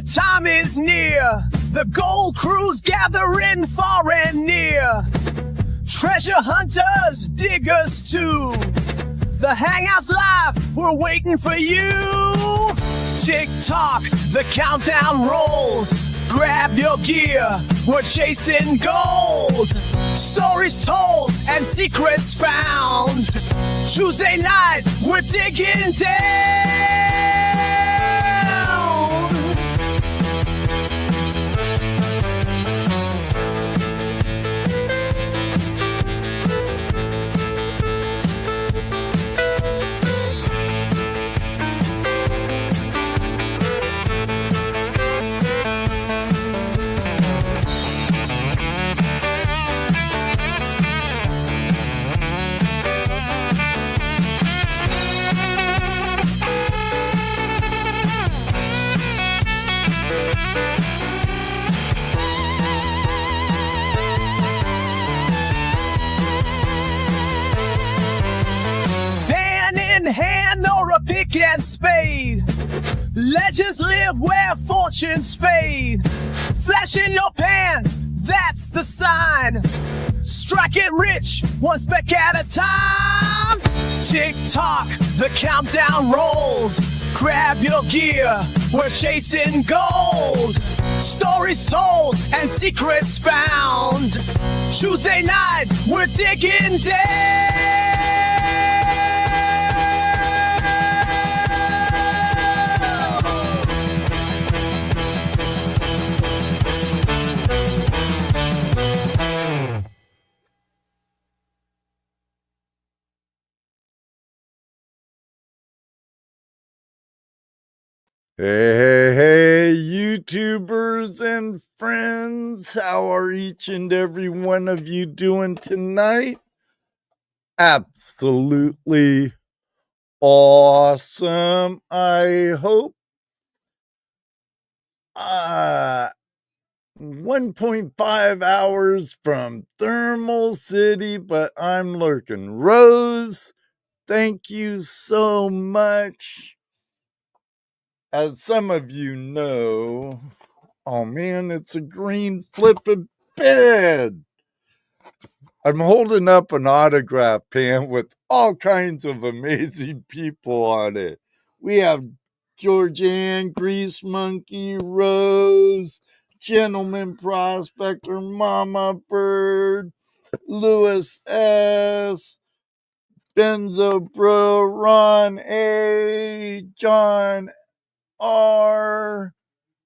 the time is near. The gold crews gathering far and near. Treasure hunters, diggers too. The Hangout's live, we're waiting for you. Tick-tock, the countdown rolls. Grab your gear, we're chasing gold. Stories told and secrets found. Tuesday night, we're digging down. Hand or a pick and spade. Legends live where fortunes fade. Flash in your pan, that's the sign. Strike it rich, one speck at a time. Tick-tock, the countdown rolls. Grab your gear, we're chasing gold. Stories told and secrets found. Tuesday night, we're digging down. Hey, YouTubers and friends, how are each and every one of you doing tonight? Absolutely awesome, I hope. 1.5 hours from Thermal City, but I'm lurking. Rose, thank you so much. As some of you know, oh man, it's a green flippin' bed. I'm holding up an autograph pen with all kinds of amazing people on it. We have Georgianne, Grease Monkey, Rose, Gentleman Prospector, Mama Bird, Lewis S., Benzo Bro, Ron A., John R.,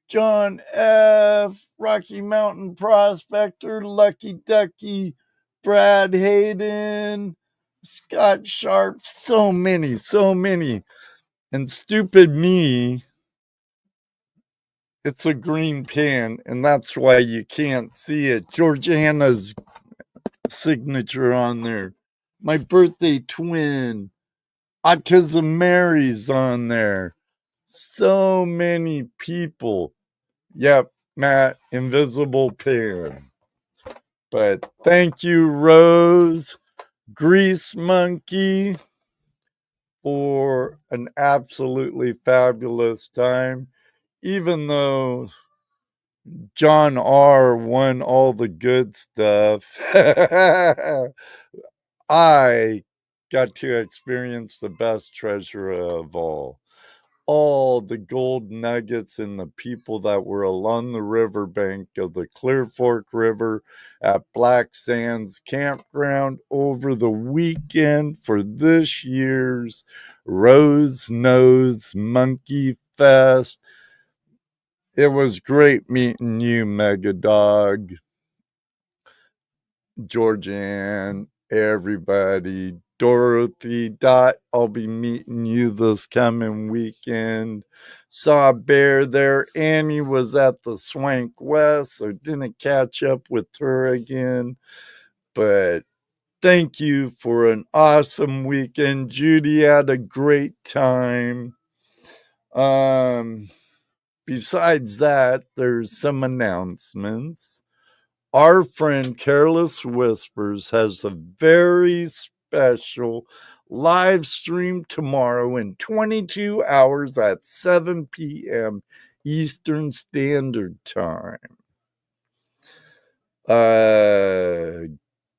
John F., Rocky Mountain Prospector, Lucky Ducky, Brad Hayden, Scott Sharp, so many. And stupid me, it's a green pen, and that's why you can't see it. Georgiana's signature on there. My birthday twin, Autism Mary's on there. So many people. Yep, Matt, invisible pen. But thank you, Rose, Grease Monkey, for an absolutely fabulous time. Even though John R. won all the good stuff, I got to experience the best treasure of all the gold nuggets and the people that were along the riverbank of the Clear Fork River at Black Sands Campground over the weekend for this year's Rose Nose Monkey Fest. It was great meeting you, Mega Dog, Georgianne, everybody. Dorothy, Dot, I'll be meeting you this coming weekend. Saw Bear there. Annie was at the Swank West, so didn't catch up with her again. But thank you for an awesome weekend. Judy had a great time. Besides that, there's some announcements. Our friend Careless Whispers has a very special live stream tomorrow in 22 hours at 7 p.m. Eastern Standard Time.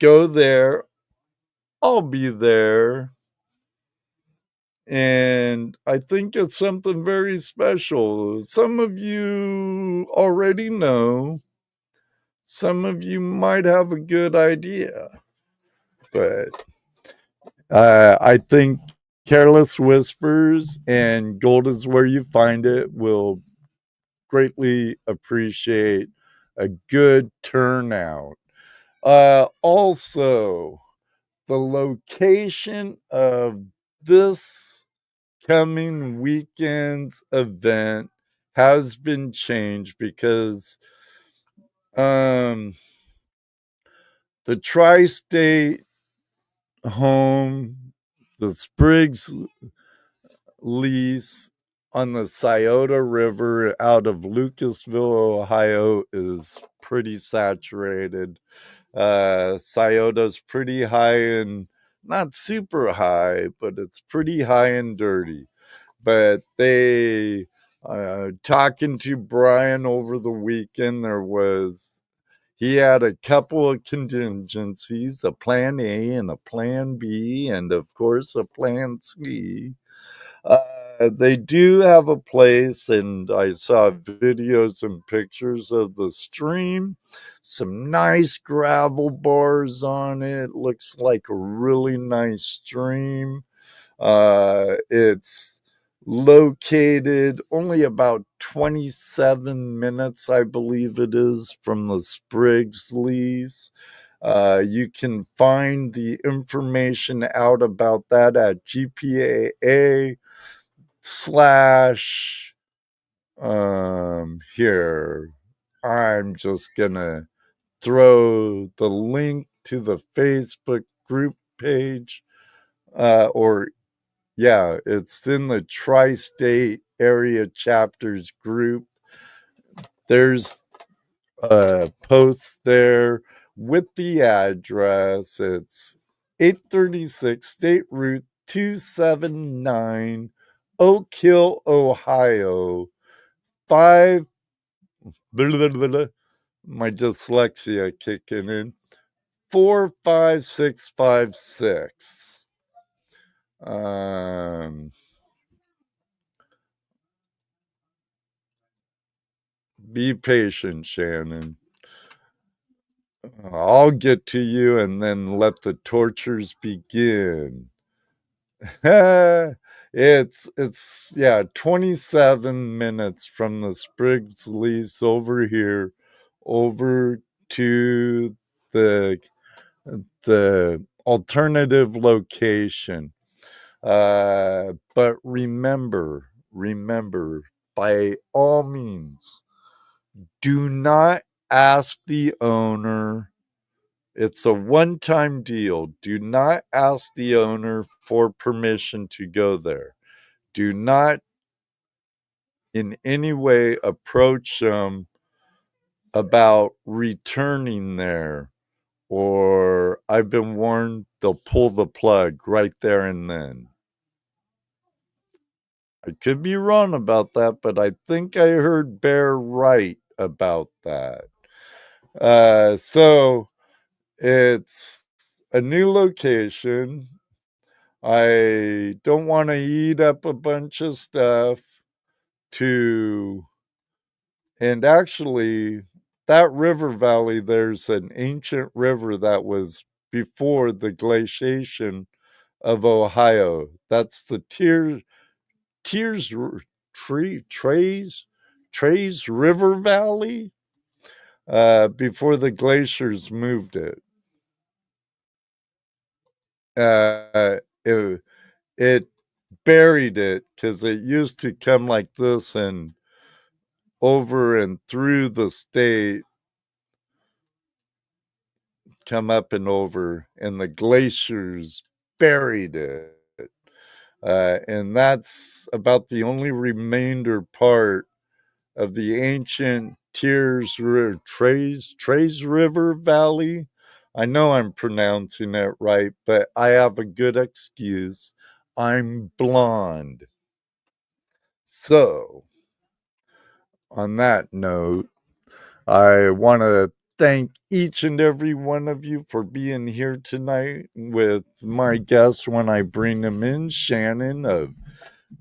Go there. I'll be there. And I think it's something very special. Some of you already know. Some of you might have a good idea. But I think Careless Whispers and Gold is Where You Find It will greatly appreciate a good turnout. Also, the location of this coming weekend's event has been changed because the tri-state home, the Spriggs lease on the Scioto River out of Lucasville, Ohio is pretty saturated. Scioto's pretty high and not super high, but it's pretty high and dirty. But they, talking to Brian over the weekend, he had a couple of contingencies, a plan A and a plan B, and of course a plan C. They do have a place, and I saw videos and pictures of the stream. Some nice gravel bars on it. Looks like a really nice stream. It's located only about 27 minutes, I believe it is, from the Spriggs lease. You can find the information out about that at GPAA / here. I'm just gonna throw the link to the Facebook group page, it's in the tri-state area chapters group. There's posts there with the address. It's 836 State Route 279, Oak Hill, Ohio. 5 blah, blah, blah, my dyslexia kicking in. 45656. Be patient, Shannon. I'll get to you and then let the tortures begin. It's 27 minutes from the Spriggs lease over here over to the alternative location. But remember, by all means, do not ask the owner. It's a one-time deal. Do not ask the owner for permission to go there. Do not in any way approach them about returning there, or I've been warned they'll pull the plug right there and then. I could be wrong about that, but I think I heard Bear right about that. So it's a new location. I don't want to eat up a bunch of stuff and actually that river valley, there's an ancient river that was before the glaciation of Ohio. That's the Trays River Valley, before the glaciers moved it. It buried it because it used to come like this and over and through the state, come up and over, and the glaciers buried it. And that's about the only remainder part of the ancient Trays River Valley. I know I'm pronouncing it right, but I have a good excuse. I'm blonde. So, on that note, I want to thank each and every one of you for being here tonight with my guests when I bring them in. Shannon of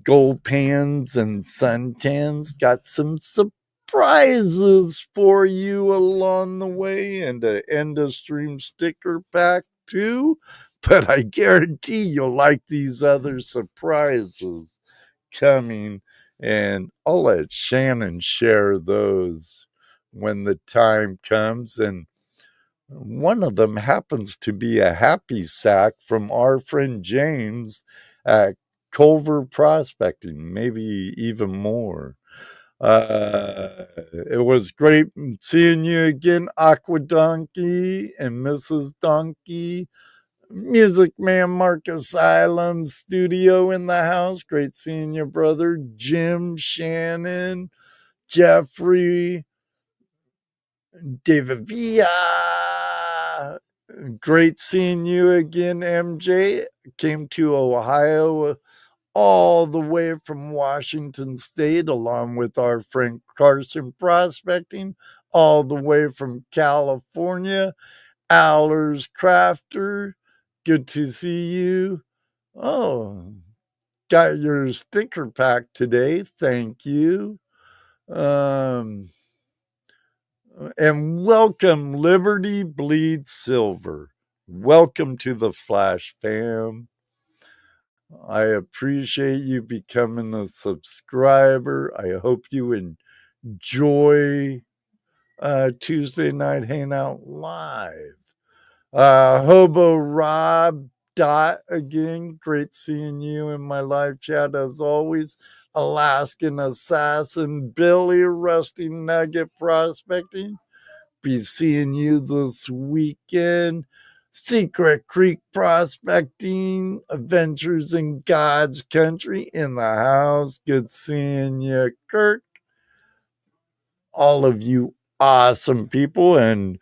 Goldpans and Suntans got some surprises for you along the way, and an end of stream sticker pack too. But I guarantee you'll like these other surprises coming, and I'll let Shannon share those when the time comes. And one of them happens to be a happy sack from our friend James at Culver Prospecting, maybe even more. It was great seeing you again, Aqua Donkey and Mrs. Donkey. Music Man Mark Asylum Studio in the house. Great seeing you, brother. Jim, Shannon, Jeffrey, David Villa. Great seeing you again, MJ. Came to Ohio all the way from Washington State, along with our friend Carson Prospecting, all the way from California. Allers Crafter, good to see you. Oh, got your sticker pack today. Thank you. And welcome, Liberty Bleed Silver. Welcome to the Flash fam. I appreciate you becoming a subscriber. I hope you enjoy Tuesday Night Hangout Live. Hobo Rob Dot again. Great seeing you in my live chat as always. Alaskan Assassin Billy, Rusty Nugget Prospecting. Be seeing you this weekend. Secret Creek Prospecting, Adventures in God's Country in the house. Good seeing you, Kirk. All of you awesome people. And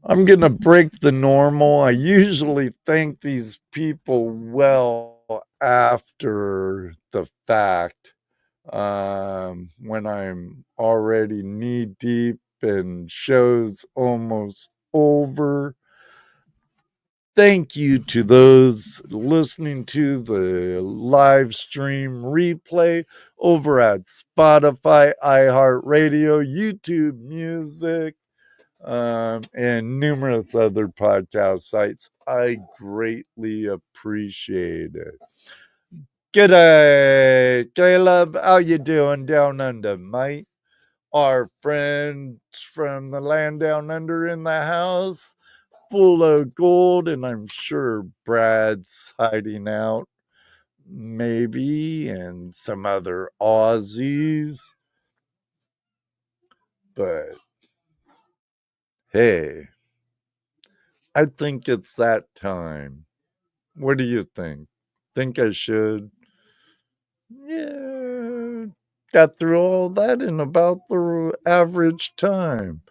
I'm going to break the normal. I usually thank these people well after the fact, when I'm already knee deep and show's almost over. Thank you to those listening to the live stream replay over at Spotify, iHeartRadio, YouTube Music, and numerous other podcast sites. I greatly appreciate it. G'day, Caleb. How you doing down under, mate? Our friends from the land down under in the house, full of gold, and I'm sure Brad's hiding out, maybe, and some other Aussies. But hey, I think it's that time. What do you think? Think I should? Yeah, got through all that in about the average time.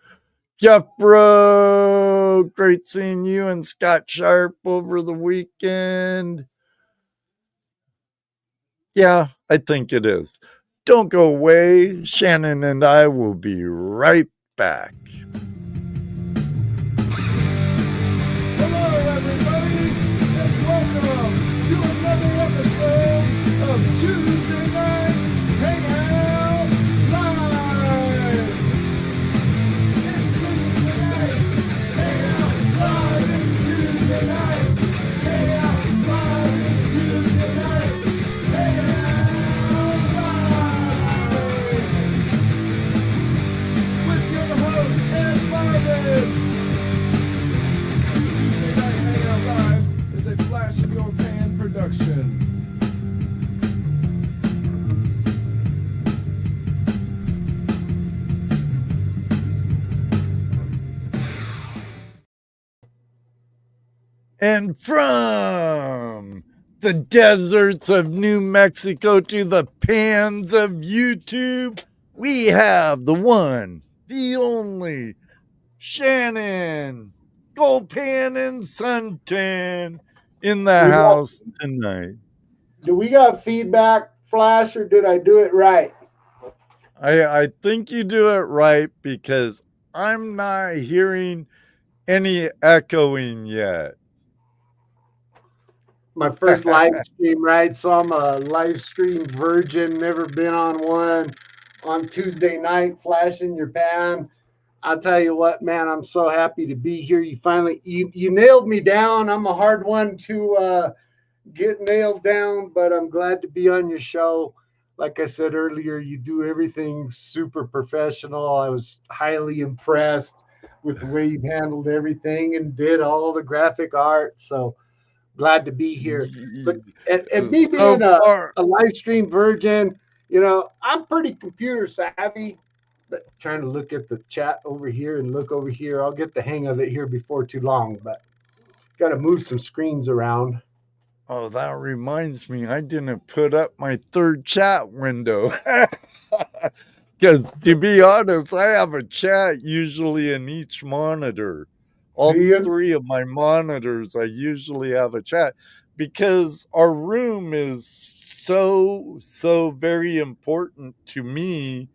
Jeff Bro, great seeing you and Scott Sharp over the weekend. Yeah, I think it is. Don't go away. Shannon and I will be right back. Hello, everybody, and welcome to another episode of Tuesday Night Hangout Live. It's Tuesday night Hangout Live. It's Tuesday night Hangout Live. It's Tuesday night Hangout Live with your host Ed Marvin. Tuesday Night Hangout Live is a Flash in Your Pan production. And from the deserts of New Mexico to the pans of YouTube, we have the one, the only, Shannon, Goldpan and Suntan in the house tonight. Do we got feedback, Flash, or did I do it right? I think you do it right because I'm not hearing any echoing yet. My first live stream, right? So I'm a live stream virgin, never been on one. On Tuesday night, flash in your pan. I'll tell you what, man, I'm so happy to be here. You nailed me down. I'm a hard one to get nailed down, but I'm glad to be on your show. Like I said earlier, you do everything super professional. I was highly impressed with the way you handled everything and did all the graphic art. So glad to be here. But and me So being far, a live stream virgin, I'm pretty computer savvy. But trying to look at the chat over here and look over here, I'll get the hang of it here before too long. But got to move some screens around. oh, that reminds me, I didn't put up my third chat window. Because to be honest, I have a chat usually in each monitor. All Do you? three of my monitors, I usually have a chat because our room is so very important to me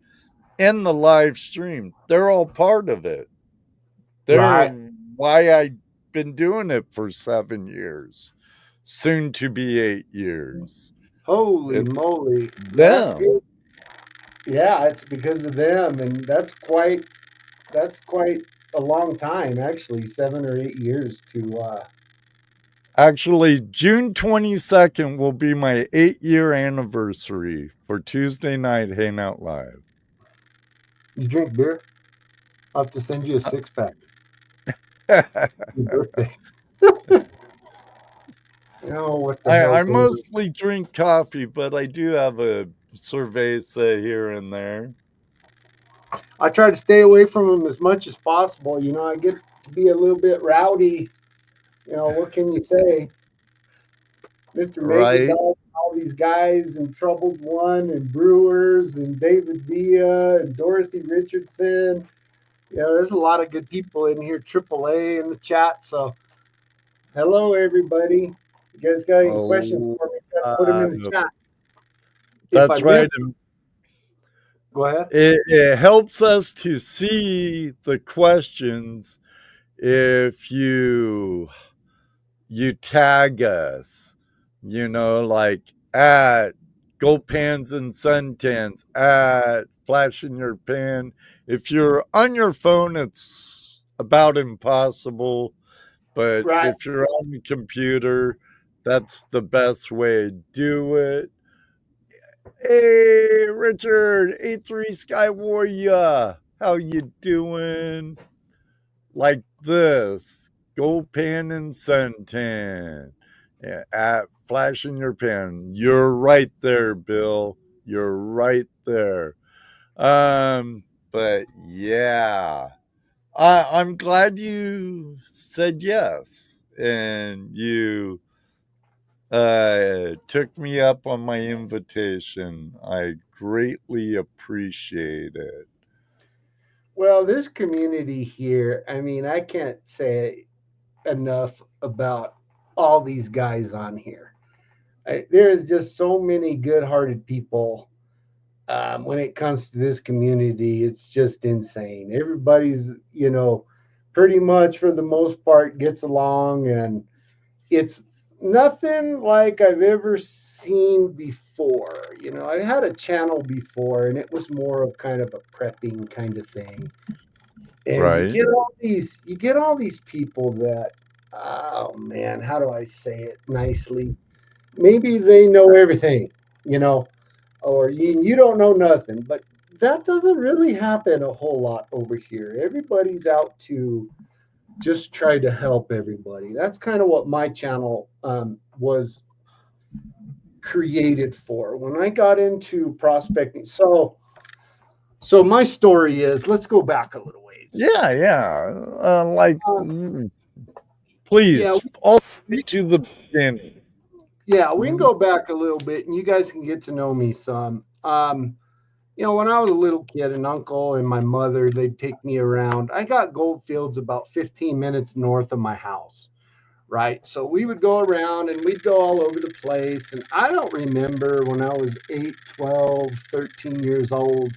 in the live stream. They're all part of it. They're Right. why I've been doing it for 7 years, soon to be 8 years. Holy It's moly. That them. is, yeah, it's because of them. And that's quite a long time, actually, 7 or 8 years to Actually, June 22nd will be my 8-year anniversary for Tuesday Night Hangout Live. you drink beer. I'll have to send you a 6-pack. Your birthday. What the hell? I mostly drink coffee, but I do have a cerveza here and there. I try to stay away from them as much as possible. I get to be a little bit rowdy. What can you say? Mr. Mega Right? Dog, all these guys and Troubled One and Brewers and David Villa and Dorothy Richardson. There's a lot of good people in here. AAA in the chat. So, hello, everybody. You guys got any questions for me? Put them in the chat. That's right. Go ahead. It helps us to see the questions if you tag us, like at Goldpans and Suntans, at Flash in Your Pan. If you're on your phone, it's about impossible. But Right. if you're on the computer, that's the best way to do it. Hey, Richard, A3 Sky Warrior, how you doing? Like this, Goldpan and Suntan, at Flash in Your Pan. You're right there, Bill. You're right there. But yeah, I'm glad you said yes and you took me up on my invitation. I greatly appreciate it. Well, this community here, I mean, I can't say enough about all these guys on here. There is just so many good-hearted people. When it comes to this community, it's just insane. Everybody's, pretty much for the most part gets along, and it's nothing like I've ever seen before. I had a channel before, and it was more of kind of a prepping kind of thing. And Right. you get all these people that, oh man, how do I say it nicely? Maybe they know everything, or you don't know nothing, but that doesn't really happen a whole lot over here. Everybody's out to just try to help everybody. That's kind of what my channel was created for. When I got into prospecting, so my story is, let's go back a little ways. Please, Yeah. all the way to the beginning. Yeah, we can go back a little bit, and you guys can get to know me some. When I was a little kid, an uncle and my mother, they'd take me around. I got gold fields about 15 minutes north of my house, right? So we would go around and we'd go all over the place. And I don't remember when I was 8, 12, 13 years old.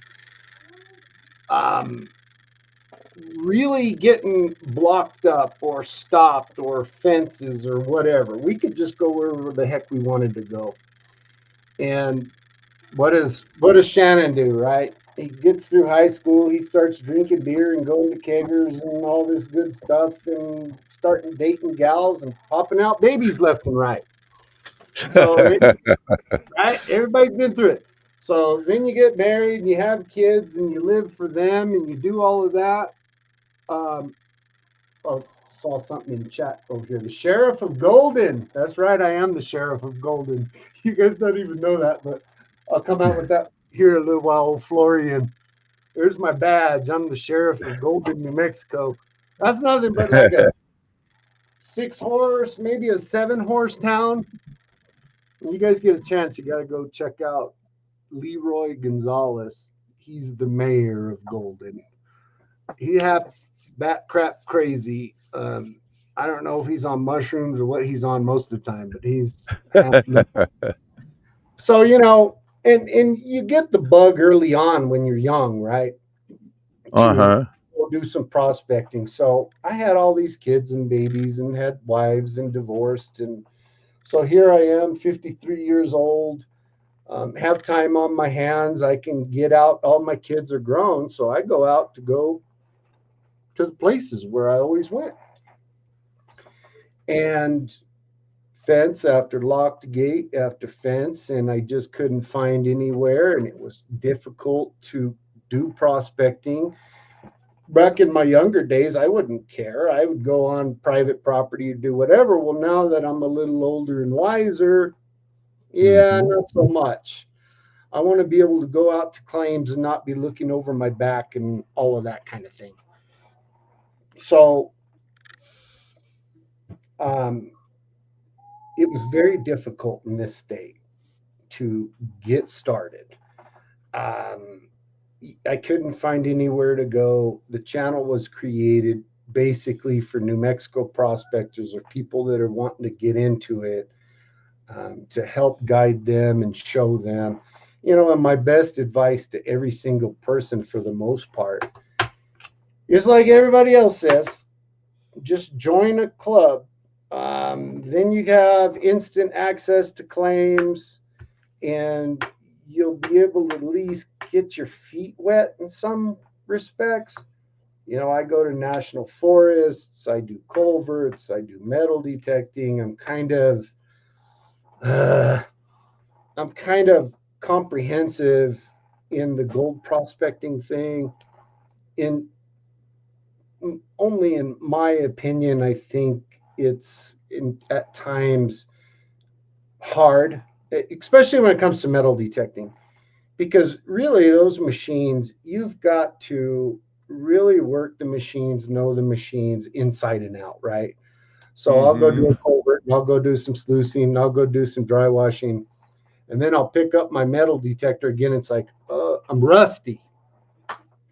really getting blocked up or stopped or fences or whatever. We could just go wherever the heck we wanted to go. And what does Shannon do, right? He gets through high school, he starts drinking beer and going to keggers and all this good stuff and starting dating gals and popping out babies left and right. So, right, everybody's been through it. So then you get married and you have kids and you live for them and you do all of that. Oh, saw something in chat over here. The Sheriff of Golden. That's right, I am the Sheriff of Golden. You guys don't even know that, but I'll come out with that here in a little while, old Florian. There's my badge. I'm the Sheriff of Golden, New Mexico. That's nothing but like a 6-horse, maybe a 7-horse town. When you guys get a chance, you got to go check out Leroy Gonzalez. He's the mayor of Golden. He half bat crap crazy. I don't know if he's on mushrooms or what he's on most of the time, but he's so, you know, and you get the bug early on when you're young, right? Uh-huh. Go do some prospecting. So I had all these kids and babies and had wives and divorced. And so here I am, 53 years old, have time on my hands. I can get out. All my kids are grown. So I go out to go to the places where I always went. And fence after locked gate after fence, and I just couldn't find anywhere, and it was difficult to do prospecting. Back in my younger days, I wouldn't care. I would go on private property to do whatever. Well, now that I'm a little older and wiser, not so much. I want to be able to go out to claims and not be looking over my back and all of that kind of thing. So it was very difficult in this state to get started. I couldn't find anywhere to go. The channel was created basically for New Mexico prospectors or people that are wanting to get into it, to help guide them and show them. You know, and my best advice to every single person for the most part is like everybody else says, just join a club. Then you have instant access to claims, and you'll be able to at least get your feet wet in some respects. You know, I go to national forests, I do culverts, I do metal detecting. I'm kind of comprehensive in the gold prospecting thing. Only in my opinion, I think it's at times hard, especially when it comes to metal detecting, because really those machines, you've got to really work the machines, know the machines inside and out, right? So I'll go do a culvert, and I'll go do some sluicing, and I'll go do some dry washing, and then I'll pick up my metal detector again. It's like, I'm rusty,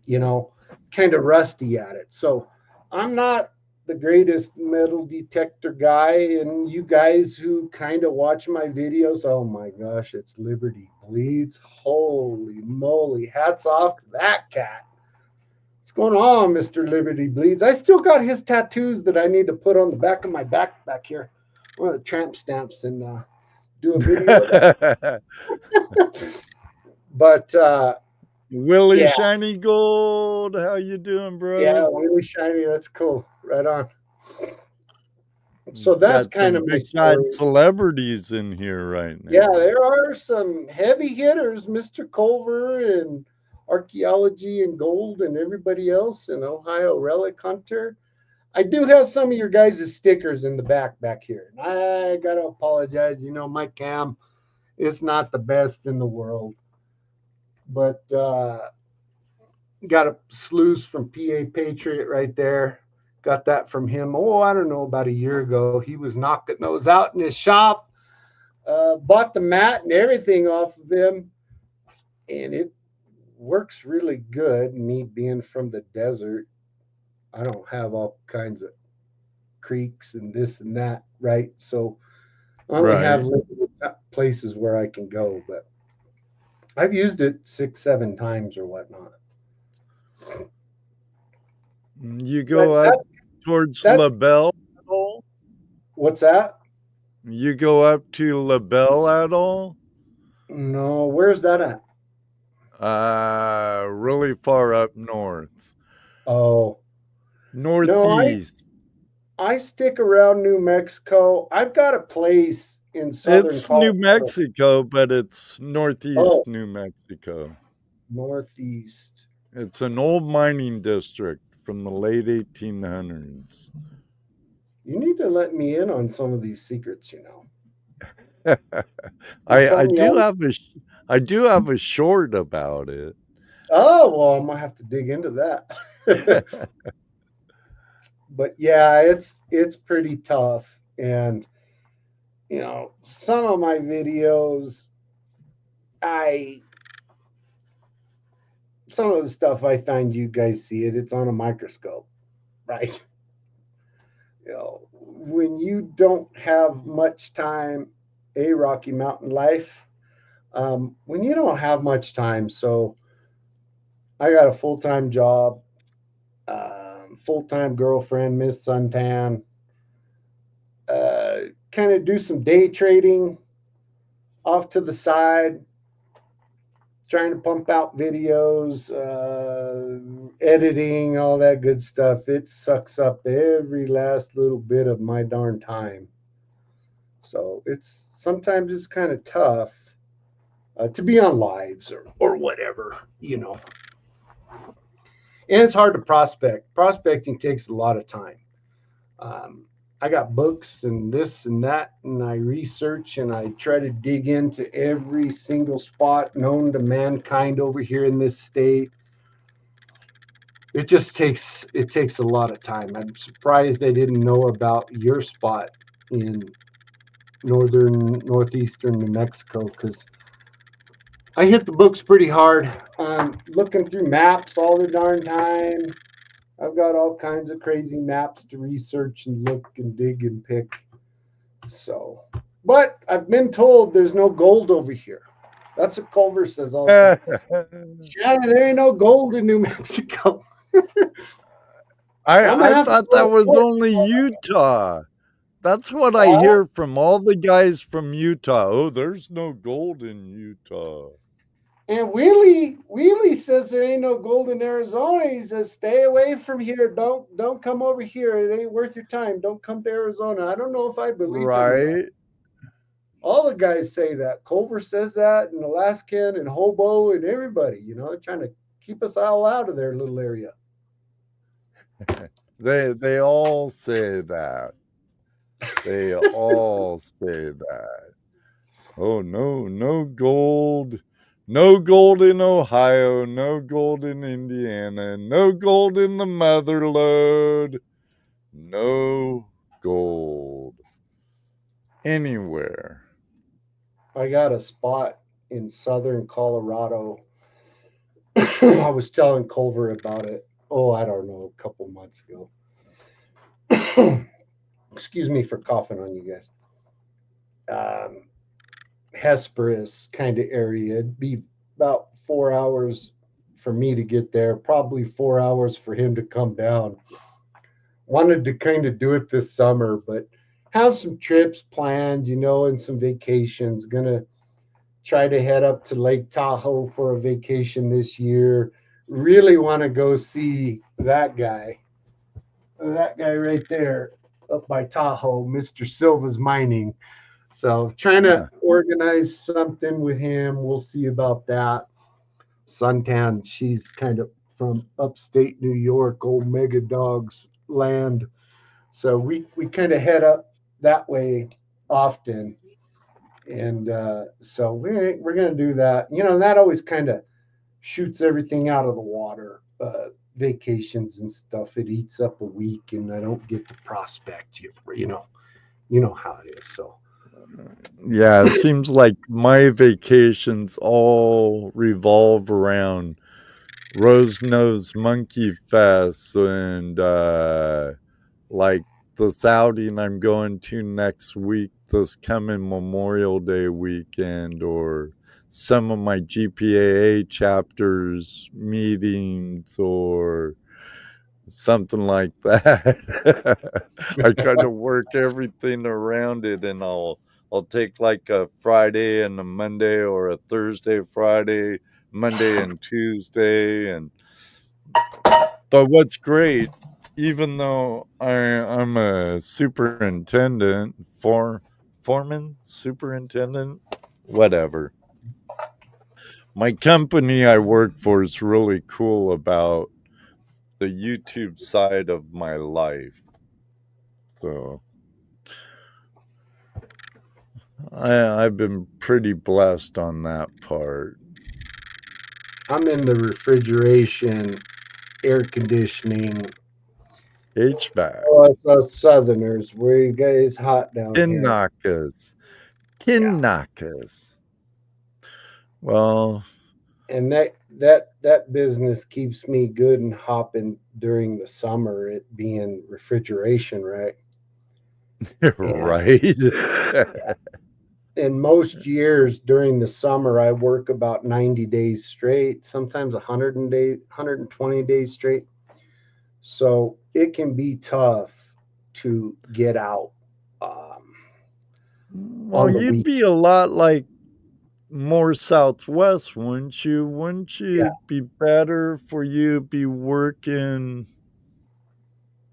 you know, kind of rusty at it. So I'm not the greatest metal detector guy, and you guys who kind of watch my videos, oh my gosh, it's Liberty Bleeds. Holy moly, hats off to that cat. What's going on, Mr. Liberty Bleeds? I still got his tattoos that I need to put on the back of my back here. One of the tramp stamps, and do a video of that. But Willie Shiny Gold, how you doing, bro? Yeah, Willie Shiny, that's cool. Right on. So that's kind of my story. Celebrities in here right now. Yeah, there are some heavy hitters, Mr. Culver and Archaeology and Gold and everybody else, and Ohio Relic Hunter. I do have some of your guys' stickers in the back here. And I got to apologize. You know, my cam is not the best in the world. But got a sluice from PA Patriot right there. Got that from him. Oh, I don't know, about a year ago. He was knocking those out in his shop. Bought the mat and everything off of them. And it works really good. Me being from the desert, I don't have all kinds of creeks and this and that, right? So I only have limited places where I can go. But I've used it 6-7 times or whatnot. You But go up towards that's LaBelle at all? what's that? You go up to LaBelle at all? No, where's that at? Really far up north. Oh, no, Northeast. I stick around New Mexico. I've got a place in southern It's New Colorado. Mexico, but it's northeast Oh, New Mexico. northeast. It's an old mining district from the late 1800s. You need to let me in on some of these secrets, you know. I Tell me do all. I do have a short about it. Oh, well, I'm gonna have to dig into that. But yeah, it's pretty tough. And you know, some of my videos, I some of the stuff I find you guys see it's on a microscope, right? You know, when you don't have much time, a Rocky Mountain life, when you don't have much time, so I got a full-time job, full-time girlfriend, Miss Suntan, kind of do some day trading off to the side, trying to pump out videos, editing, all that good stuff. It sucks up every last little bit of my darn time. So it's sometimes it's kind of tough to be on lives or whatever, you know. And it's hard to prospect. Prospecting takes a lot of time. Um, I got books and this and that, and I research and I try to dig into every single spot known to mankind over here in this state. It just takes a lot of time. I'm surprised they didn't know about your spot in northeastern New Mexico because I hit the books pretty hard. Looking through maps all the darn time. I've got all kinds of crazy maps to research and look and dig and pick. So, but I've been told there's no gold over here. That's what Culver says all the time. Shannon, there ain't no gold in New Mexico. I thought that was only Utah. That's what I hear from all the guys from Utah. Oh, there's no gold in Utah. And Wheelie says there ain't no gold in Arizona. He says stay away from here. Don't come over here. It ain't worth your time. Don't come to Arizona. I don't know if I believe him. Right. All the guys say that. Culver says that, and Alaskan and Hobo and everybody. You know, they're trying to keep us all out of their little area. They all say that. They all say that. Oh no gold. No gold in Ohio, no gold in Indiana, no gold in the motherlode, no gold anywhere. I got a spot in southern Colorado. I was telling Culver about it. Oh, I don't know, a couple months ago. Excuse me for coughing on you guys. Hesperus kind of area. It'd be about 4 hours for me to get there, probably 4 hours for him to come down. Wanted to kind of do it this summer, but have some trips planned, you know, and some vacations. Gonna try to head up to Lake Tahoe for a vacation this year. Really want to go see that guy right there up by Tahoe, Mr. Silva's Mining. So trying to organize something with him. We'll see about that. Suntan, she's kind of from upstate New York, old Mega Dog's land. So we kind of head up that way often. And so we're going to do that. You know, that always kind of shoots everything out of the water. Vacations and stuff. It eats up a week and I don't get to prospect you know how it is. So yeah, it seems like my vacations all revolve around Rose Nose Monkey Fest and like this outing I'm going to next week, this coming Memorial Day weekend, or some of my GPAA chapters meetings or something like that. I kind of work everything around it, and I'll take like a Friday and a Monday, or a Thursday, Friday, Monday and Tuesday. And but what's great, even though I'm a superintendent, foreman, superintendent, whatever, my company I work for is really cool about the YouTube side of my life. So I've been pretty blessed on that part. I'm in the refrigeration, air conditioning. HVAC. Oh, it's us Southerners. We guys hot down here. Tinakas. Well, and that business keeps me good and hopping during the summer, it being refrigeration, right? right. And most years during the summer I work about 90 days straight, sometimes 120 days straight. So it can be tough to get out. Well, you'd be a lot like more Southwest, wouldn't you? Wouldn't you? Yeah. Be better for you to be working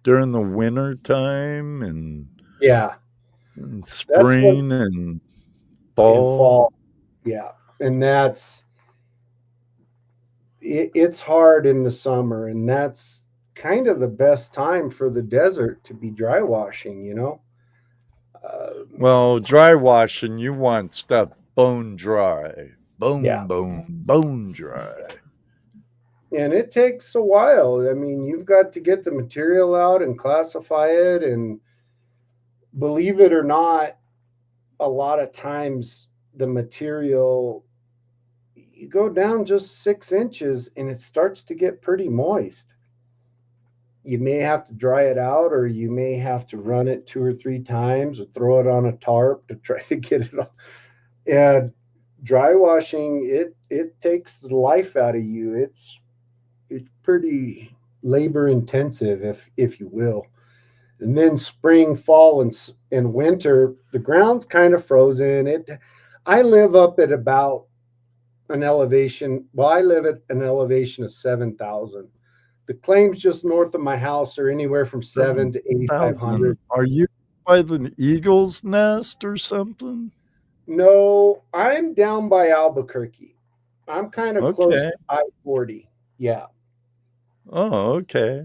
during the winter time and spring and fall. Yeah. And it's hard in the summer, and that's kind of the best time for the desert to be dry washing, you know? Well, dry washing, you want stuff bone dry. Bone dry. And it takes a while. I mean, you've got to get the material out and classify it. And believe it or not, a lot of times the material, you go down just 6 inches and it starts to get pretty moist. You may have to dry it out, or you may have to run it 2 or 3 times, or throw it on a tarp to try to get it off. And dry washing, it takes the life out of you. It's pretty labor intensive, if you will. And then spring, fall, and winter, the ground's kind of frozen. I live up at about an elevation. Well, I live at an elevation of 7,000. The claims just north of my house are anywhere from 7 to 8,500. Are you by the Eagle's Nest or something? No, I'm down by Albuquerque. I'm kind of close to I-40. Yeah. Oh, okay.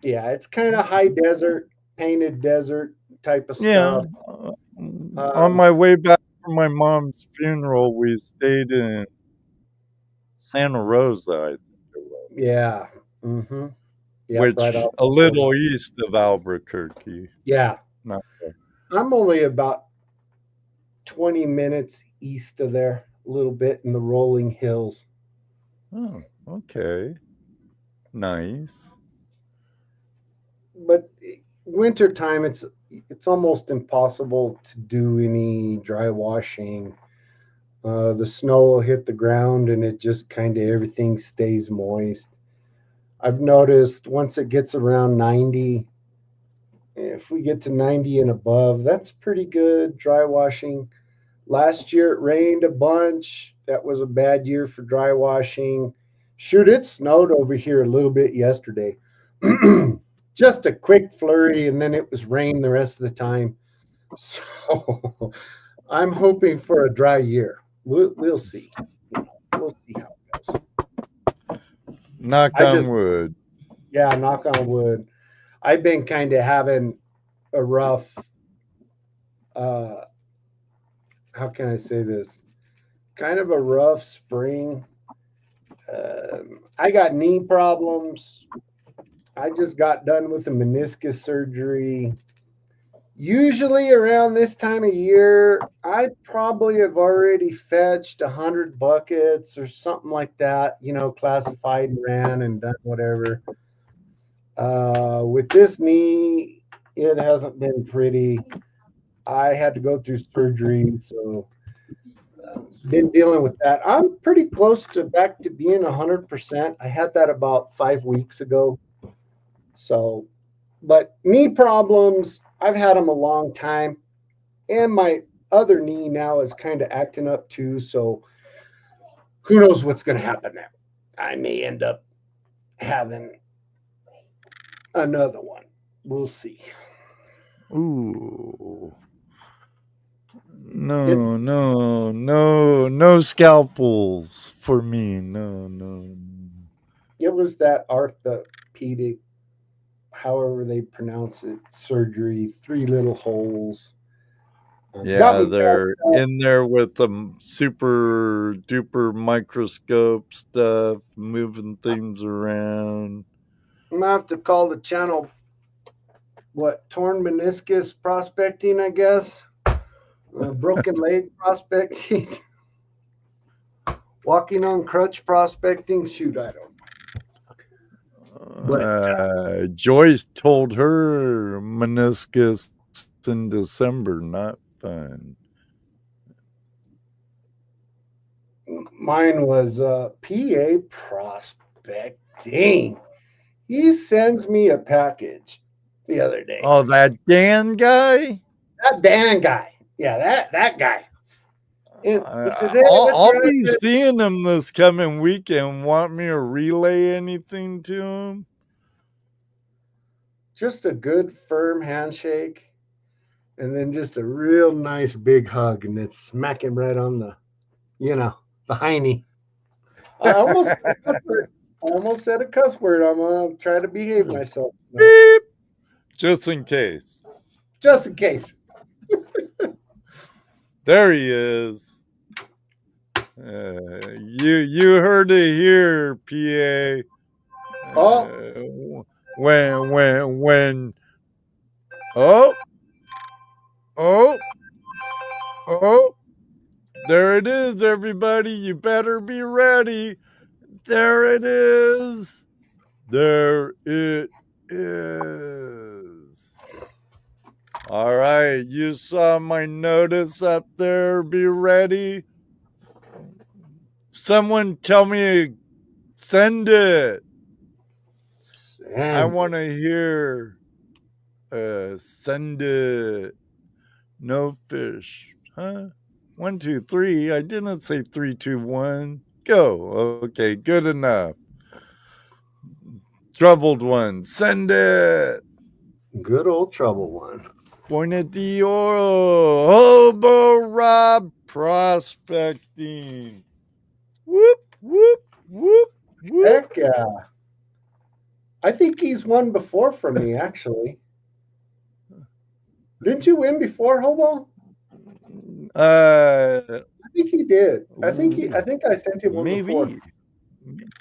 Yeah, it's kind of high desert, painted desert type of stuff. On my way back from my mom's funeral, we stayed in Santa Rosa, I think it was. Yeah. Mm-hmm. Yeah, which right a little east of Albuquerque. Yeah. Not there. I'm only about 20 minutes east of there, a little bit in the rolling hills. Oh, okay. Nice. But wintertime, it's almost impossible to do any dry washing. The snow will hit the ground and it just kind of everything stays moist. I've noticed once it gets around 90, if we get to 90 and above, that's pretty good dry washing. Last year it rained a bunch. That was a bad year for dry washing. Shoot, it snowed over here a little bit yesterday. Just a quick flurry, and then it was rain the rest of the time. So I'm hoping for a dry year. We'll see. We'll see how it goes. Knock on wood. Yeah, knock on wood. I've been kind of having a rough, how can I say this? Kind of a rough spring. I got knee problems. I just got done with a meniscus surgery. Usually around this time of year, I probably have already fetched 100 buckets or something like that, classified and ran and done whatever. With this knee, it hasn't been pretty. I had to go through surgery, so been dealing with that. I'm pretty close to back to being 100%. I had that about 5 weeks ago. So, but knee problems, I've had them a long time. And my other knee now is kind of acting up too. So, who knows what's going to happen there? I may end up having another one. We'll see. Ooh. No scalpels for me. No. It was that orthopedic, however they pronounce it, surgery, 3 little holes. Yeah, they're in there with the super duper microscope stuff, moving things around. I'm gonna have to call the channel torn meniscus prospecting, I guess. Broken leg prospecting. Walking on crutch prospecting. Shoot, I don't. Joyce told her meniscus in December, not fun. Mine was PA prospecting. He sends me a package the other day. Oh, that Dan guy? That Dan guy. Yeah, that guy. I'll be seeing him this coming weekend. Want me to relay anything to him? Just a good firm handshake, and then just a real nice big hug, and then smack him right on the hiney. I almost said a cuss word. I'm gonna try to behave myself. Beep. Just in case. Just in case. There he is. You heard it here, PA. When there it is, everybody. You better be ready. There it is. There it is. All right, you saw my notice up there. Be ready. Someone tell me, send it. I want to hear. Send it. No fish. Huh? 1, 2, 3. I didn't say 3, 2, 1. Go. Okay, good enough. Troubled one. Send it. Good old trouble one. Point de Oro. Hobo Rob prospecting. Whoop, whoop, whoop, whoop. Heck yeah. I think he's won before from me, actually. Didn't you win before, Hobo? I think he did. I think I sent him one before.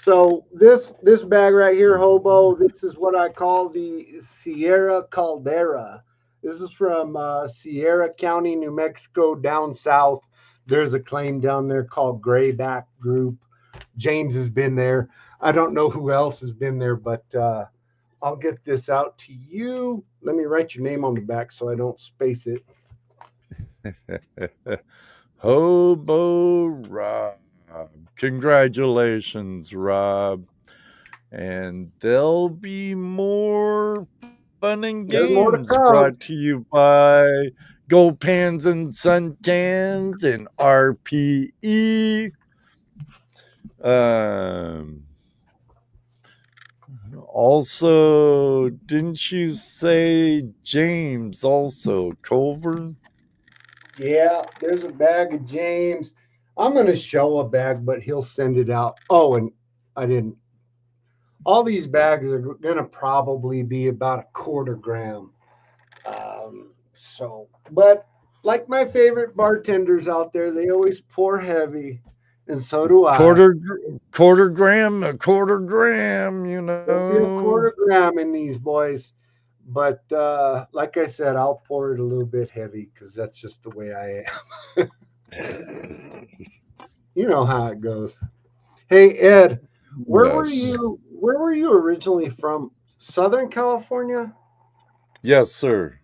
So this bag right here, Hobo, this is what I call the Sierra Caldera. This is from Sierra County, New Mexico, down south. There's a claim down there called Grayback Group. James has been there. I don't know who else has been there, but I'll get this out to you. Let me write your name on the back so I don't space it. Hobo Rob. Congratulations, Rob. And there'll be more fun and games brought to you by Goldpans and Suntans and RPE. Also, didn't you say James also, Culver? Yeah, there's a bag of James. I'm going to show a bag, but he'll send it out. Oh, and I didn't. All these bags are going to probably be about 1/4 gram. But like my favorite bartenders out there, they always pour heavy, and so do I. Quarter gram, you know. There'll be a 1/4 gram in these boys. But like I said, I'll pour it a little bit heavy because that's just the way I am. You know how it goes. Hey, Ed, where were you originally from? Southern California? Yes, sir.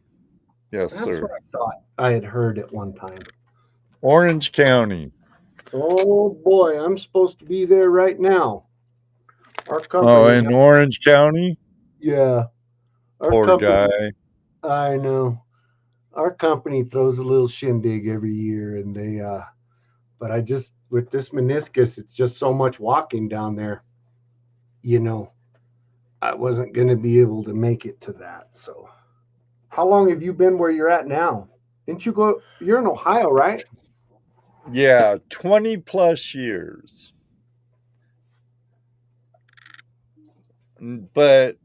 That's what I thought I had heard at one time. Orange County. Oh boy, I'm supposed to be there right now. Our Oh, company, in Orange County? yeah, our Poor company. guy. I know. Our company throws a little shindig every year, and but I just with this meniscus, it's just so much walking down there. You know, I wasn't going to be able to make it to that. So, how long have you been where you're at now? Didn't you go? You're in Ohio, right? Yeah, 20 plus years. But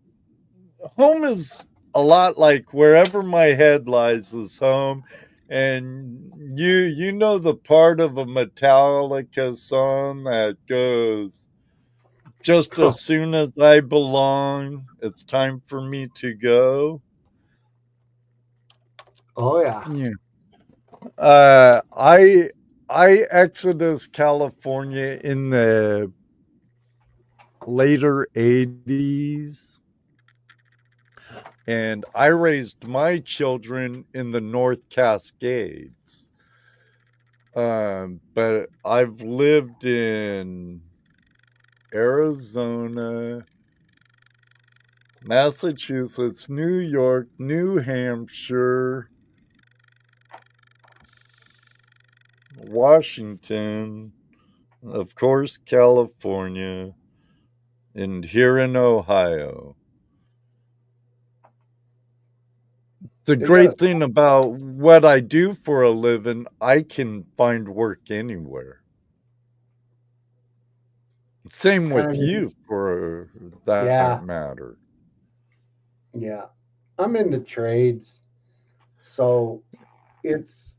home is a lot like wherever my head lies is home. And you know the part of a Metallica song that goes, just as soon as I belong, it's time for me to go. Oh yeah. Yeah. I exited California in the later 80s, and I raised my children in the North Cascades. But I've lived in Arizona, Massachusetts, New York, New Hampshire, Washington, of course, California, and here in Ohio. The They got a great thing about what I do for a living, I can find work anywhere. Same kind with of you for that yeah, matter. yeah. I'm in the trades, so it's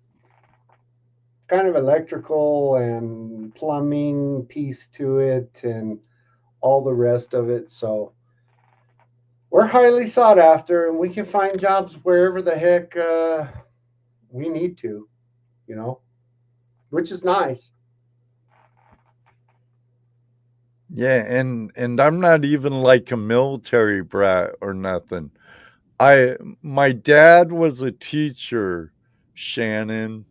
kind of electrical and plumbing piece to it, and all the rest of it. So we're highly sought after, and we can find jobs wherever the heck we need to, you know, which is nice. Yeah, and I'm not even like a military brat or nothing. My dad was a teacher, Shannon,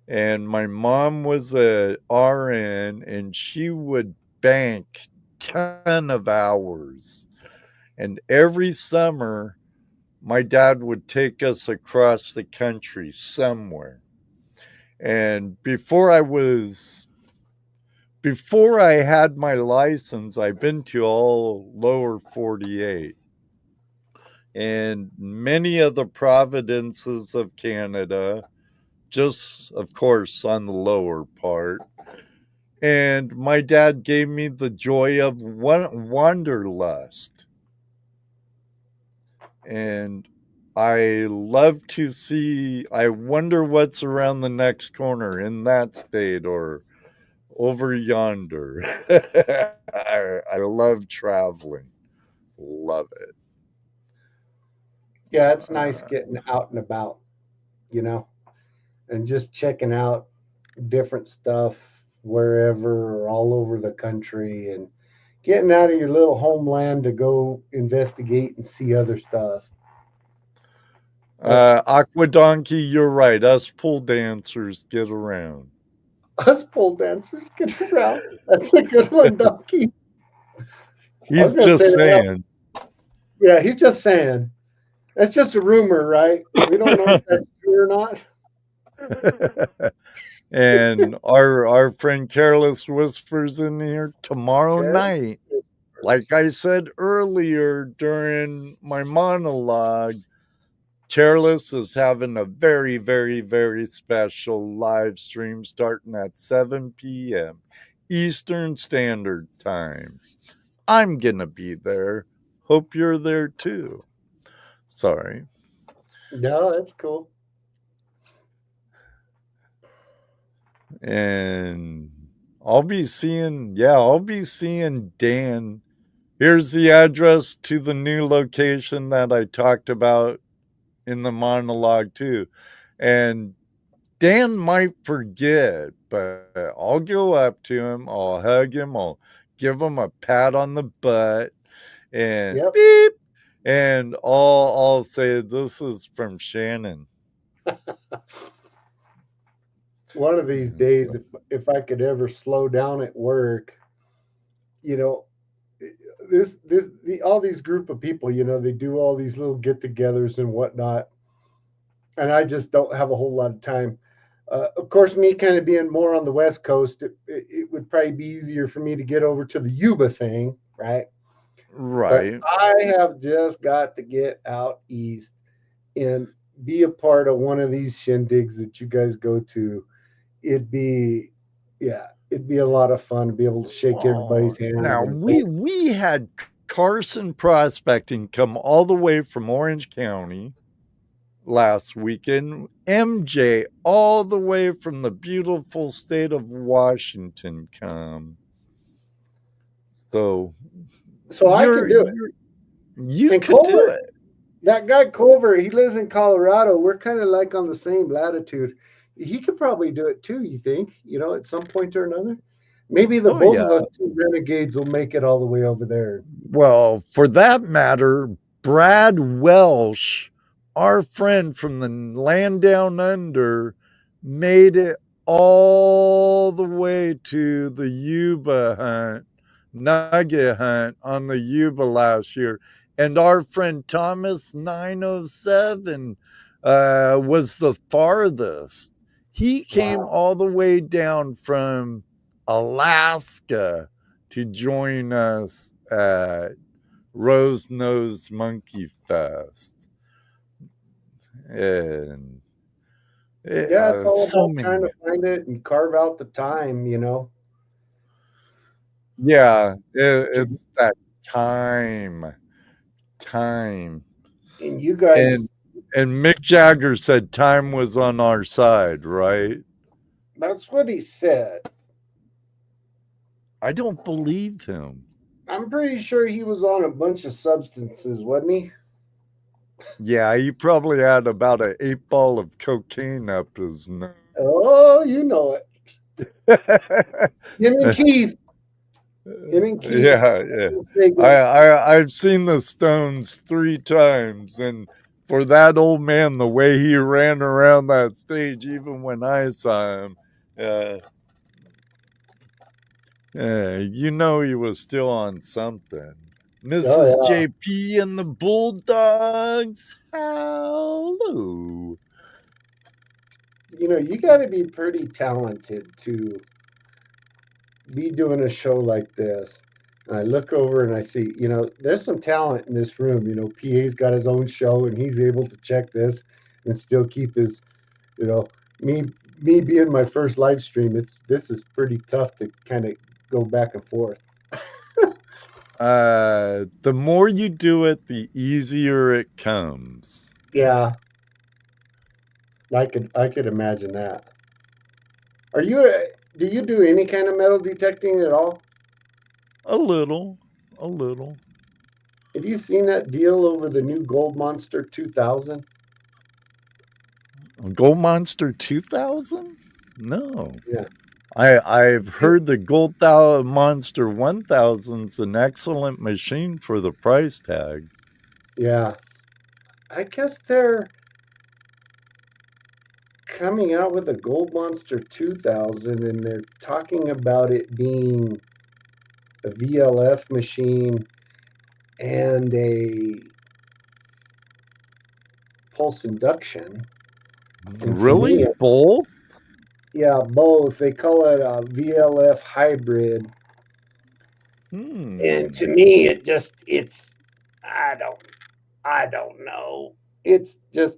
and my mom was a RN, and she would bank ton of hours. And every summer, my dad would take us across the country somewhere. And before I had my license, I've been to all lower 48 and many of the provinces of Canada, just of course on the lower part. And my dad gave me the joy of wanderlust. And I love to see, I wonder what's around the next corner in that state or over yonder. I love traveling. Love it. Yeah, it's nice Uh, getting out and about, you know, and just checking out different stuff wherever or all over the country, and getting out of your little homeland to go investigate and see other stuff. That's Aqua Donkey, you're right. Us pool dancers get around. us pole dancers get around. That's a good one, Donkey. I was He's gonna say just that. saying. Yeah, he's just saying. That's just a rumor, right? We don't know if that's true or not. And our friend Careless whispers in here tomorrow Okay. night. Like I said earlier during my monologue, Careless is having a very, very, very special live stream starting at 7 p.m. Eastern Standard Time. I'm going to be there. Hope you're there too. Sorry. No, that's cool. And I'll be seeing Dan. Here's the address to the new location that I talked about in the monologue too. And Dan might forget, but I'll go up to him, I'll hug him, I'll give him a pat on the butt and Yep. beep. And I'll say this is from Shannon. One of these And days, if I could ever slow down at work, you know, all these group of people, they do all these little get-togethers and whatnot, and I just don't have a whole lot of time. Of course, me kind of being more on the West Coast, it would probably be easier for me to get over to the Yuba thing, right? But right. I have just got to get out east and be a part of one of these shindigs that you guys go to. It'd be, yeah, it'd be a lot of fun to be able to shake Well, everybody's hand now and we had Carson Prospecting come all the way from Orange County last weekend. MJ all the way from the beautiful state of Washington come. So so I can do it. you And could do Culver, it. that guy Culver, he lives in Colorado. We're kind of like on the same latitude. He could probably do it too, you think, at some point or another? Maybe the Oh both of yeah. us two renegades will make it all the way over there. Well, for that matter, Brad Welsh, our friend from the land down under, made it all the way to the Yuba hunt, nugget hunt on the Yuba last year. And our friend Thomas 907 was the farthest. He came Wow. all the way down from Alaska to join us at Rose Nose Monkey Fest. And Yeah, it's all so about many. trying to find it and carve out the time. Yeah, to- it's that time. And you guys, And Mick Jagger said time was on our side, right? that's what he said. I don't believe him. I'm pretty sure he was on a bunch of substances, wasn't he? Yeah, he probably had about an 8 ball of cocaine up his nose. Oh, you know it. Him and Keith. Him and Keith. Yeah. I've seen the Stones 3 times, and for that old man, the way he ran around that stage, even when I saw him, he was still on something. Mrs. Oh, yeah. JP and the Bulldogs, hello. You got to be pretty talented to be doing a show like this. And I look over and I see, there's some talent in this room. PA's got his own show and he's able to check this and still keep his, you know, me being my first live stream. This is pretty tough to kind of go back and forth. The more you do it, the easier it comes. Yeah, I could imagine that. Do you do any kind of metal detecting at all? A little. Have you seen that deal over the new Gold Monster 2000? Gold Monster 2000? No. Yeah. I've heard the Gold Monster 1000's an excellent machine for the price tag. Yeah. I guess they're coming out with a Gold Monster 2000 and they're talking about it being a VLF machine and a pulse induction. And really? me, Both? yeah, both. They call it a VLF hybrid. And to me, I don't know. It's just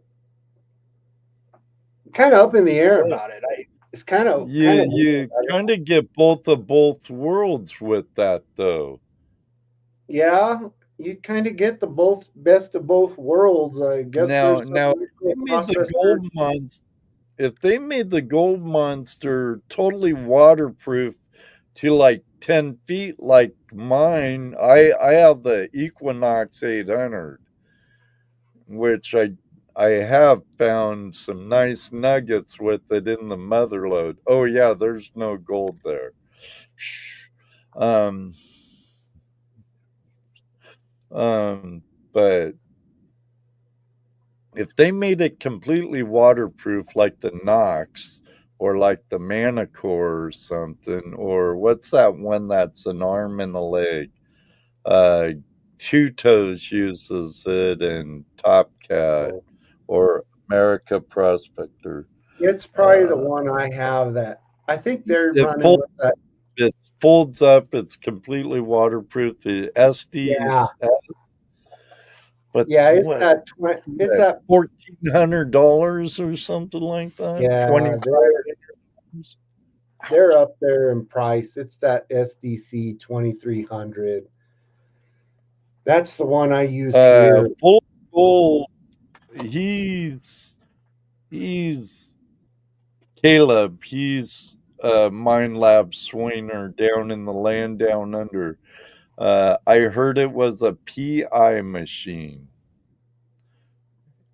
kind of up in the air about it. It's kind of You kind of get both worlds with that, though. Yeah, you kind of get the best of both worlds. I guess Now, there's some if they made the Gold Monster totally waterproof to like 10 feet like mine, I have the Equinox 800, which I have found some nice nuggets with it in the mother load. Oh yeah, there's no gold there. But if they made it completely waterproof like the Knox or like the Manicore or something, or what's that one that's an arm and a leg? Two Toes uses it, and Top Cat Oh, or America Prospector. it's probably the one I have that I think they're It running folds, with that. it folds up. It's completely waterproof. The Yeah, SDs, but yeah, it's what? that. It's that. $1,400 or something like that. Yeah, 25. they're up there in price. It's that SDC 2300. That's the one I use here. Full gold. He's Caleb. He's a Mind Lab swinger down in the land down under. I heard it was a PI machine.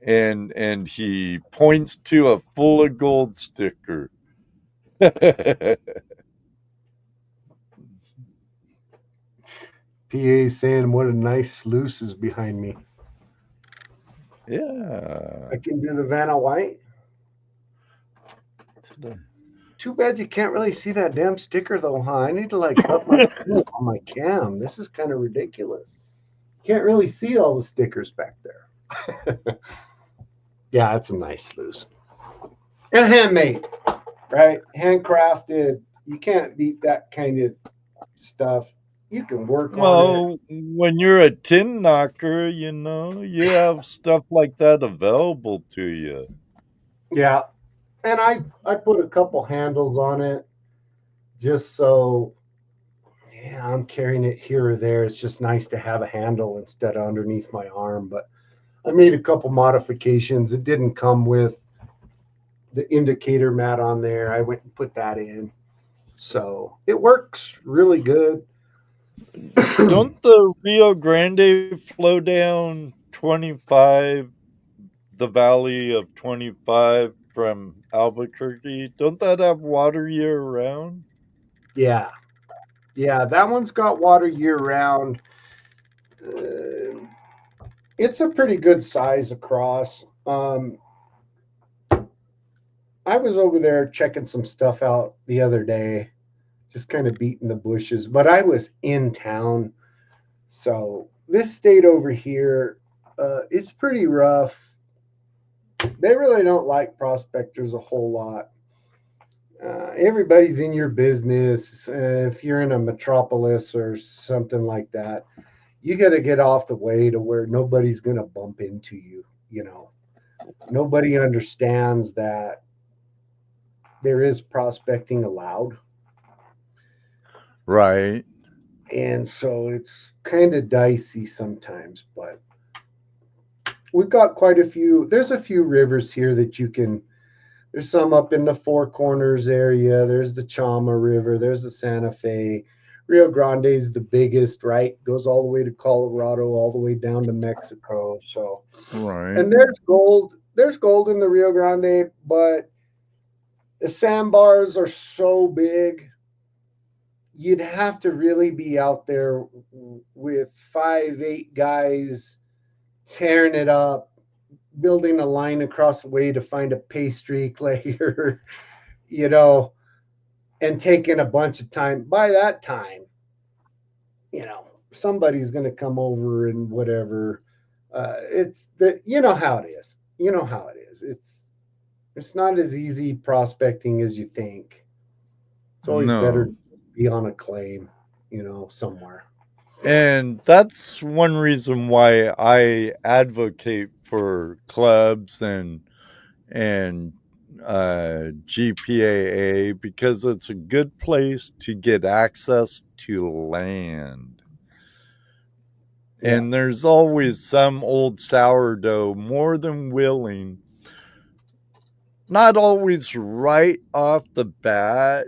And he points to a full of gold sticker. PA saying what a nice sluice is behind me. Yeah. I can do the Vanna White. Too bad you can't really see that damn sticker though, huh? I need to like up my on my cam. This is kind of ridiculous. Can't really see all the stickers back there. Yeah, it's a nice sluice. And handmade, right? Handcrafted. You can't beat that kind of stuff. You can work on it. Well, when you're a tin knocker, you have stuff like that available to you. Yeah. And I put a couple handles on it just so, yeah, I'm carrying it here or there. It's just nice to have a handle instead of underneath my arm. But I made a couple modifications. It didn't come with the indicator mat on there. I went and put that in. So it works really good. Don't the Rio Grande flow down 25, the valley of 25 from Albuquerque? Don't that have water year round? Yeah. Yeah, that one's got water year round. It's a pretty good size across. I was over there checking some stuff out the other day, just kind of beating the bushes, but I was in town. So this state over here, it's pretty rough. They really don't like prospectors a whole lot. Everybody's in your business. If you're in a metropolis or something like that, you got to get off the way to where nobody's going to bump into you. Nobody understands that there is prospecting allowed. Right. And so it's kind of dicey sometimes, but we've got quite a few. There's a few rivers here that you can. There's some up in the Four Corners area. There's the Chama River. There's the Santa Fe. Rio Grande is the biggest, right? Goes all the way to Colorado, all the way down to Mexico. So, Right. and there's gold. There's gold in the Rio Grande, but the sandbars are so big. You'd have to really be out there with 5, 8 guys tearing it up, building a line across the way to find a pay streak layer, and taking a bunch of time. By that time, somebody's going to come over and whatever. It's the, how it is. You know how it is. It's not as easy prospecting as you think. It's always better to be on a claim, somewhere. And that's one reason why I advocate for clubs and GPAA, because it's a good place to get access to land. Yeah. And there's always some old sourdough more than willing, not always right off the bat,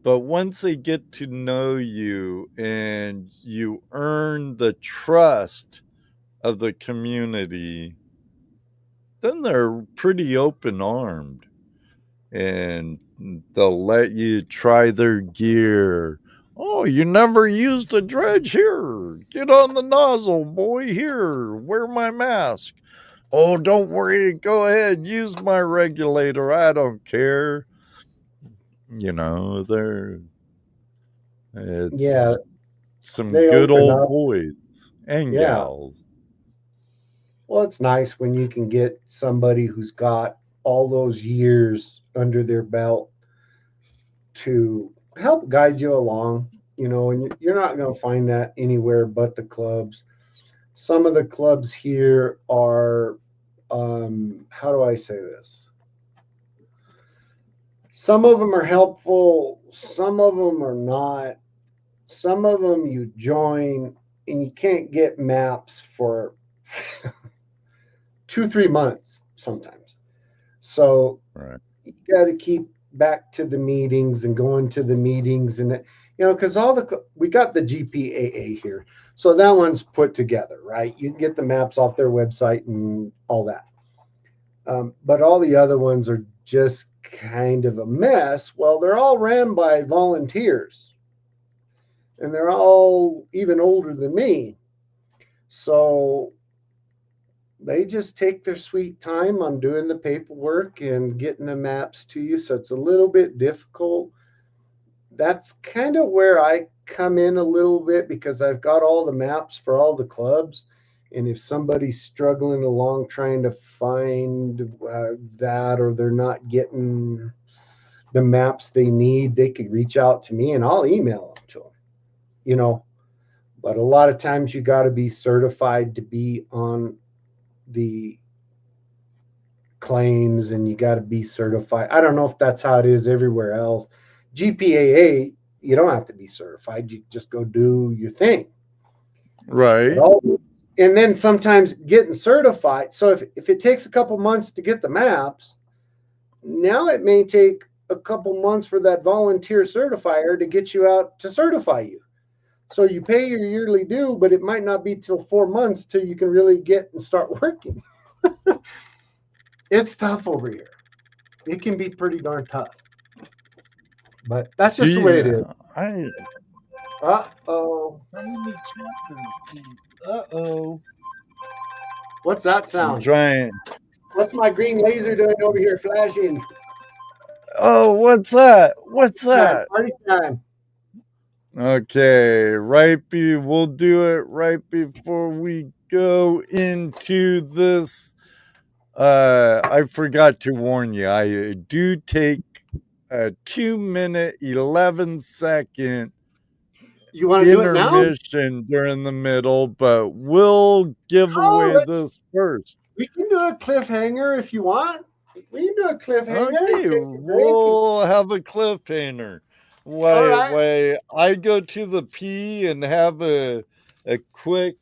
but once they get to know you and you earn the trust of the community, then they're pretty open-armed. And they'll let you try their gear. Oh, you never used a dredge? Here, get on the nozzle, boy. Here, wear my mask. Oh, don't worry. Go ahead. Use my regulator. I don't care. it's some they good open old up. boys and Yeah. gals. Well, it's nice when you can get somebody who's got all those years under their belt to help guide you along, and you're not going to find that anywhere but the clubs. Some of the clubs here are, how do I say this? Some of them are helpful. Some of them are not. Some of them you join and you can't get maps for 2-3 months sometimes. So Right. you got to keep back to the meetings and going to the meetings, and because we got the GPAA here, so that one's put together, right? You can get the maps off their website and all that, but all the other ones are just kind of a mess. Well, they're all ran by volunteers, and they're all even older than me, so they just take their sweet time on doing the paperwork and getting the maps to you. So it's a little bit difficult. That's kind of where I come in a little bit, because I've got all the maps for all the clubs. And if somebody's struggling along trying to find that, or they're not getting the maps they need, they could reach out to me and I'll email them to them, But a lot of times you got to be certified to be on the claims, and you got to be certified. I don't know if that's how it is everywhere else. GPAA, you don't have to be certified. You just go do your thing. Right. And then sometimes getting certified. So if it takes a couple months to get the maps, now it may take a couple months for that volunteer certifier to get you out to certify you. So you pay your yearly due, but it might not be till 4 months till you can really get and start working. It's tough over here. It can be pretty darn tough. But that's just the way it is. Uh-oh. Uh-oh. What's that I'm sound? trying. What's my green laser doing over here flashing? Oh, what's that? What's that? Party time. Okay, we'll do it right before we go into this. I forgot to warn you. I do take a 2-minute, 11-second You want to do it now? intermission during the middle, but we'll give away this first. We can do a cliffhanger if you want. We can do a cliffhanger. Okay, we'll have a cliffhanger. Why I go to the P and have a quick,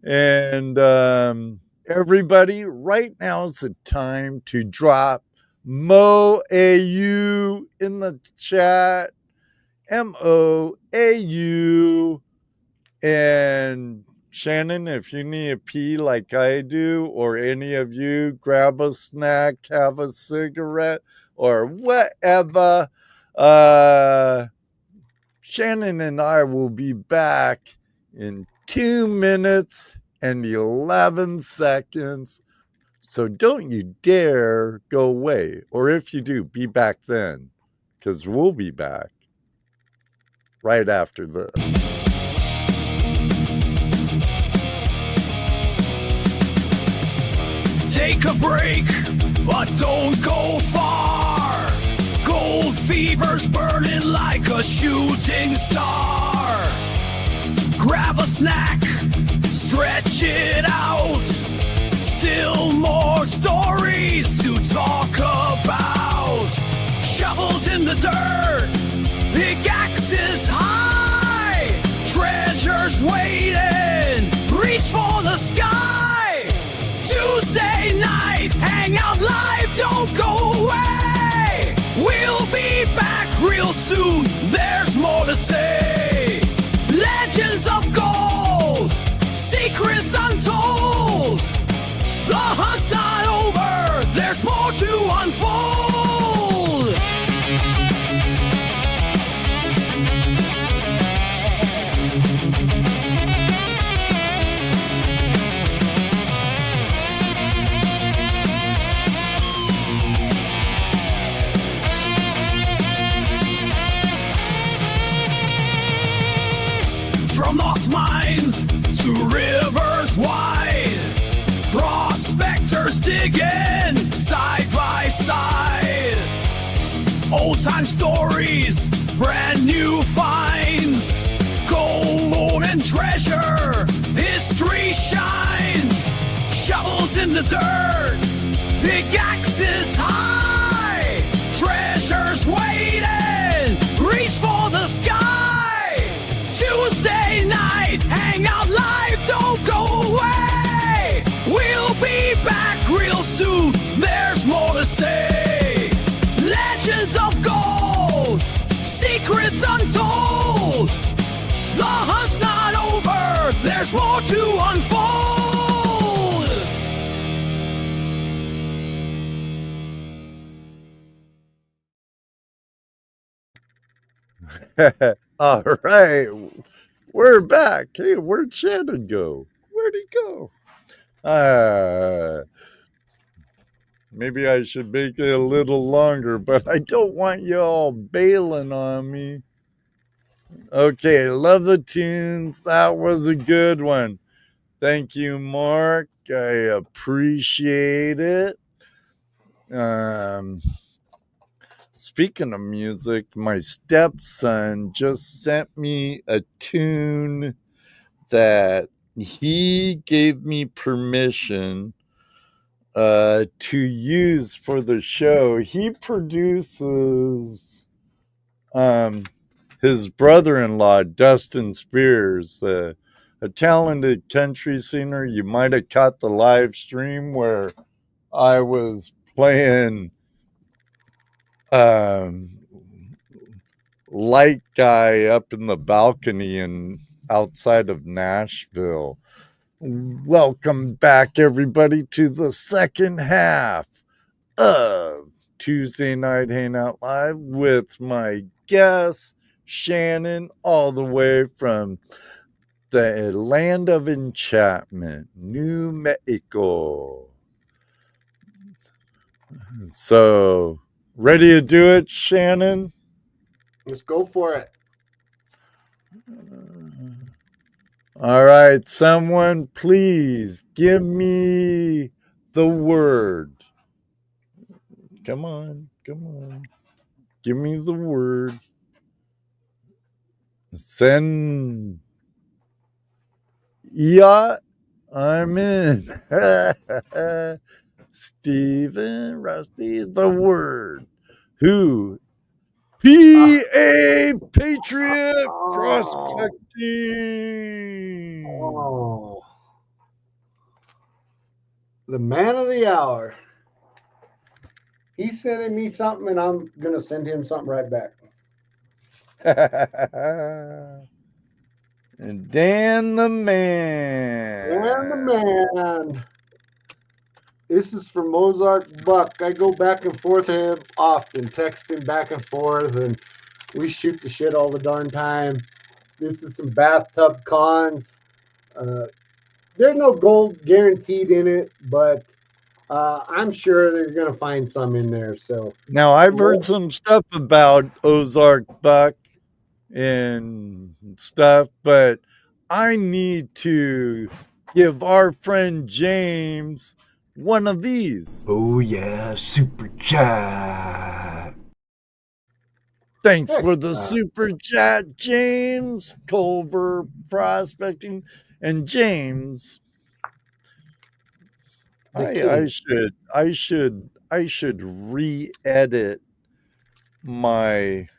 and everybody, right now is the time to drop MOAU in the chat, MOAU, and Shannon, if you need a pee like I do, or any of you, grab a snack, have a cigarette, or whatever. Shannon and I will be back in 2 minutes and 11 seconds. So don't you dare go away. Or if you do, be back then, because we'll be back right after this. Take a break, but don't go far. Gold fever's burning like a shooting star. Grab a snack, stretch it out. Still more stories to talk about. Shovels in the dirt, pickaxes high. Treasures waiting, reach for the sky. Tuesday Night Hangout live, don't go away. We'll be back real soon, there's more to say. Legends of gold, secrets untold. The hunt's not over, there's more to unfold. treasures digging side by side. Old time stories, brand new finds. Gold and treasure, history shines. Shovels in the dirt, pickaxes high. Treasures waiting, reach for the sky. Tuesday night hangout live, don't go away. We'll be back real soon, there's more to say. Legends of gold, secrets untold. The hunt's not over, there's more to unfold. All right, we're back. Hey, where'd Shannon go? Where'd he go? Maybe I should make it a little longer, but I don't want you all bailing on me. Okay, love the tunes. That was a good one. Thank you, Mark. I appreciate it. Speaking of music, my stepson just sent me a tune that he gave me permission to use for the show. He produces his brother-in-law, Dustin Spears, a talented country singer. You might have caught the live stream where I was playing light guy up in the balcony and outside of Nashville. Welcome back, everybody, to the second half of Tuesday Night Hangout Live with my guest, Shannon, all the way from the land of enchantment, New Mexico. So, ready to do it, Shannon? Let's go for it. All right, someone please give me the word. Come on. Give me the word. Send. Yeah, I'm in. Stephen, Rusty, the word. Who? P.A. Patriot Prospecting. Oh. The man of the hour. He's sending me something, and I'm going to send him something right back. And Dan the man. Dan the man. This is from Mozart Buck. I go back and forth with him often, text him back and forth, and we shoot the shit all the darn time. This is some bathtub cons. There's no gold guaranteed in it, but I'm sure they're going to find some in there. So now I've heard some stuff about Ozark Buck and stuff, but I need to give our friend James one of these. Oh yeah, super chat. Thanks for the super chat, James. Culver Prospecting. And James, I should re-edit my.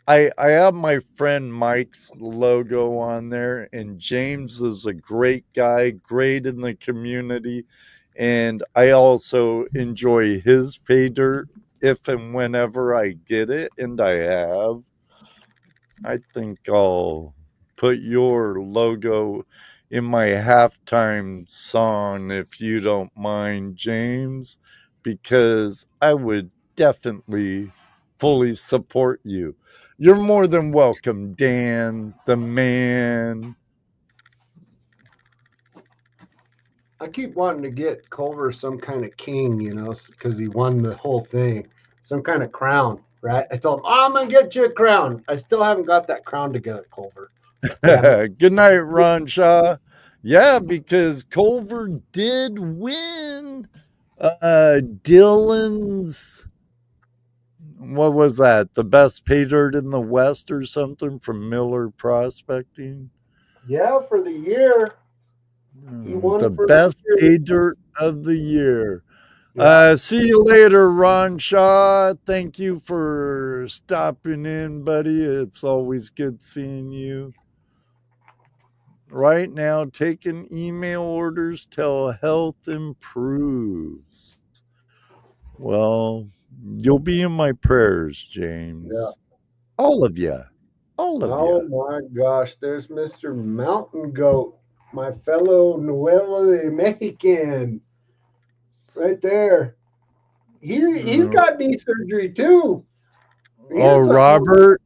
I have my friend Mike's logo on there, and James is a great guy, great in the community, and I also enjoy his pay dirt if and whenever I get it, and I have. I think I'll put your logo in my halftime song, if you don't mind, James, because I would definitely fully support you. You're more than welcome, Dan, the man. I keep wanting to get Culver some kind of king, because he won the whole thing. Some kind of crown, right? I told him, I'm going to get you a crown. I still haven't got that crown together, Culver. Good night, Ron Shaw. Yeah, because Culver did win Dylan's, what was that? The best pay dirt in the West or something from Miller Prospecting. Yeah, for the year. He won The for the best year. pay dirt of the year. Yeah. See you later, Ron Shaw. Thank you for stopping in, buddy. It's always good seeing you. Right now, taking email orders till health improves. Well, you'll be in my prayers, Yeah. James. All of you. All of Oh you. my gosh, there's Mr. Mountain Goat, my fellow Nuevo de Mexican, right there. He's got knee surgery too. He Oh, is a Robert.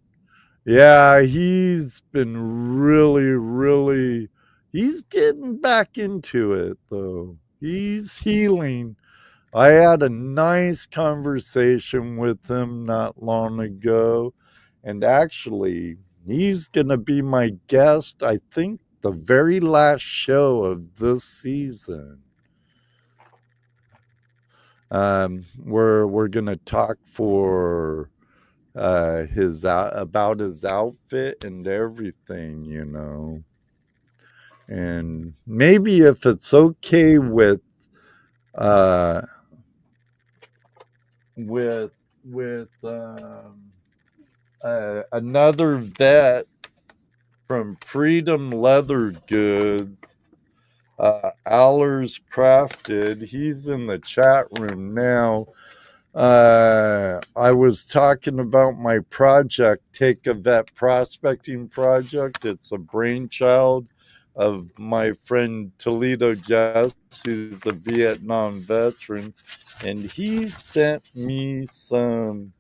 Yeah, he's been really, he's getting back into it, though. He's healing. I had a nice conversation with him not long ago, and actually, he's going to be my guest, I think, the very last show of this season. We're going to talk for his about his outfit and everything, you know. And maybe if it's okay uh with another vet from Freedom Leather Goods, Allers Crafted. He's in the chat room now. I was talking about my project, Take a Vet Prospecting Project. It's a brainchild of my friend Toledo Jess, who's a Vietnam veteran, and he sent me some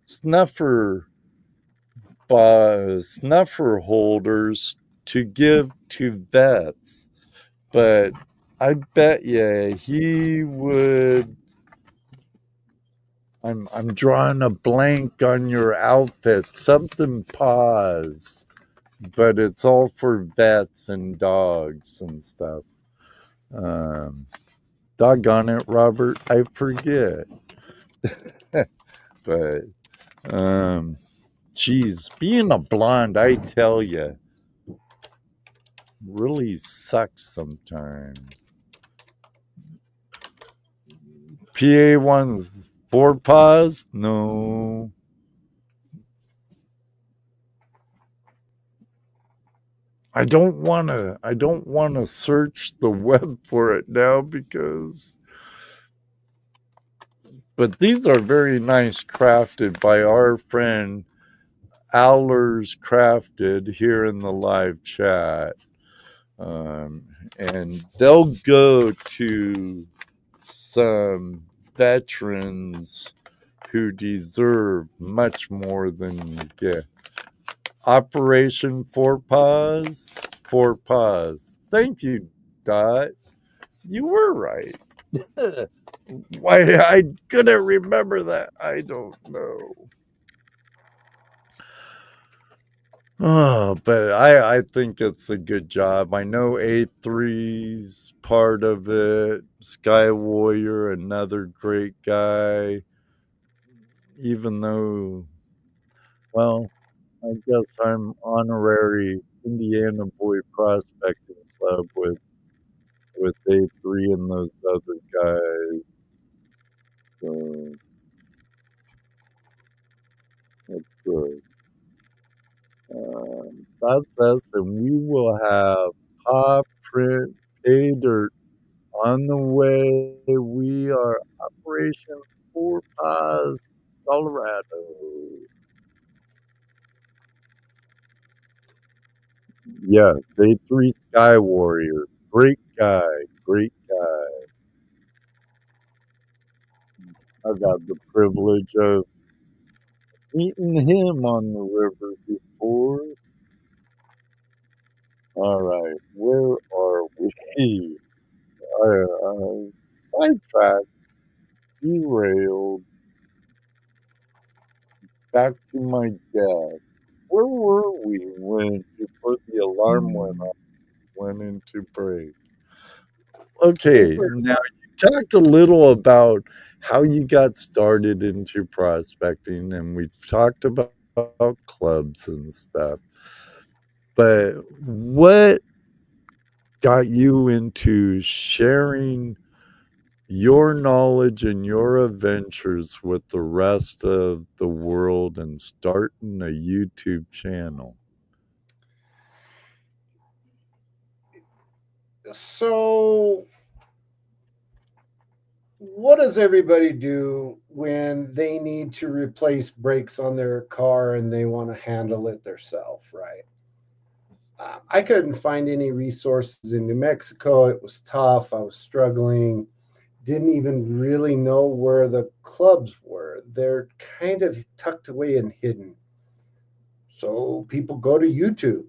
snuffer snuffer holders to give to vets. But I bet you he would. I'm drawing a blank on your outfit. Something paws, but it's all for vets and dogs and stuff. Um, Doggone it, Robert, I forget. But geez, being a blonde, I tell you, really sucks sometimes. PA1 four paws? No. I don't want to search the web for it now but these are very nice, crafted by our friend Owlers Crafted here in the live chat. And they'll go to some veterans who deserve much more than you get. Operation Four Paws. Thank you, Dot. You were right. Why I couldn't remember that, I don't know. Oh, but I think it's a good job. I know A3's part of it. Sky Warrior, another great guy. Even though, well, I guess I'm honorary Indiana Boy Prospecting Club with A3 and those other guys. So that's good. That's us, and we will have Paw Print Pay Dirt on the way. We are Operation Four Paws, Colorado. Yes, A3 Sky Warrior. Great guy. Great guy. I got the privilege of meeting him on the river before. All right, where are we? Sidetracked, derailed, back to my desk. Where were we when before the alarm went off? went into break. Okay, now you talked a little about how you got started into prospecting, and we've talked about clubs and stuff. But what got you into sharing your knowledge and your adventures with the rest of the world and starting a YouTube channel? So, what does everybody do when they need to replace brakes on their car and they want to handle it themselves, right? I couldn't find any resources in New Mexico. It was tough. I was struggling. Didn't even really know where the clubs were. They're kind of tucked away and hidden. So people go to YouTube.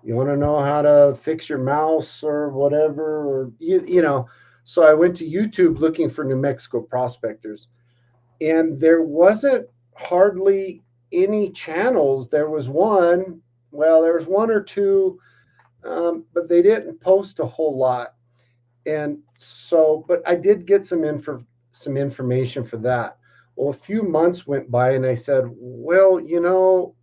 You want to know how to fix your mouse or whatever, or you know. So I went to YouTube looking for New Mexico prospectors, and there wasn't hardly any channels. There was one. Well, there was one or two, but they didn't post a whole lot. And so, but I did get some information for that. Well, a few months went by, and I said, well, you know,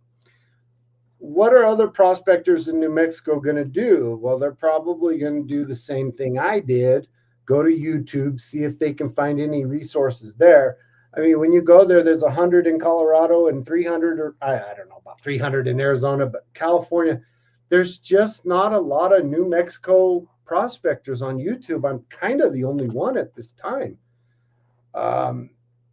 what are other prospectors in New Mexico going to do? Well, they're probably going to do the same thing I did. Go to YouTube, see if they can find any resources there. I mean, when you go there, there's 100 in Colorado and 300, or I don't know, about 300 in Arizona, but California, there's just not a lot of New Mexico prospectors on YouTube. I'm kind of the only one at this time. And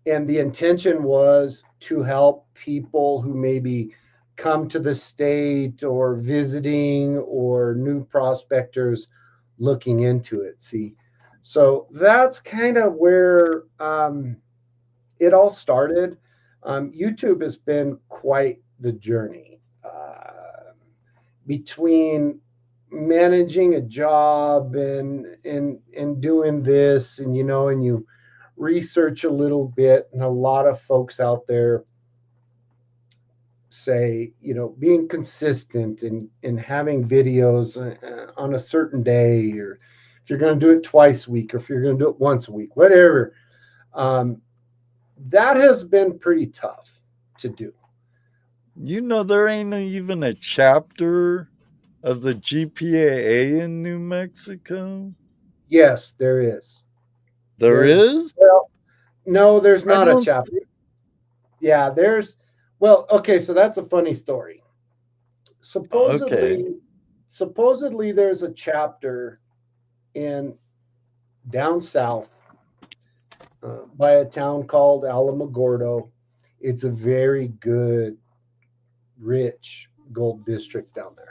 the intention was to help people who maybe come to the state or visiting, or new prospectors looking into it. See, so that's kind of where it all started. YouTube has been quite the journey between managing a job and doing this, and and you research a little bit, and a lot of folks out there say, being consistent and having videos on a certain day, or if you're going to do it twice a week, or if you're going to do it once a week, whatever, that has been pretty tough to do. There ain't even a chapter of the GPAA in New Mexico? Yes, there is. There is? Well, no, there's not a chapter. Yeah, okay, so that's a funny story. Supposedly there's a chapter in down south by a town called Alamogordo. It's a very good, rich gold district down there.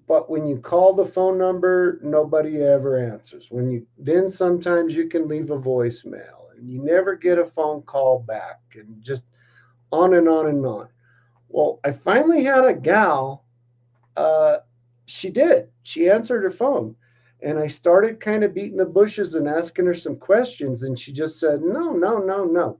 But when you call the phone number, nobody ever answers. Then sometimes you can leave a voicemail and you never get a phone call back, and just on and on and on. Well, I finally had a gal. She answered her phone, and I started kind of beating the bushes and asking her some questions, and she just said, no.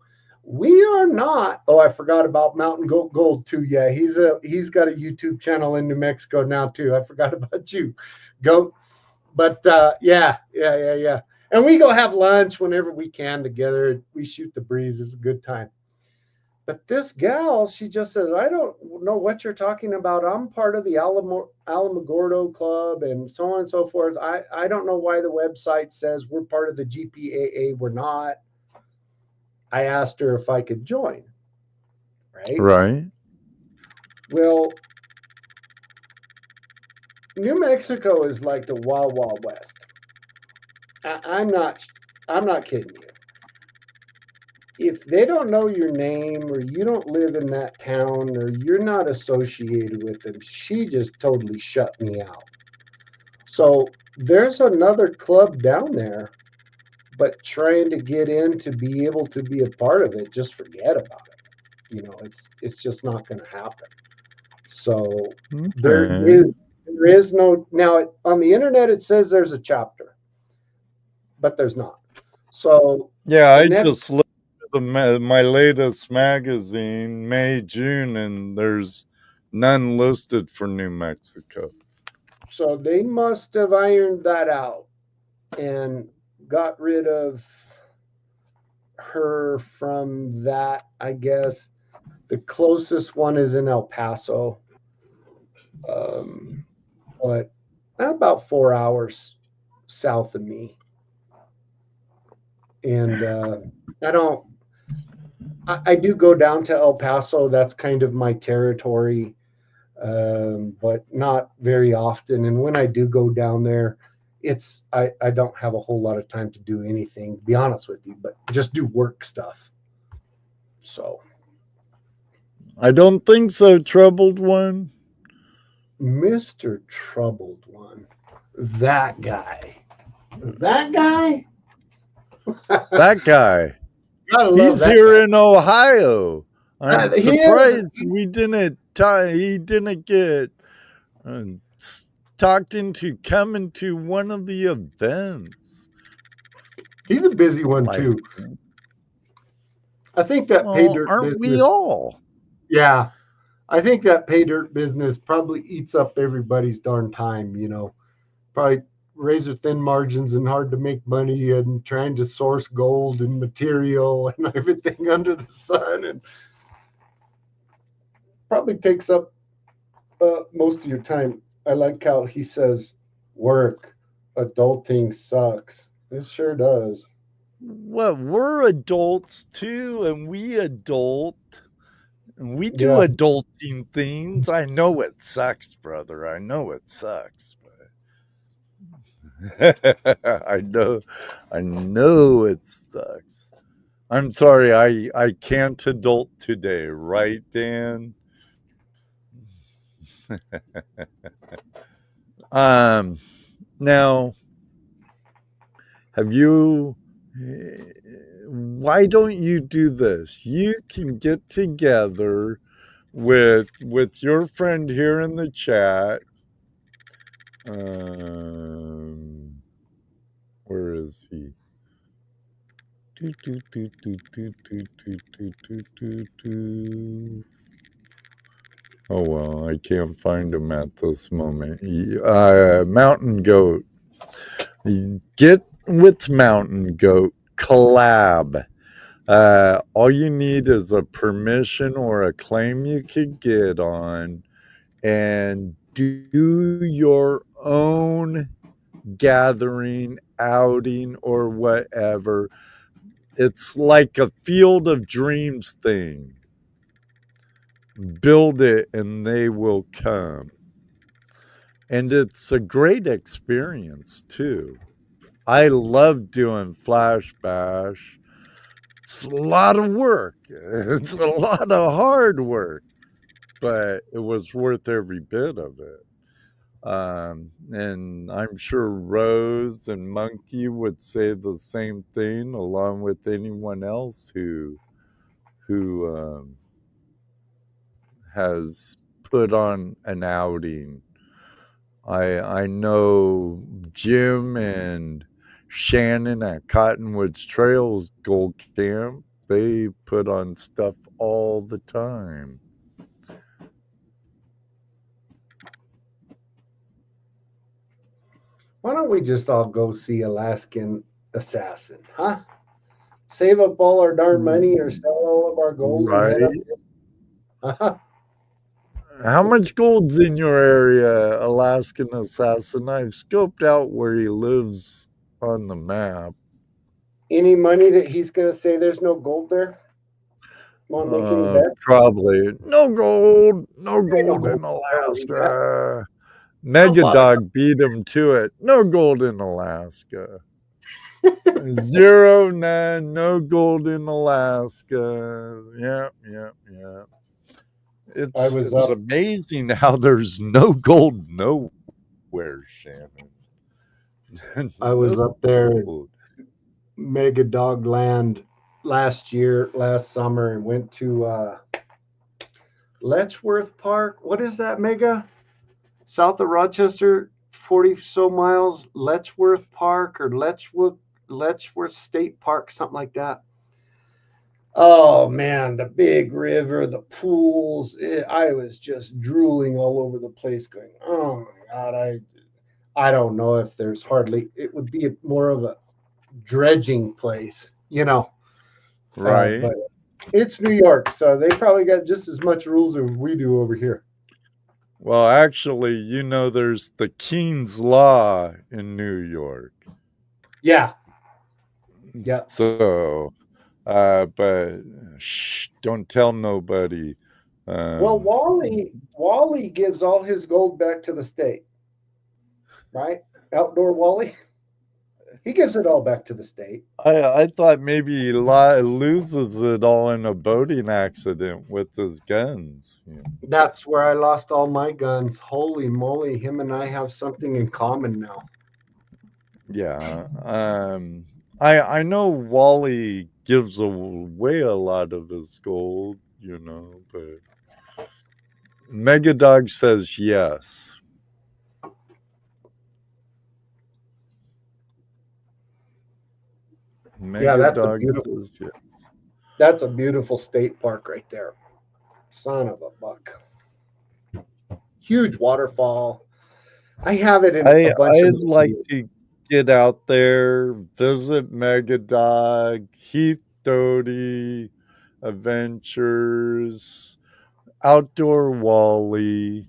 We are not. Oh, I forgot about Mountain Gold too. Yeah, he's got a YouTube channel in New Mexico now too. I forgot about you, Goat. But yeah. And we go have lunch whenever we can together. We shoot the breeze. It's a good time. But this gal, she just says, I don't know what you're talking about. I'm part of the Alamogordo Club and so on and so forth. I don't know why the website says we're part of the GPAA. We're not. I asked her if I could join. Right. Well, New Mexico is like the Wild Wild West. I'm not kidding you. If they don't know your name, or you don't live in that town, or you're not associated with them, she just totally shut me out. So there's another club down there, but trying to get in to be able to be a part of it, just forget about it. It's just not going to happen. So there is no, now on the internet it says there's a chapter, but there's not. So yeah, I just looked at my latest magazine, May, June, and there's none listed for New Mexico. So they must have ironed that out and got rid of her from that, I guess. The closest one is in El Paso, but about 4 hours south of me. And I do go down to El Paso. That's kind of my territory, but not very often. And when I do go down there, I don't have a whole lot of time to do anything, to be honest with you, but just do work stuff. So I don't think so, Troubled One. Mr. Troubled One, that guy. That guy? That guy. Gotta love He's that here guy. in Ohio. I'm He is. surprised he didn't get talked into coming to one of the events. He's a busy one Like, too. I think that pay well, dirt aren't business. we all? Yeah, I think that pay dirt business probably eats up everybody's darn time. You know, probably razor thin margins and hard to make money and trying to source gold and material and everything under the sun, and probably takes up most of your time. I like how he says, "Work, adulting sucks." It sure does. Well, we're adults too, and we adult. And we do Yeah. adulting things. I know it sucks, brother. I know it sucks. But I know it sucks. I'm sorry, I can't adult today, right, Dan? Now, why don't you do this? You can get together with your friend here in the chat. Where is he? Oh well, I can't find him at this moment. Mountain Goat. Get with Mountain Goat. Collab. All you need is a permission or a claim you could get on, and do your own gathering, outing, or whatever. It's like a Field of Dreams thing. Build it and they will come. And it's a great experience too. I love doing Flash Bash. It's a lot of work. It's a lot of hard work, but it was worth every bit of it. And I'm sure Rose and Monkey would say the same thing, along with anyone else who has put on an outing. I know Jim and Shannon at Cottonwoods Trails Gold Camp. They put on stuff all the time. Why don't we just all go see Alaskan Assassin, huh? Save up all our darn money or sell all of our gold and head up there. Uh-huh. How much gold's in your area, Alaskan Assassin? I've scoped out where he lives on the map. Any money that he's going to say there's no gold there? Want to make any bets? Probably. No gold in Alaska. Mega Dog beat him to it. No gold in Alaska. 0, none, no gold in Alaska. Yeah. It's amazing how there's no gold nowhere, Shannon. I was up there in Mega Dog Land last summer, and went to Letchworth Park. What is that, Mega? South of Rochester, 40 so miles, Letchworth Park or Letchworth State Park, something like that. Oh man, the big river, the pools. I was just drooling all over the place, going, "Oh my God, I don't know if there's hardly. It would be more of a dredging place, you know." Right. But it's New York, so they probably got just as much rules as we do over here. Well, actually, there's the Keene's Law in New York. Yeah, yeah. So, but don't tell nobody. Well, Wally gives all his gold back to the state, right? Outdoor Wally, he gives it all back to the state. I thought maybe he loses it all in a boating accident with his guns. That's where I lost all my guns. Holy moly, him and I have something in common now. Yeah. I know Wally gives away a lot of his gold, but Megadog says yes. Yeah, that's a beautiful state park right there. Son of a buck. Huge waterfall. I have it in a bunch of I'd like to get out there, visit Megadog, Heath Doty, Adventures, Outdoor Wally,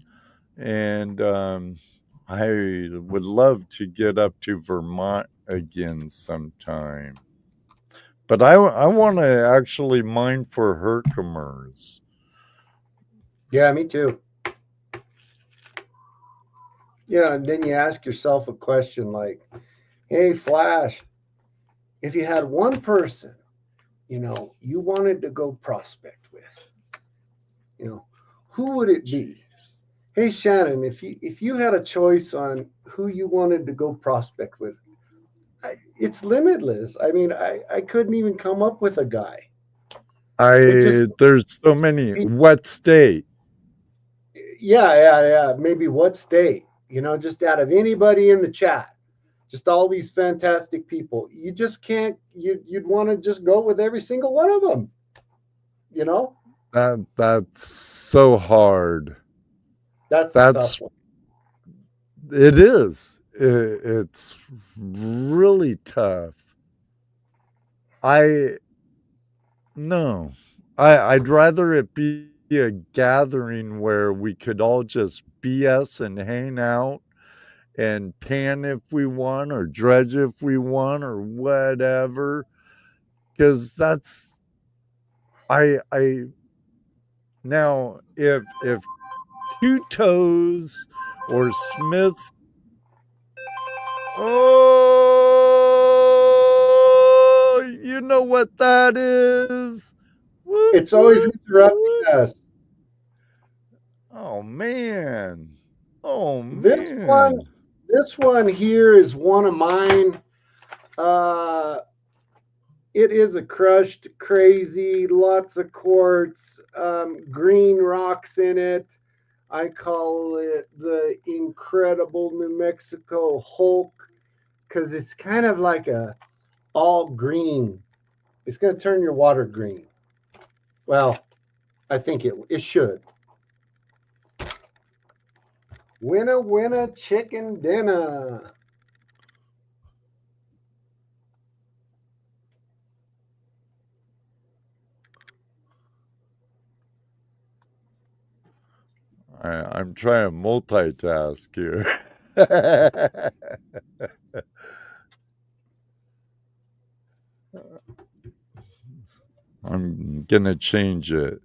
and I would love to get up to Vermont again sometime. But I want to actually mine for Herkimers. Yeah, me too. Yeah, and then you ask yourself a question like, hey, Flash, if you had one person, you wanted to go prospect with, who would it be? Hey, Shannon, if you had a choice on who you wanted to go prospect with, it's limitless. I mean, I couldn't even come up with a guy. There's so many. What state? Yeah. Maybe what state? Just out of anybody in the chat, just all these fantastic people. You just can't. You'd want to just go with every single one of them. That's so hard. That's a tough one. It is. It's really tough. I'd rather it be a gathering where we could all just BS and hang out and pan if we want or dredge if we want or whatever. Because that's now if Two Toes or Smith's, you know what that is. It's always interrupting us. Oh man. This one here is one of mine. It is a crushed crazy, lots of quartz, green rocks in it. I call it the Incredible New Mexico Hulk because it's kind of like a all green. It's going to turn your water green. Well, I think it should. Winner, chicken dinner. I'm trying to multitask here. I'm gonna change it.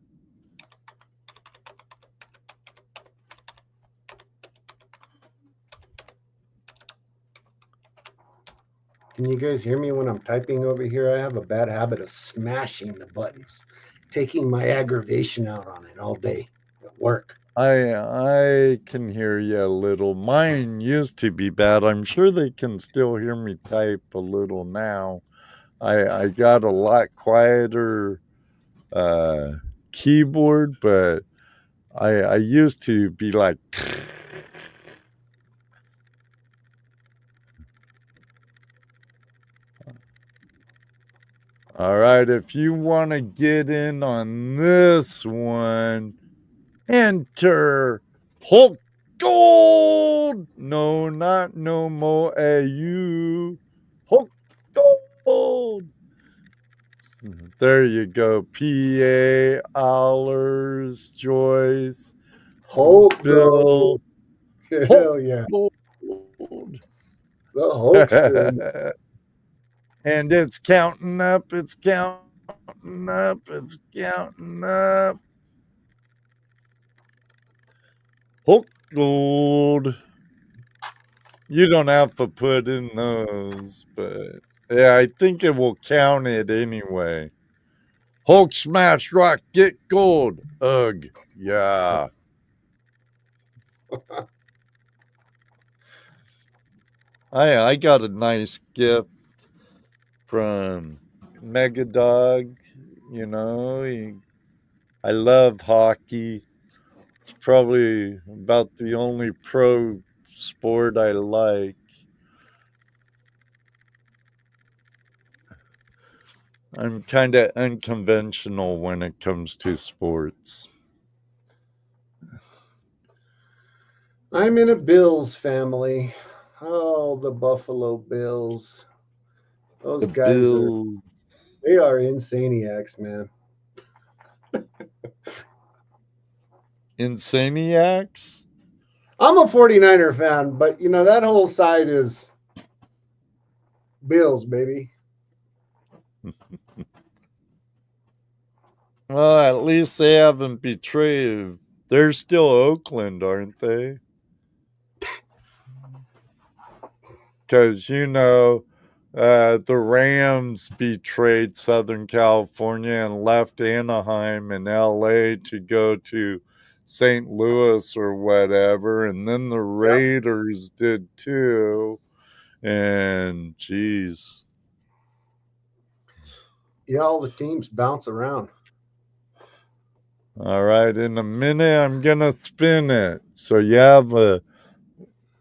Can you guys hear me when I'm typing over here? I have a bad habit of smashing the buttons, taking my aggravation out on it all day at work. I can hear you a little. Mine used to be bad. I'm sure they can still hear me type a little now. I got a lot quieter keyboard, but I used to be like. All right, if you want to get in on this one, enter Hulk Gold. No, not no more AU. Hulk Gold. There you go. PA, Allers, Joyce, Hulk Bill. Gold. Hell Hulk yeah. Gold. The Hulkster. And it's counting up, it's counting up, it's counting up. Hulk Gold. You don't have to put in those, but yeah, I think it will count it anyway. Hulk smash rock, get gold. Ugh. Yeah. I got a nice gift from Mega Dog. You know, I love hockey. It's probably about the only pro sport I like. I'm kind of unconventional when it comes to sports. I'm in a Bills family. Oh, the Buffalo Bills. Those The guys Bills. they are insaniacs, man. Insaniacs? I'm a 49er fan, but you know, that whole side is Bills, baby. Well, at least they haven't betrayed. They're still Oakland, aren't they? Because, you know, the Rams betrayed Southern California and left Anaheim and LA to go to St. Louis or whatever. And then the Raiders did too. And, geez. Yeah, all the teams bounce around. All right, in a minute, I'm going to spin it. So you have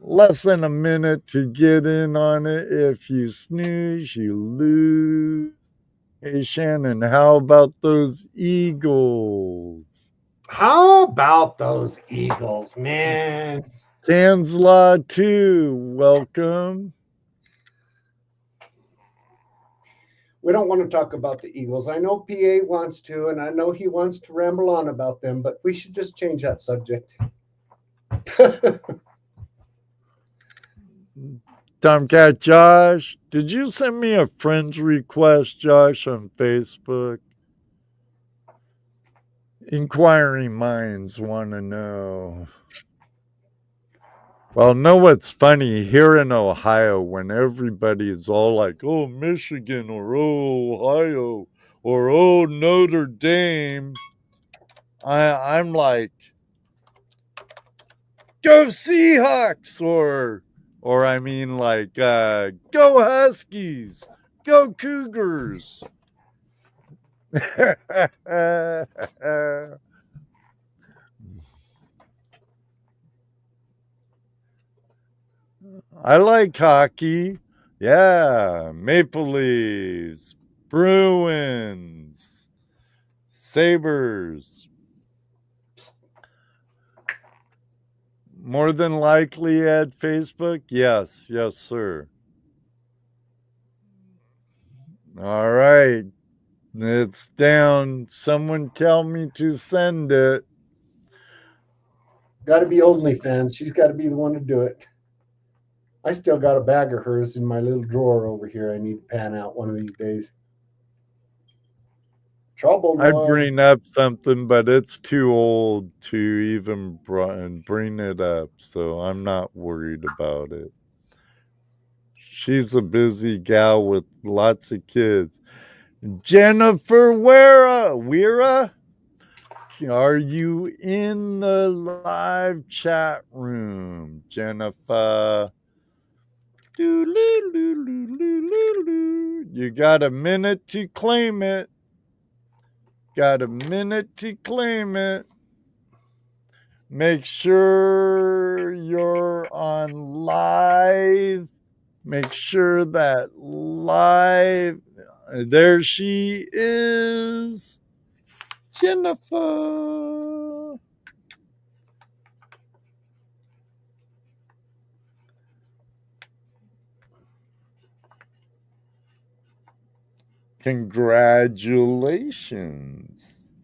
less than a minute to get in on it. If you snooze, you lose. Hey, Shannon, how about those Eagles? How about those Eagles, man? Kansas too, welcome. We don't want to talk about the Eagles. I know PA wants to, and I know he wants to ramble on about them, but we should just change that subject. Tomcat Josh, did you send me a friend's request, Josh, on Facebook? Inquiring minds want to know. Well, know what's funny? Here in Ohio, when everybody is all like, oh, Michigan, or oh, Ohio, or oh, Notre Dame, I'm like, go Seahawks, or I mean like, go Huskies, go Cougars. I like hockey. Yeah, Maple Leafs, Bruins, Sabres. More than likely at Facebook? Yes, yes, sir. All right. It's down. Someone tell me to send it. Got to be OnlyFans. She's got to be the one to do it. I still got a bag of hers in my little drawer over here. I need to pan out one of these days. Trouble. I bring up something, but it's too old to even bring it up, so I'm not worried about it. She's a busy gal with lots of kids. Jennifer Weira, are you in the live chat room, Jennifer? You got a minute to claim it. Got a minute to claim it. Make sure you're on live. Make sure that live there she is, Jennifer. Congratulations.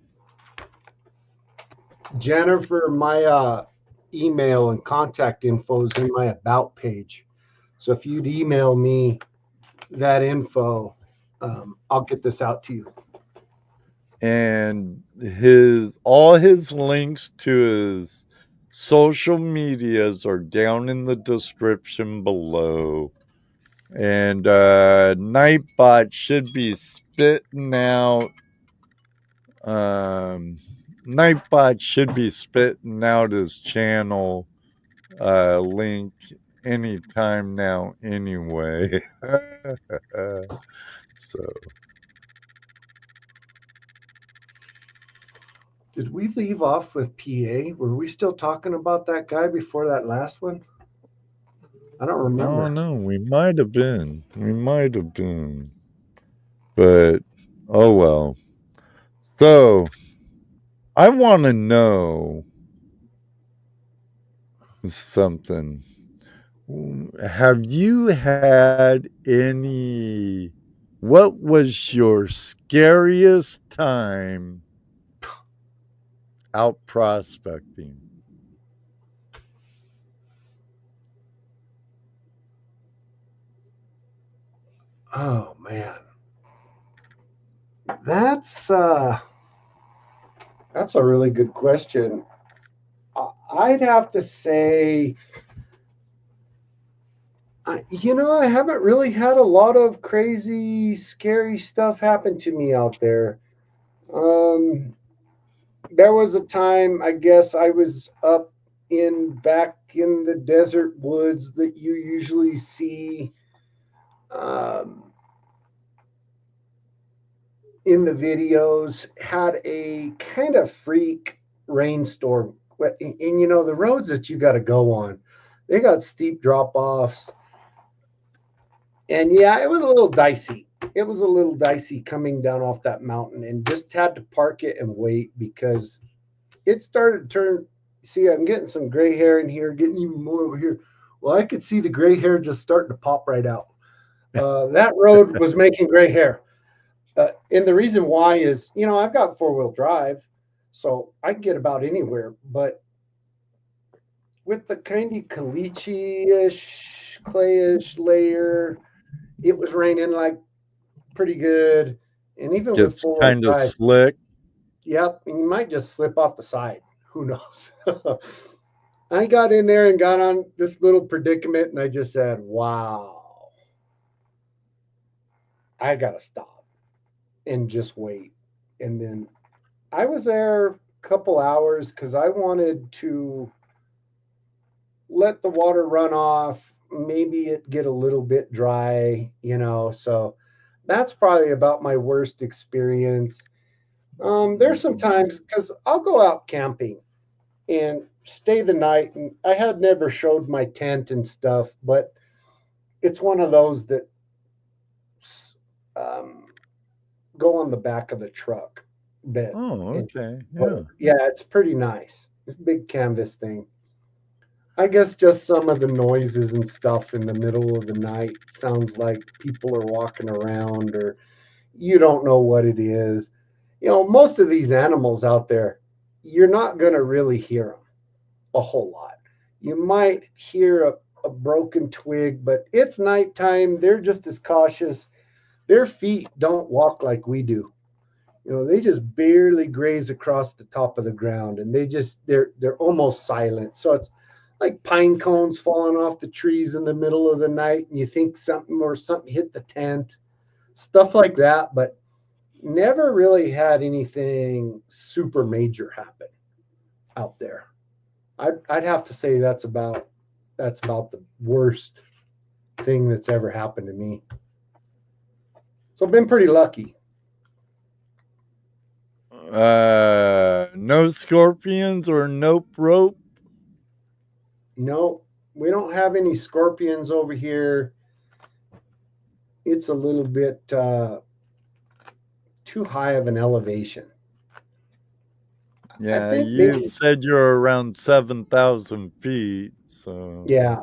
Jennifer, my email and contact info is in my about page. So if you'd email me that info, I'll get this out to you. And all his links to his social medias are down in the description below. And Nightbot should be spitting out Nightbot should be spitting out his channel link anytime now anyway. So Did we leave off with PA? Were we still talking about that guy before that last one? I don't I remember. don't know. We might have been. But oh well. So I want to know something. Have you had any? What was your scariest time out prospecting? Oh man, that's a really good question. I'd have to say, I haven't really had a lot of crazy, scary stuff happen to me out there. There was a time, I guess, I was up back in the desert woods that you usually see in the videos, had a kind of freak rainstorm. And the roads that you got to go on, they got steep drop offs. And yeah, it was a little dicey. It was a little dicey coming down off that mountain, and just had to park it and wait because it started to turn. See, I'm getting some gray hair in here, getting even more over here. Well, I could see the gray hair just starting to pop right out. That road was making gray hair. And the reason why is, I've got 4-wheel drive, so I can get about anywhere. But with the kind of caliche-ish, clayish layer, it was raining like pretty good. And even with Gets 4-wheel kind of drive, slick. yep, and you might just slip off the side. Who knows? I got in there and got on this little predicament, and I just said, wow, I got to stop and just wait. And then I was there a couple hours because I wanted to let the water run off, maybe it get a little bit dry, so that's probably about my worst experience. There's some times because I'll go out camping and stay the night, and I had never showed my tent and stuff, but it's one of those that go on the back of the truck bed. Oh, okay. Yeah, it's pretty nice. It's a big canvas thing. I guess just some of the noises and stuff in the middle of the night sounds like people are walking around, or you don't know what it is. Most of these animals out there, you're not going to really hear them a whole lot. You might hear a broken twig, but it's nighttime. They're just as cautious. Their feet don't walk like we do. They just barely graze across the top of the ground, and they're almost silent. So it's like pine cones falling off the trees in the middle of the night, and you think something hit the tent, stuff like that, but never really had anything super major happen out there. I'd have to say that's about the worst thing that's ever happened to me. So I've been pretty lucky. No scorpions or nope rope? No, we don't have any scorpions over here. It's a little bit too high of an elevation. Yeah, I think you maybe, said you're around 7,000 feet, so yeah,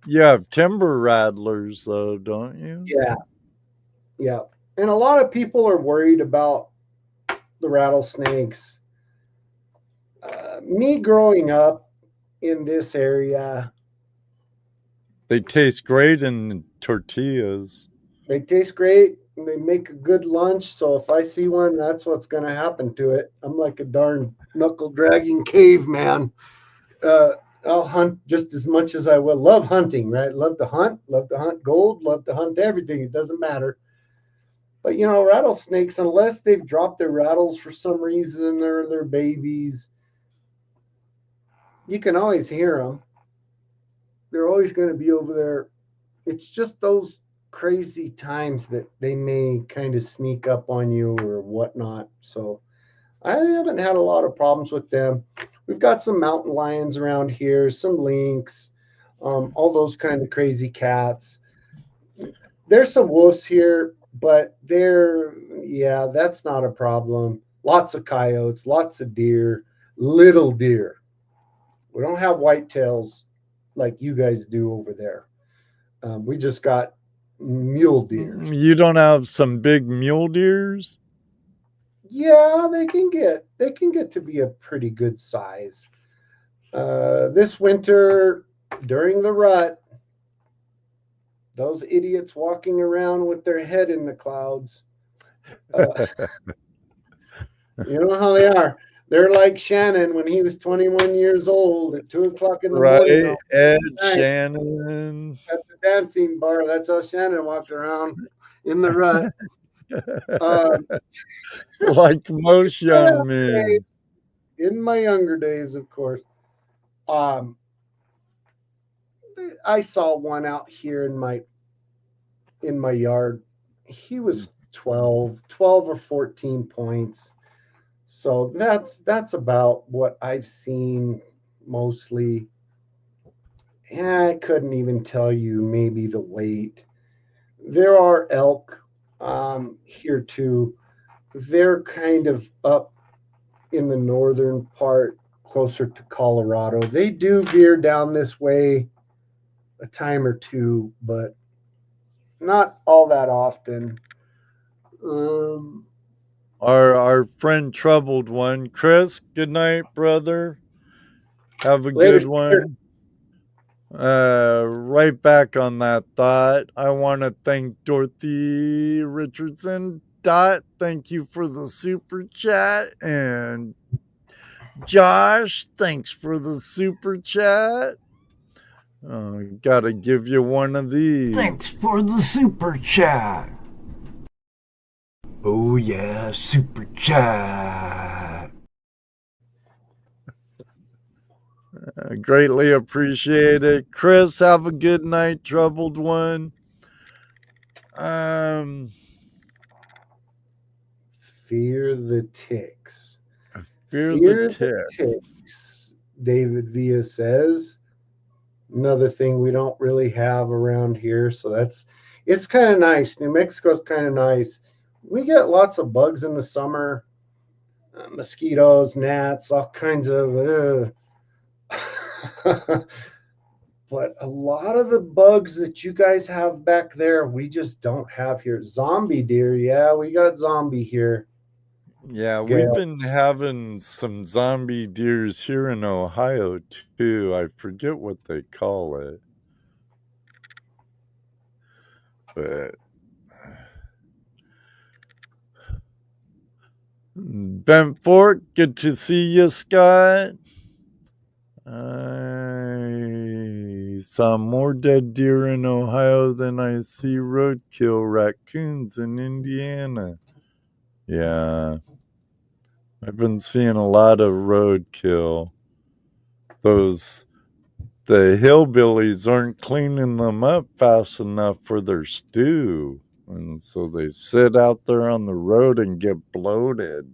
you have timber rattlers, though, don't you? yeah, yeah. And a lot of people are worried about the rattlesnakes. Me growing up in this area, They taste great in tortillas. they taste great and they make a good lunch. So if I see one, that's what's going to happen to it. I'm like a darn knuckle dragging caveman. Uh, I'll hunt just as much as I will. Love hunting, right? Love to hunt gold, love to hunt everything. It doesn't matter. But rattlesnakes, unless they've dropped their rattles for some reason or they're babies, you can always hear them. They're always going to be over there. It's just those crazy times that they may kind of sneak up on you or whatnot. So I haven't had a lot of problems with them. We've got some mountain lions around here, some lynx, all those kind of crazy cats. There's some wolves here, but that's not a problem. Lots of coyotes, lots of deer, little deer. We don't have whitetails like you guys do over there. We just got mule deer. You don't have some big mule deers? Yeah, they can get to be a pretty good size. This winter during the rut, those idiots walking around with their head in the clouds. You know how they are. They're like Shannon when he was 21 years old at 2:00 in the morning. Right, Ed, Shannon. At the dancing bar. That's how Shannon walked around in the rut. Like most young men. In my younger days, of course. I saw one out here in my yard. He was 12 or 14 points. So that's about what I've seen mostly. And I couldn't even tell you maybe the weight. There are elk here too. They're kind of up in the northern part, closer to Colorado. They do veer down this way a time or two, but not all that often. Our friend Troubled One. Chris, good night, brother. Have a Later, good one. Right back on that thought. I want to thank Dorothy Richardson. Dot, thank you for the super chat. And Josh, thanks for the super chat. Gotta give you one of these. Thanks for the super chat. Oh yeah, super chat. Greatly appreciate it. Chris, have a good night, Troubled One. Fear the ticks. Fear the ticks. David Villa says. Another thing we don't really have around here, so it's kind of nice. New Mexico's kind of nice. We get lots of bugs in the summer, mosquitoes, gnats, all kinds of. But a lot of the bugs that you guys have back there, we just don't have here. Zombie deer, yeah, we got zombie here. Yeah, we've been having some zombie deers here in Ohio too. I forget what they call it. But Bent Fork, good to see you, Scott. I saw more dead deer in Ohio than I see roadkill raccoons in Indiana. Yeah. I've been seeing a lot of roadkill. The hillbillies aren't cleaning them up fast enough for their stew. And so they sit out there on the road and get bloated.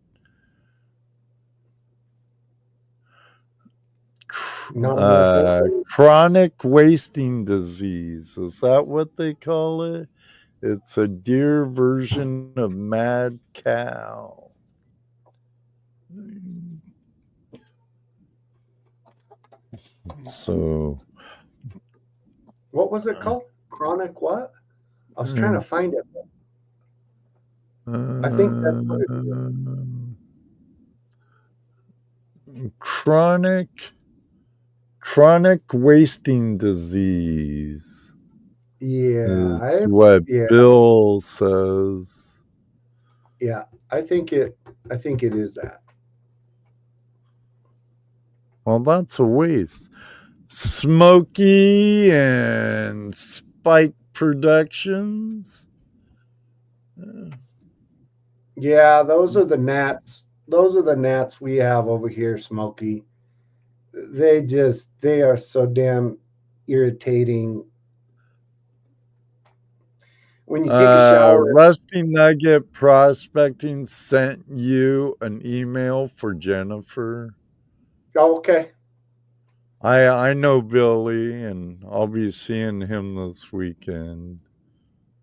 Chronic wasting disease. Is that what they call it? It's a deer version of Mad Cow. So, What was it called? Chronic what? I was trying to find it. I think that's what it is. Chronic wasting disease. Yeah, is what yeah, Bill says. yeah. I think it is that. Well, that's a waste. Smokey and Spike Productions. Yeah, those are the gnats. Those are the gnats we have over here, Smokey. They are so damn irritating. When you take a shower, Rusty Nugget Prospecting sent you an email for Jennifer. oh, okay. I know Billy, and I'll be seeing him this weekend.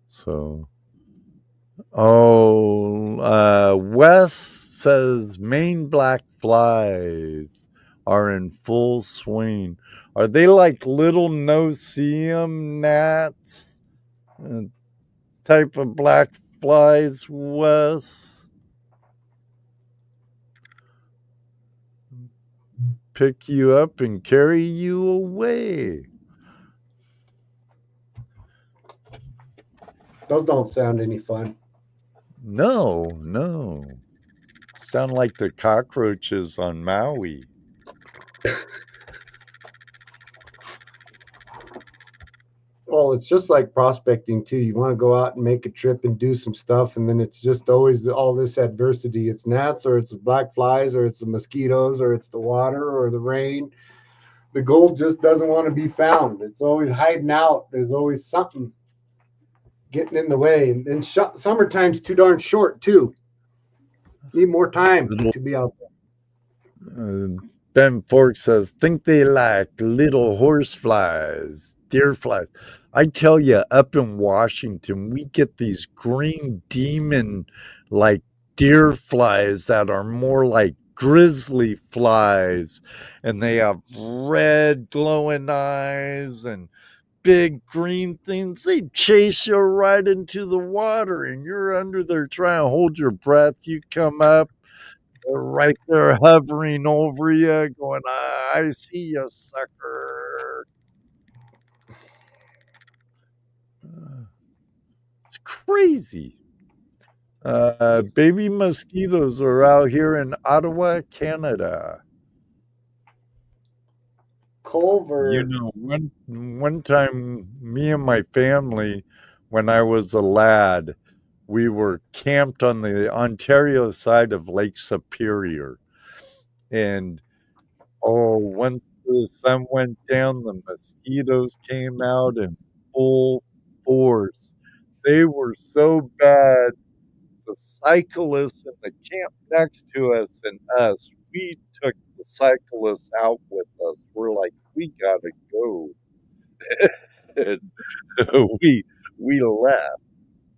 So, Wes says Maine black flies are in full swing. Are they like little no-see-em gnats? Type of black flies, Wes? Pick you up and carry you away. Those don't sound any fun. No. Sound like the cockroaches on Maui. Well, it's just like prospecting too. You want to go out and make a trip and do some stuff, and then it's just always all this adversity. It's gnats, or it's black flies, or it's the mosquitoes, or it's the water, or the rain. The gold just doesn't want to be found. It's always hiding out. There's always something getting in the way. And then summertime's too darn short too. Need more time to be out there. Ben Fork says, think they like little horse flies, deer flies. I tell you, up in Washington, we get these green demon like deer flies that are more like grizzly flies, and they have red glowing eyes and big green things. They chase you right into the water, and you're under there trying to hold your breath. You come up, they're right there hovering over you, going, I see you, sucker. It's crazy. Baby mosquitoes are out here in Ottawa, Canada. Culver. You know, one time, me and my family, when I was a lad, we were camped on the Ontario side of Lake Superior. And, once the sun went down, the mosquitoes came out in full force. They were so bad. The cyclists in the camp next to us and us, we took the cyclists out with us. We're like, we gotta go. And we left.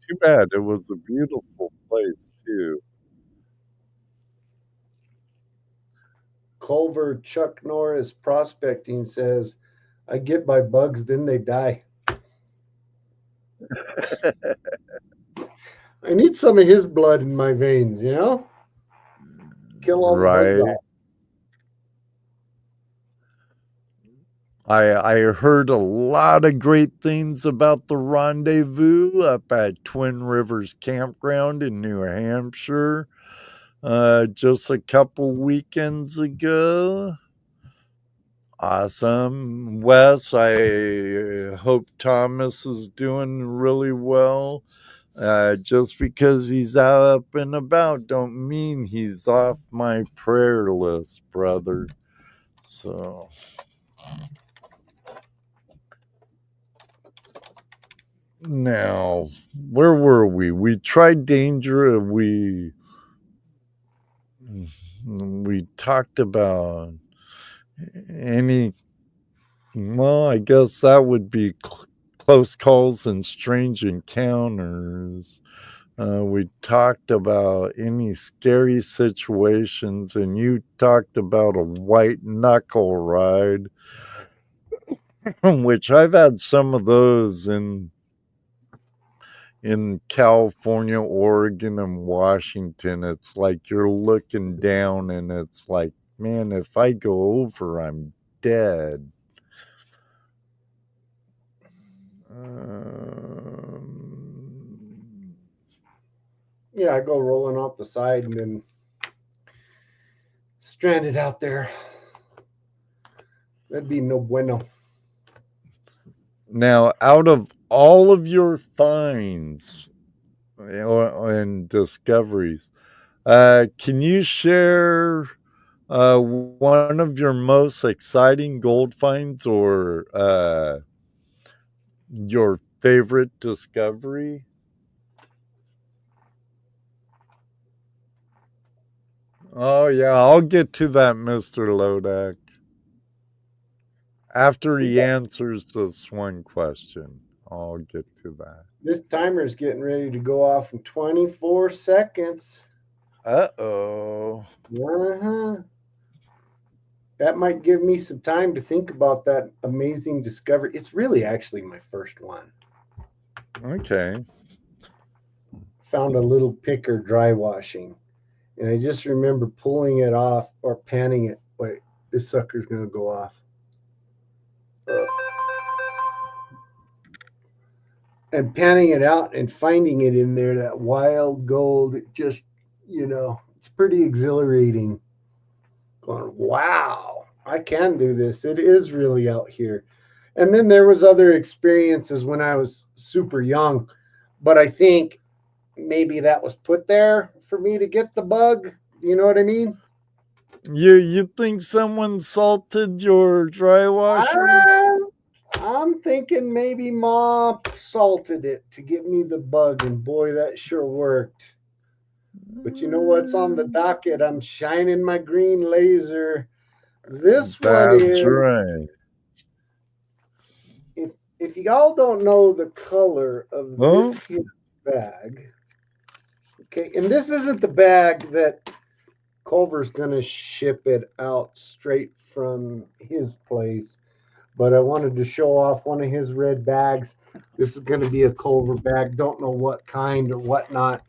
Too bad. It was a beautiful place too. Culver Chuck Norris Prospecting says, I get my bugs, then they die. I need some of his blood in my veins, you know? Kill all the bugs Right. off. I heard a lot of great things about the rendezvous up at Twin Rivers Campground in New Hampshire just a couple weekends ago. Awesome. Wes, I hope Thomas is doing really well. Just because he's up and about don't mean he's off my prayer list, brother. So... Now, where were we? We tried danger. We talked about any. Well, I guess that would be close calls and strange encounters. We talked about any scary situations, and you talked about a white knuckle ride, which I've had some of those in California, Oregon, and Washington. It's like you're looking down, and it's like, man, if I go over, I'm dead. Yeah, I go rolling off the side and then stranded out there. That'd be no bueno. Now, out of all of your finds and discoveries, can you share one of your most exciting gold finds or your favorite discovery? Oh, yeah, I'll get to that, Mr. Lodak, after he answers this one question. I'll get to that. This timer's getting ready to go off in 24 seconds. Uh-oh. Uh-huh. That might give me some time to think about that amazing discovery. It's really actually my first one. Okay. Found a little picker dry washing. And I just remember pulling it off or panning it. Wait, this sucker's going to go off. And panning it out and finding it in there, that wild gold, it just, it's pretty exhilarating. Going, wow, I can do this. It is really out here. And then there was other experiences when I was super young, but I think maybe that was put there for me to get the bug. You know what I mean? You think someone salted your dry washer? I'm thinking maybe Ma salted it to give me the bug, and boy, that sure worked. But you know what's on the docket? I'm shining my green laser. This one is right. If y'all don't know the color of this here bag, okay, and this isn't the bag that Culver's gonna ship it out straight from his place, but I wanted to show off one of his red bags. This is gonna be a Culver bag. Don't know what kind or whatnot,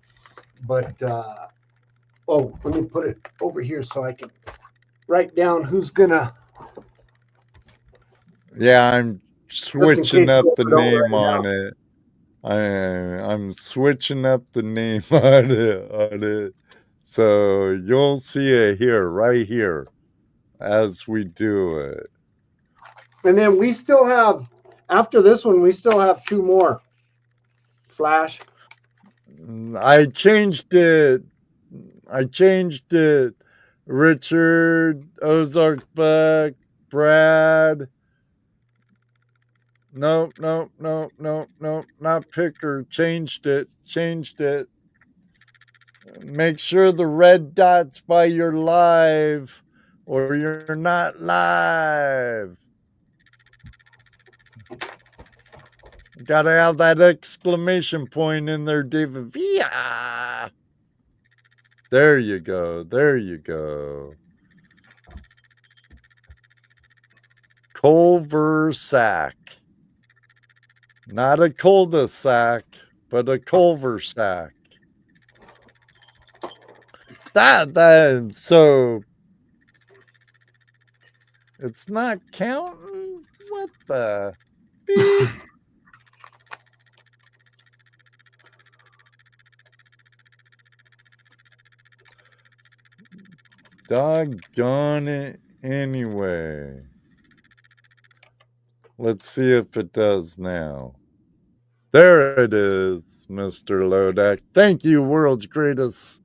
but let me put it over here so I can write down who's gonna. Yeah, I'm switching up the name on it. I'm switching up the name on it. So you'll see it here, right here, as we do it. And then we still have, after this one, we still have two more. Flash. I changed it. Richard, Ozark Buck, Brad. Nope, not Picker. Changed it. Make sure the red dot's by your live or you're not live. Gotta have that exclamation point in there, David. Via. There you go. Culver-sac. Not a cul-de-sac, but a culver-sac. So it's not counting? What the beep? Doggone it anyway. Let's see if it does now. There it is, Mr. Lodak. Thank you, world's greatest.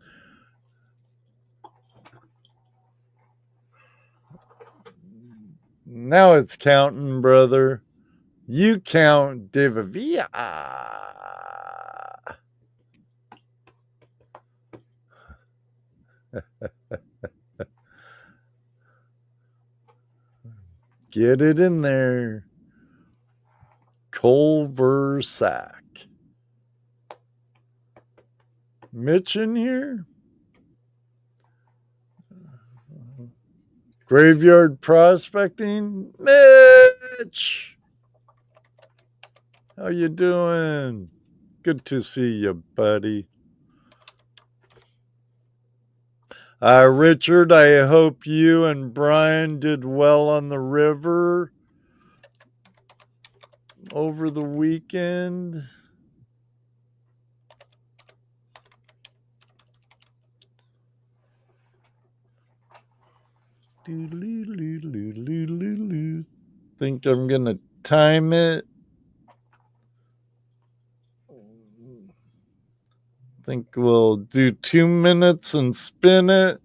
Now it's counting, brother. You count, Divavia. Get it in there. Culver Sack. Mitch in here? Graveyard prospecting? Mitch! How you doing? Good to see you, buddy. Richard, I hope you and Brian did well on the river over the weekend. Think I'm gonna time it. Think we'll do 2 minutes and spin it.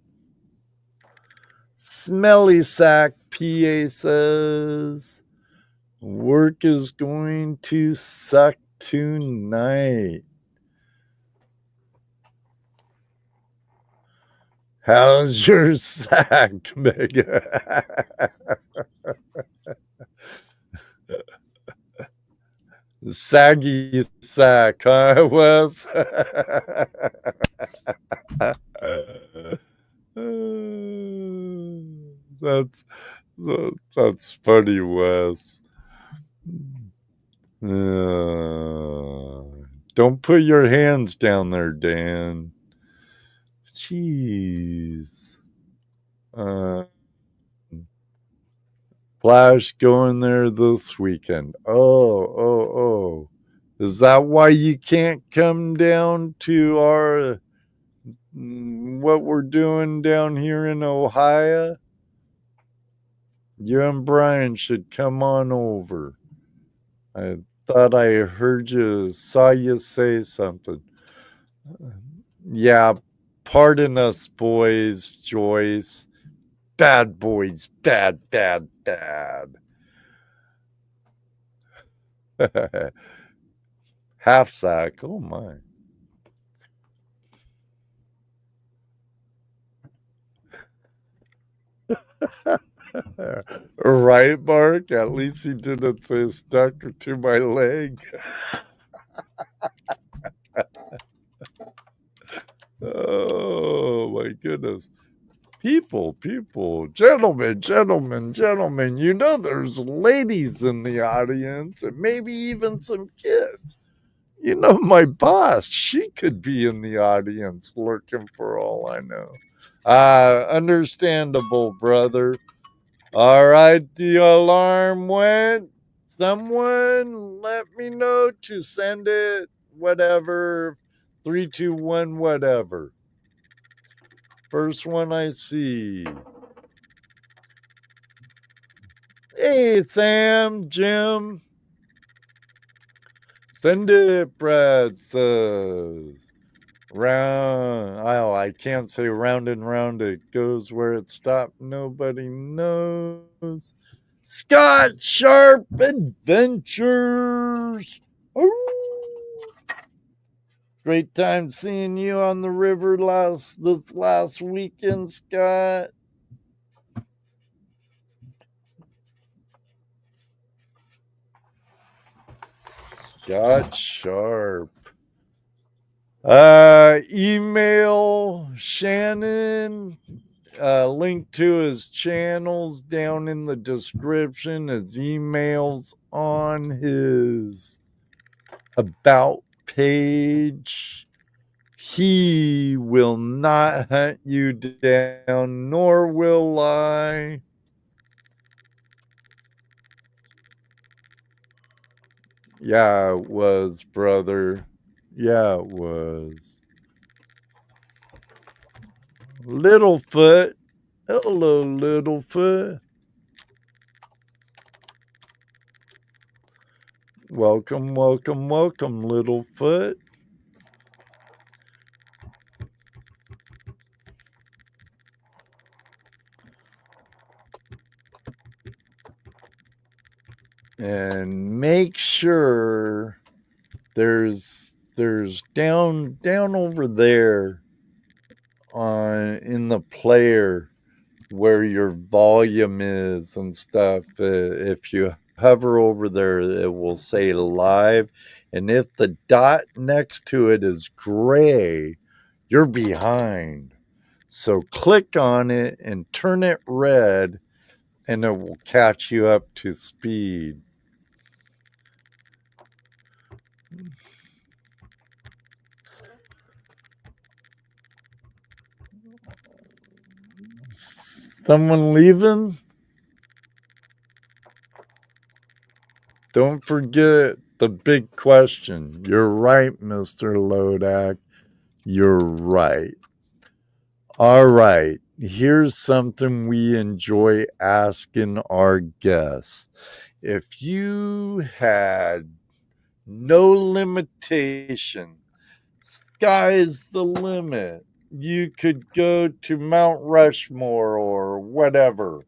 Smelly Sack PA says, work is going to suck tonight. How's your sack, Mega? Saggy sack, huh, Wes? That's funny, Wes. Don't put your hands down there, Dan. Jeez. Flash going there this weekend. Oh. Is that why you can't come down to our what we're doing down here in Ohio? You and Brian should come on over. I thought I heard you, saw you say something. Yeah, pardon us, boys, Joyce. Bad boys, bad. Half sack, oh my. Right, Mark? At least he didn't say stuck to my leg. Oh, my goodness. People, gentlemen, you know there's ladies in the audience and maybe even some kids. You know, my boss, she could be in the audience lurking for all I know. Understandable, brother. All right, the alarm went. Someone let me know to send it, whatever, 3, 2, 1, whatever. First one I see. Hey, Sam, Jim. Send it, Brad says. Round. Oh, I can't say round and round. It goes where it stopped. Nobody knows. Scott Sharp Adventures. Ooh. Great time seeing you on the river this last weekend, Scott. Scott Sharp. Email Shannon. Link to his channels down in the description. His emails on his about page. He will not hunt you down, nor will I. Yeah, it was, brother. Yeah, it was. Littlefoot. Hello, Littlefoot. Welcome, Littlefoot. And make sure there's down over there in the player where your volume is and stuff. If you hover over there, it will say live. And if the dot next to it is gray, you're behind. So click on it and turn it red, and it will catch you up to speed. Someone leaving? Don't forget the big question. You're right, Mr. Lodak. You're right. All right. Here's something we enjoy asking our guests. If you had no limitation, sky's the limit, you could go to Mount Rushmore or whatever,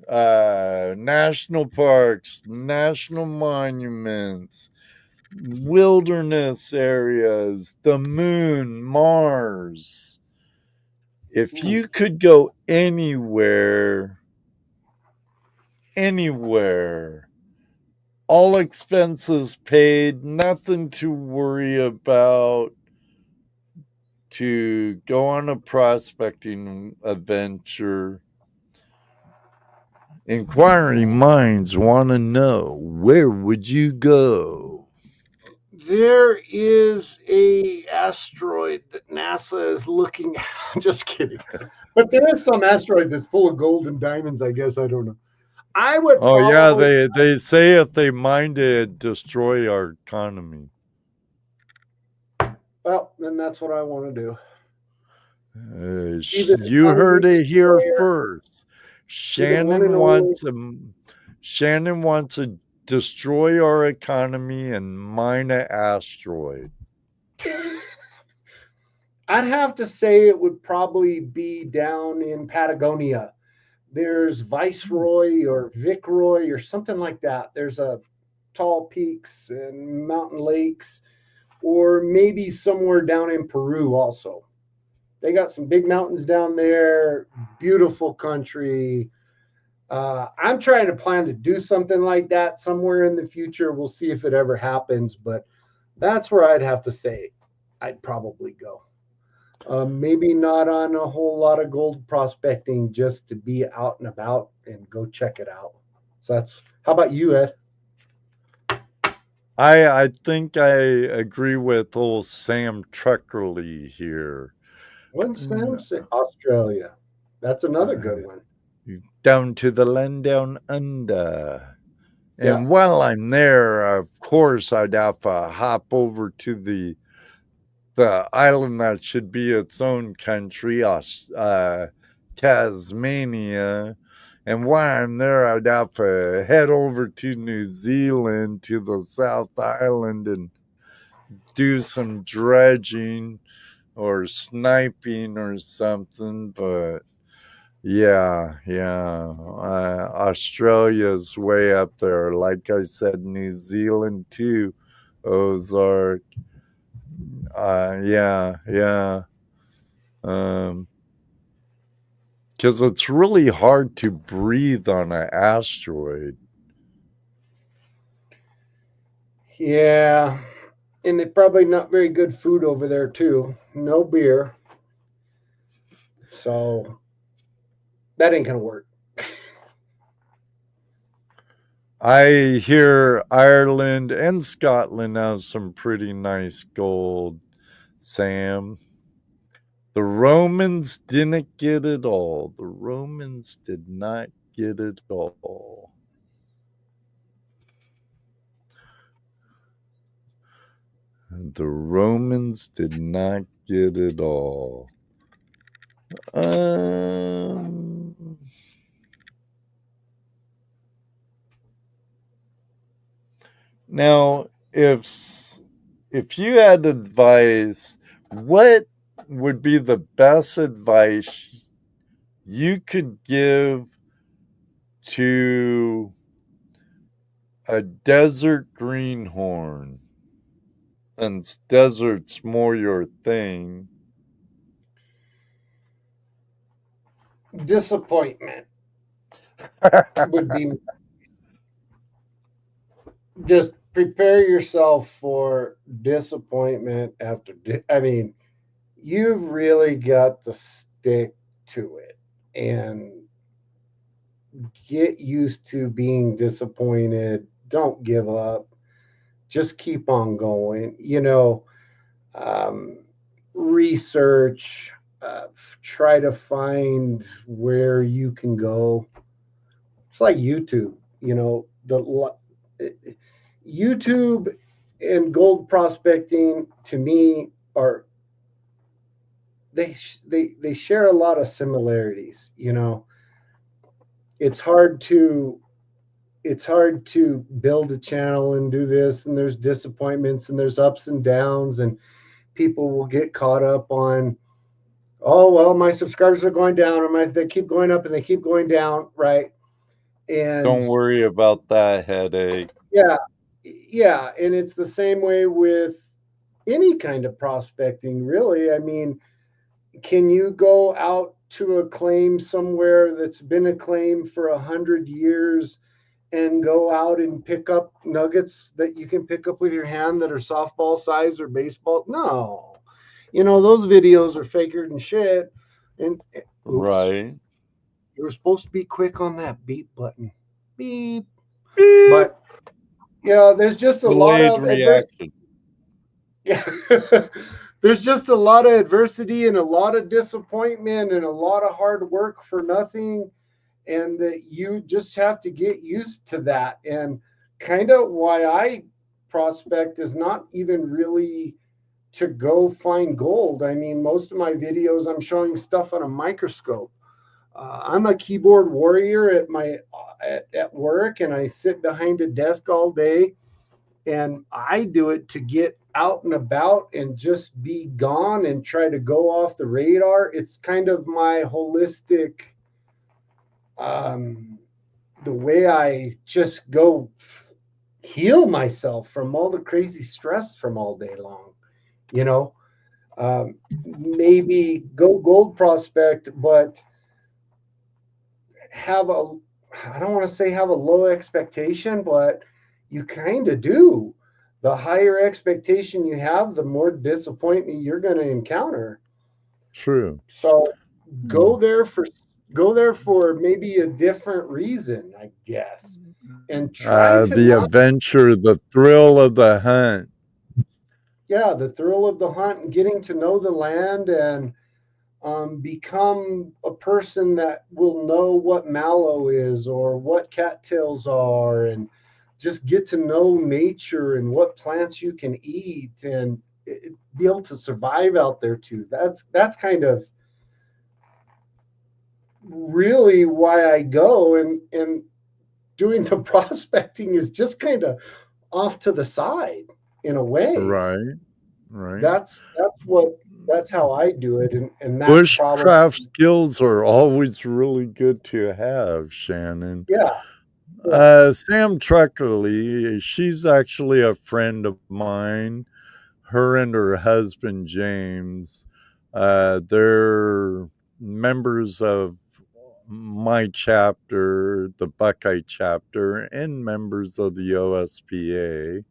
national parks, national monuments, wilderness areas, the moon, Mars. If you could go anywhere, all expenses paid, nothing to worry about, to go on a prospecting adventure, inquiring minds want to know, where would you go? There is a asteroid that NASA is looking at. Just kidding. But there is some asteroid that's full of gold and diamonds, I guess. I don't know. I would Oh yeah, probably, they say if they mined it, destroy our economy. well, then that's what I want to do. You heard it here destroyer, first. Shannon wants to destroy our economy and mine an asteroid. I'd have to say it would probably be down in Patagonia. There's Viceroy or Vicroy or something like that. There's a tall peaks and mountain lakes, or maybe somewhere down in Peru also. They got some big mountains down there, beautiful country. I'm trying to plan to do something like that somewhere in the future. We'll see if it ever happens, but that's where I'd have to say I'd probably go. Maybe not on a whole lot of gold prospecting, just to be out and about and go check it out. So that's, how about you, Ed? I think I agree with old Sam Truckerly here. What's that? Australia. That's another good one. Down to the land down under. And Yeah. while I'm there, of course, I'd have to hop over to the island that should be its own country, Tasmania. And while I'm there, I'd have to head over to New Zealand, to the South Island, and do some dredging or sniping or something. But yeah, Australia's way up there. Like I said, New Zealand too, Ozark. Yeah. Because it's really hard to breathe on an asteroid. Yeah. And they probably not very good food over there too. No beer. So that ain't gonna work. I hear Ireland and Scotland have some pretty nice gold, Sam. The Romans didn't get it all. The Romans did not get it all. The Romans did not get it all. Now, if you had advice, what would be the best advice you could give to a desert greenhorn, since desert's more your thing? Disappointment would be. just prepare yourself for disappointment after. I mean, you've really got to stick to it and get used to being disappointed. Don't give up. Just keep on going. Research, try to find where you can go. It's like YouTube, YouTube and gold prospecting to me are they share a lot of similarities. It's hard to build a channel and do this, and there's disappointments and there's ups and downs, and people will get caught up on, oh well, my subscribers are going down, or they keep going up and they keep going down, right? And don't worry about that headache. Yeah, and it's the same way with any kind of prospecting, really. I mean, can you go out to a claim somewhere that's been a claim for 100 years and go out and pick up nuggets that you can pick up with your hand that are softball size or baseball? No. Those videos are faker than shit. And oops, right. You were supposed to be quick on that beep button. Beep. Beep. But there's just a lot of reaction. Yeah. There's just a lot of adversity and a lot of disappointment and a lot of hard work for nothing. And that you just have to get used to that. And kind of why I prospect is not even really to go find gold. I mean, most of my videos, I'm showing stuff on a microscope. I'm a keyboard warrior at work, and I sit behind a desk all day, and I do it to get out and about and just be gone and try to go off the radar. It's kind of my holistic, the way I just go heal myself from all the crazy stress from all day long. Maybe go gold prospect, but I don't want to say have a low expectation, but you kind of do. The higher expectation you have, the more disappointment you're going to encounter. True. So go there for maybe a different reason, I guess. And try to the adventure, the thrill of the hunt. Yeah, the thrill of the hunt and getting to know the land and become a person that will know what mallow is or what cattails are, and just get to know nature and what plants you can eat and be able to survive out there too. That's kind of really why I go, and doing the prospecting is just kind of off to the side in a way. Right. That's how I do it, and that's bushcraft skills are always really good to have, Shannon. Yeah. Sam Treckerly, she's actually a friend of mine. Her and her husband James, they're members of my chapter, the Buckeye chapter, and members of the OSPA.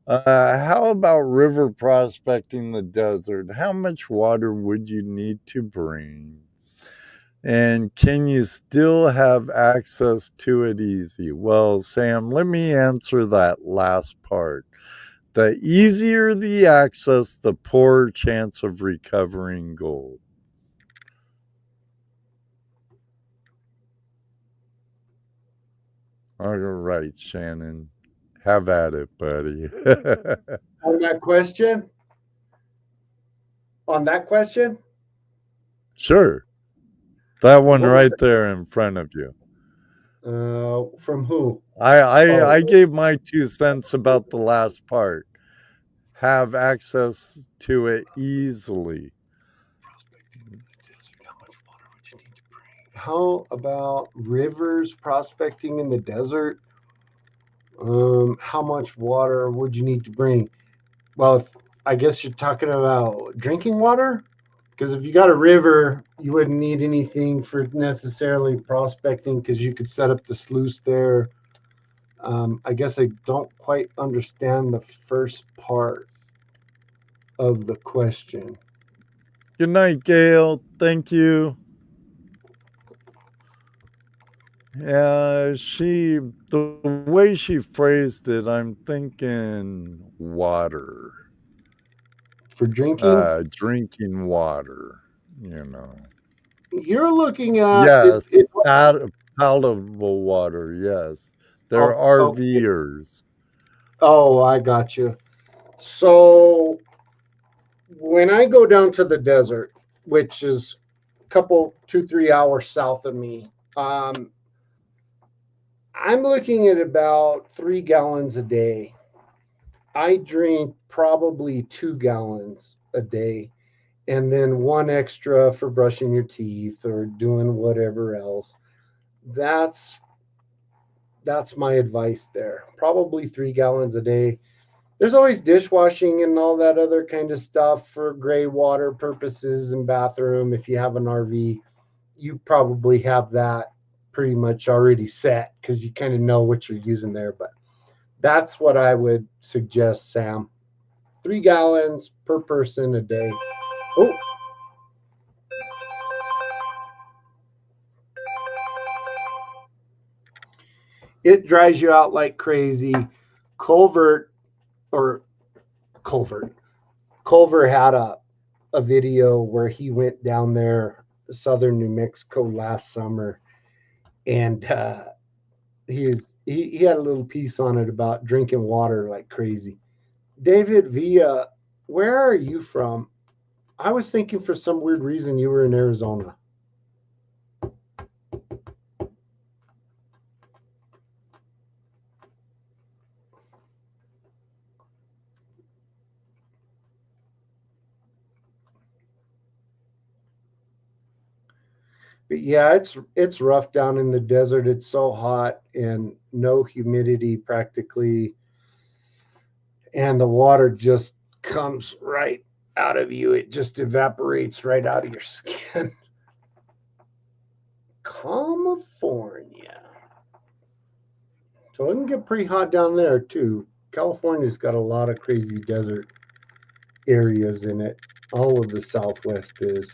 How about river prospecting the desert? How much water would you need to bring? And can you still have access to it easy? Well, Sam, let me answer that last part. The easier the access, the poorer chance of recovering gold. All right, Shannon. Have at it, buddy. On that question? Sure. That one right there in front of you. From who? I gave my 2 cents about the last part. Have access to it easily. How about rivers prospecting in the desert? How much water would you need to bring? Well, I guess you're talking about drinking water, because if you got a river, you wouldn't need anything for necessarily prospecting, because you could set up the sluice there. I guess I don't quite understand the first part of the question. Good night, Gail. Thank you. Yeah, the way she phrased it, I'm thinking water. For drinking? Drinking water, you know. You're looking at Yes, palatable water, yes. They're okay. RVers. Oh, I got you. So when I go down to the desert, which is a couple 2-3 hours south of me, I'm looking at about 3 gallons a day. I drink probably 2 gallons a day, and then one extra for brushing your teeth or doing whatever else. That's my advice there. Probably 3 gallons a day. There's always dishwashing and all that other kind of stuff for gray water purposes and bathroom. If you have an RV, you probably have that pretty much already set because you kind of know what you're using there. But that's what I would suggest, Sam. 3 gallons per person a day. Oh, it dries you out like crazy. Culver had a video where he went down there, southern New Mexico last summer, and he had a little piece on it about drinking water like crazy. David Villa, where are you from? I was thinking for some weird reason you were in Arizona. But yeah, it's rough down in the desert. It's so hot and no humidity practically, and the water just comes right out of you. It just evaporates right out of your skin. California. So it can get pretty hot down there too. California's got a lot of crazy desert areas in it. All of the Southwest is.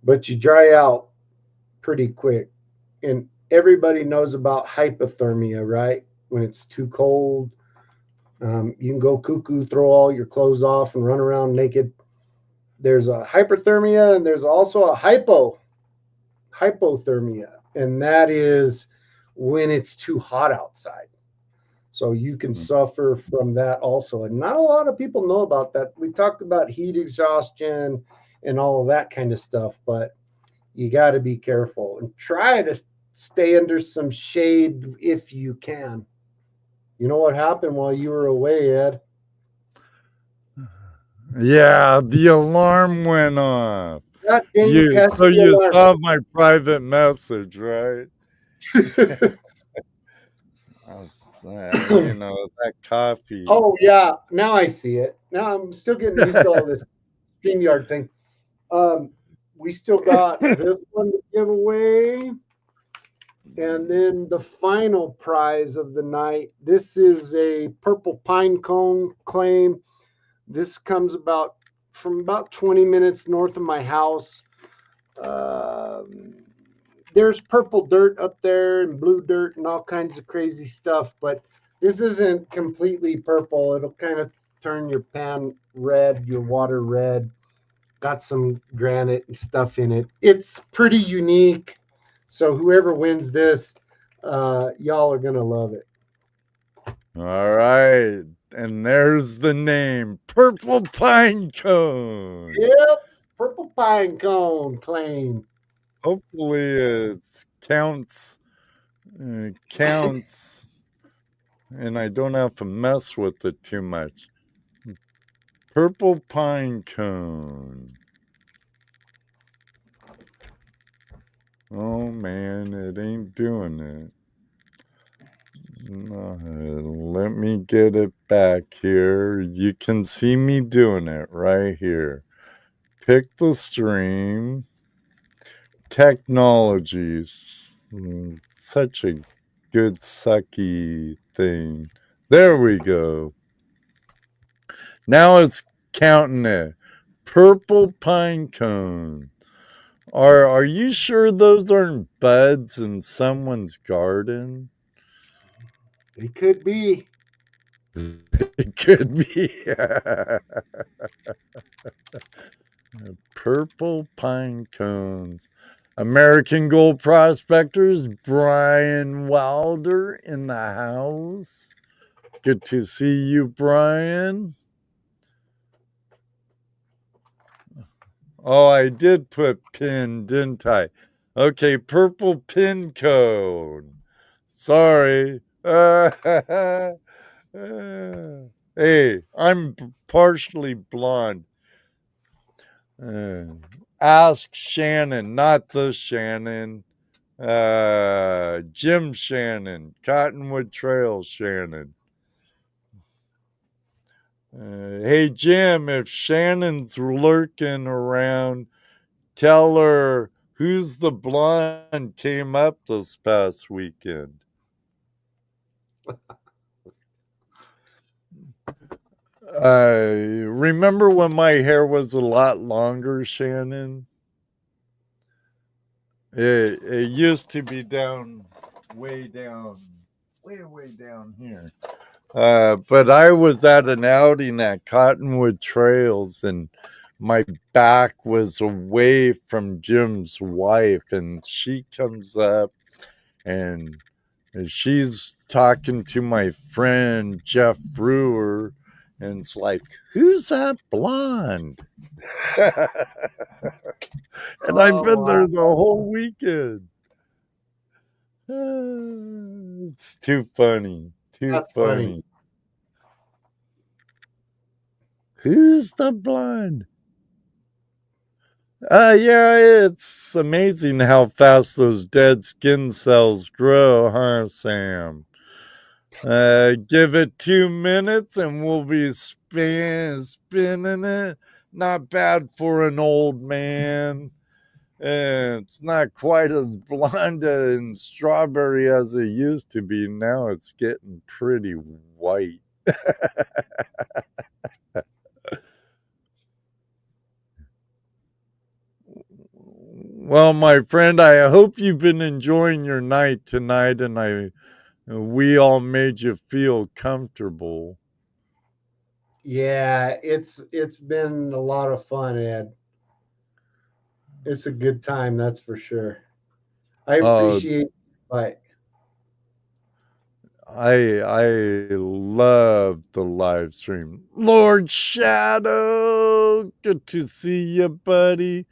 But you dry out pretty quick. And everybody knows about hypothermia, right? When it's too cold, you can go cuckoo, throw all your clothes off, and run around naked. There's a hyperthermia, and there's also a hypothermia, and that is when it's too hot outside. So you can suffer from that also. And not a lot of people know about that. We talked about heat exhaustion and all of that kind of stuff, but you got to be careful and try to stay under some shade if you can. You know what happened while you were away, Ed? Yeah, the alarm went off. That dang pesky So you alarm. saw my private message, right? That coffee. Oh, yeah. Now I see it. Now I'm still getting used to all this StreamYard thing. We still got this one to give away. And then the final prize of the night. This is a purple pine cone claim. This comes from about 20 minutes north of my house. There's purple dirt up there and blue dirt and all kinds of crazy stuff, but this isn't completely purple. It'll kind of turn your pan red, your water red. Got some granite and stuff in it. It's pretty unique. So whoever wins this, y'all are going to love it. All right. And there's the name, Purple Pine Cone. Yep, purple pine cone claim. Hopefully it counts, and I don't have to mess with it too much. Purple Pine Cone. Oh man, it ain't doing it. No, let me get it back here. You can see me doing it right here. Pick the stream. Technologies. Let's such a good sucky thing. There we go. Now it's counting it. Purple pine cone. Are you sure those aren't buds in someone's garden? It could be. It could be. Purple pine cones. American Gold Prospectors, Brian Wilder in the house. Good to see you, Brian. Oh, I did put pin, didn't I? Okay, purple pin cone. Sorry. Hey, I'm partially blonde. Ask Shannon, not the Shannon. Jim Shannon, Cottonwood Trail Shannon. Hey, Jim, if Shannon's lurking around, tell her Who's the Blonde came up this past weekend. Remember when my hair was a lot longer, Shannon? It used to be way down here. But I was at an outing at Cottonwood Trails, and my back was away from Jim's wife, and she comes up and she's talking to my friend Jeff Brewer, and it's like, who's that blonde? And I've been there the whole weekend. It's too funny. That's funny. Who's the blonde? Yeah, it's amazing how fast those dead skin cells grow, huh, Sam? Give it 2 minutes and we'll be spinning it. Not bad for an old man. It's not quite as blonde and strawberry as it used to be. Now it's getting pretty white. Well, my friend, I hope you've been enjoying your night tonight, and we all made you feel comfortable. Yeah, it's been a lot of fun, Ed. It's a good time, that's for sure. I appreciate it. I love the live stream. Lord Shadow, good to see you, buddy.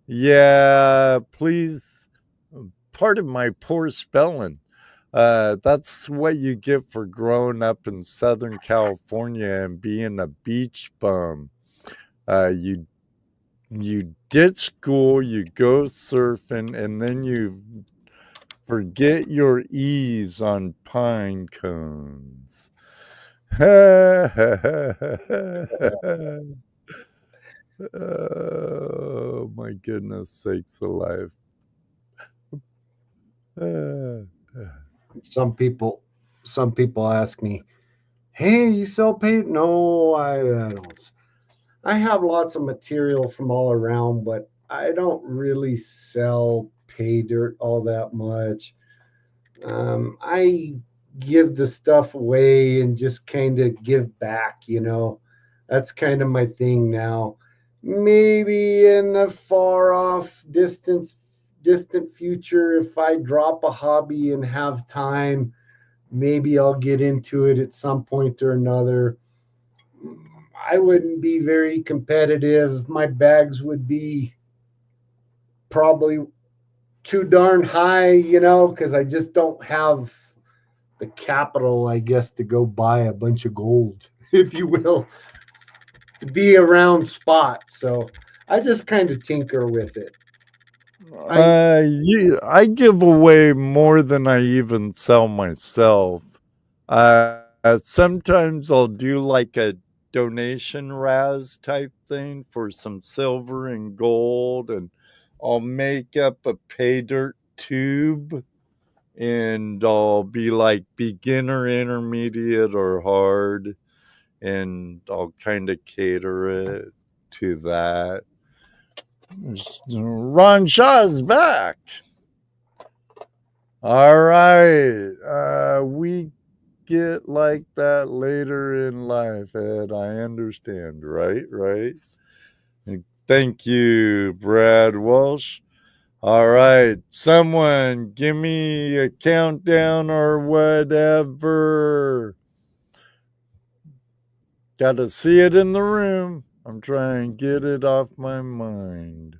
Yeah, please. Pardon my poor spelling. That's what you get for growing up in Southern California and being a beach bum. You ditch school, you go surfing, and then you forget your ease on pine cones. Oh, my goodness sakes alive. Some people ask me, "Hey, you sell paint?" No, I don't. I have lots of material from all around, but I don't really sell pay dirt all that much. I give the stuff away and just kind of give back, That's kind of my thing now. Maybe in the far off distant future, if I drop a hobby and have time, maybe I'll get into it at some point or another. I wouldn't be very competitive. My bags would be probably too darn high, because I just don't have the capital, I guess, to go buy a bunch of gold, if you will, to be around spots. So I just kind of tinker with it. I give away more than I even sell myself. Sometimes I'll do like a donation Raz type thing for some silver and gold, and I'll make up a pay dirt tube and I'll be like beginner, intermediate, or hard, and I'll kind of cater it to that. Ron Shaw's back. All right. We get like that later in life, Ed. I understand, right? Thank you, Brad Walsh. All right. Someone give me a countdown or whatever. Got to see it in the room. I'm trying to get it off my mind.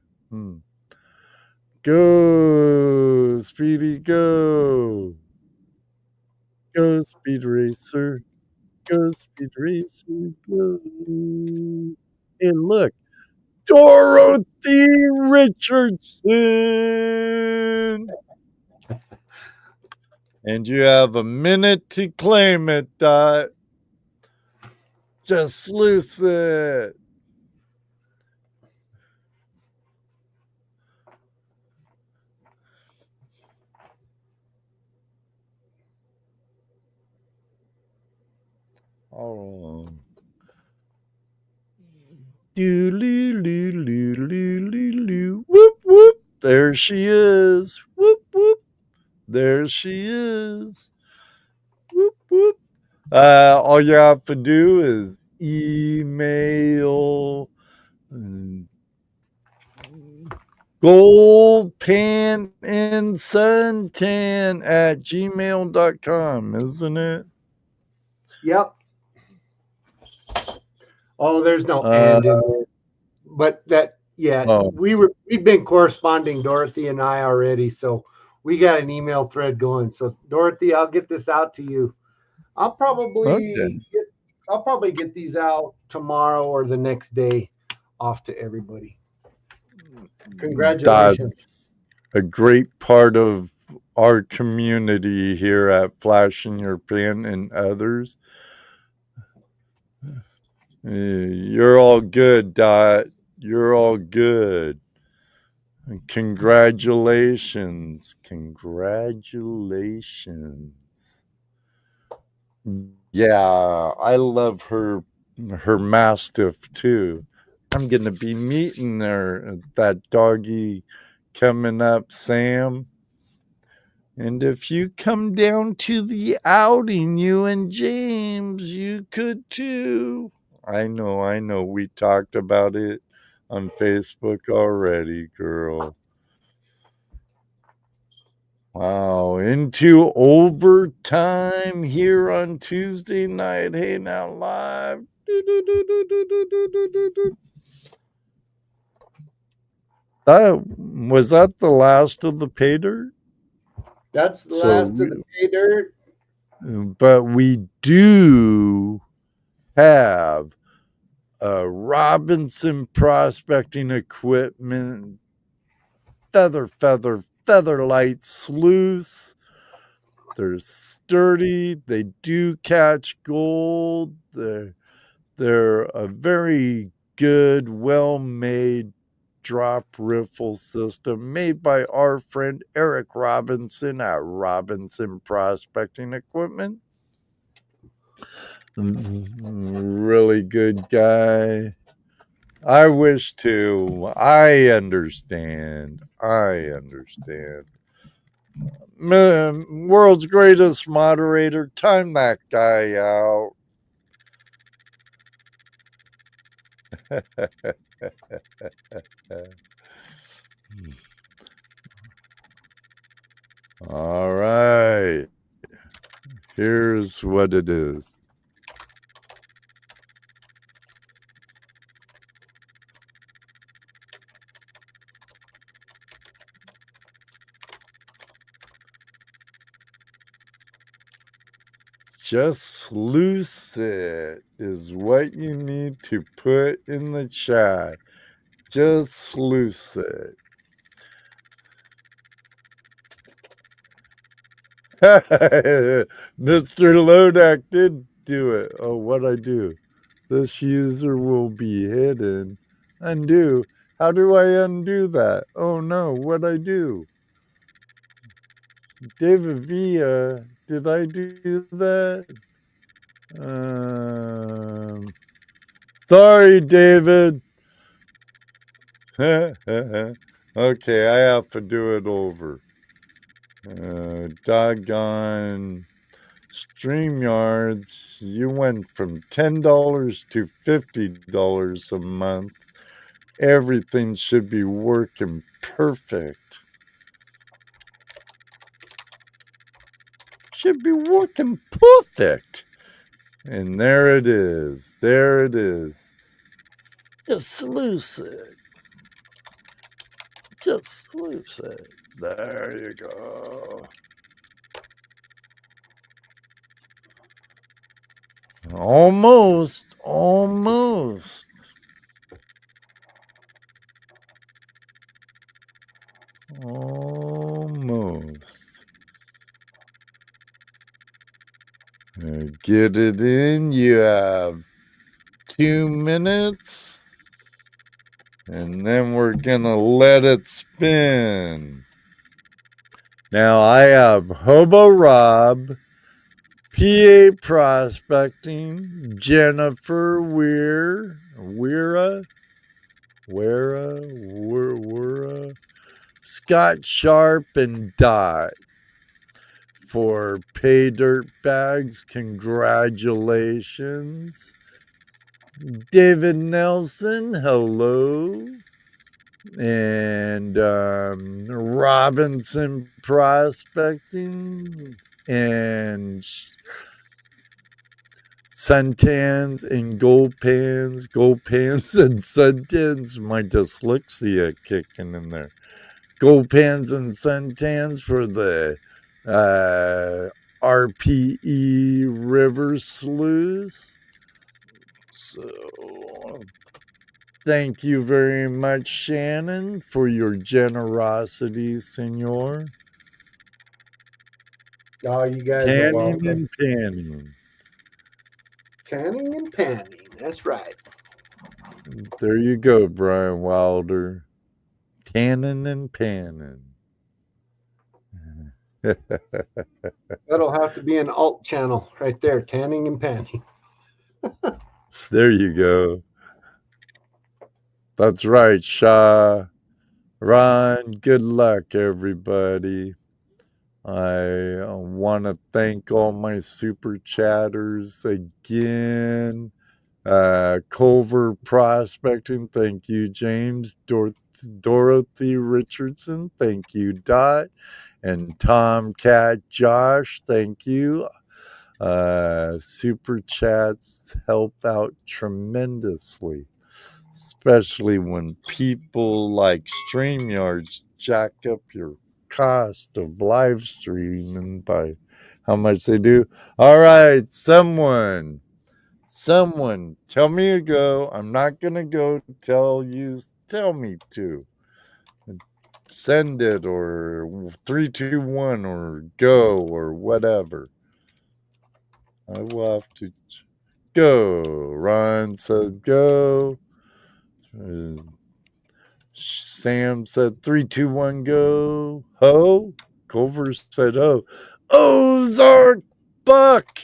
Go, Speedy, go. Go, Speed Racer. Go, Speed Racer, go. Hey, look. Dorothy Richardson. And you have a minute to claim it, Dot. Just sluice it. Oh. Do-loo-loo-loo-loo-loo-loo. Whoop, whoop. There she is. Whoop, whoop. There she is. Whoop, whoop. All you have to do is email Goldpan and Suntan at gmail.com, isn't it? Yep. Oh, there's no and in there. But that, yeah, we've been corresponding, Dorothy and I already, so we got an email thread going. So Dorothy, I'll get this out to you. I'll probably get these out tomorrow or the next day off to everybody. Congratulations. That's a great part of our community here at Flash in Your Pan and others. You're all good, Dot. You're all good. Congratulations. Yeah, I love her Mastiff too. I'm going to be meeting that doggy coming up, Sam. And if you come down to the outing, you and James, you could too. I know. We talked about it on Facebook already, girl. Wow, into overtime here on Tuesday Night Hangout Live. Was that the last of the pay dirt? That's the last of the pay dirt. But we do have Robinson prospecting equipment, feather light sluice. They're sturdy. They do catch gold. They're a very good, well-made drop riffle system made by our friend Eric Robinson at Robinson Prospecting Equipment. Really good guy. I wish to. I understand. World's greatest moderator, time that guy out. All right. Here's what it is. Just sluice it is what you need to put in the chat. Just sluice it. Mr. Lodak did do it. Oh, what'd I do? This user will be hidden. Undo. How do I undo that? Oh no, what'd I do? David Villa, did I do that? Sorry, David. Okay, I have to do it over. Doggone StreamYards, you went from $10 to $50 a month. Everything should be working perfect. Should be working perfect. And there it is. There it is. Just sluice it. Just sluice it. There you go. Almost. Almost. Almost. Get it in. You have 2 minutes. And then we're going to let it spin. Now I have Hobo Rob, PA Prospecting, Jennifer Weira, Scott Sharp, and Dot. For Pay Dirt Bags, congratulations. David Nelson, hello. And Robinson Prospecting and Suntans and Goldpans and Suntans. My dyslexia kicking in there. Goldpans and Suntans for the RPE River Sluice. So, thank you very much, Shannon, for your generosity, senor. Oh, you guys are Tanning welcome. and panning. Tanning and panning. That's right. There you go, Brian Wilder. Tanning and panning. That'll have to be an alt channel right there. Tanning and panning. There you go. That's right, Shah. Ron, good luck, everybody. I want to thank all my super chatters again. Culver Prospecting, thank you, James. Dorothy Richardson, thank you, Dot. And Tomcat Josh, thank you. Super chats help out tremendously, especially when people like StreamYards jack up your cost of live streaming by how much they do. All right, someone, tell me to go. I'm not going to go tell me to. Send it or 3, 2, 1 or go or whatever. I will have to go. Ron said go. Sam said 3, 2, 1, go. Ho. Culver said ho. Ozark Buck.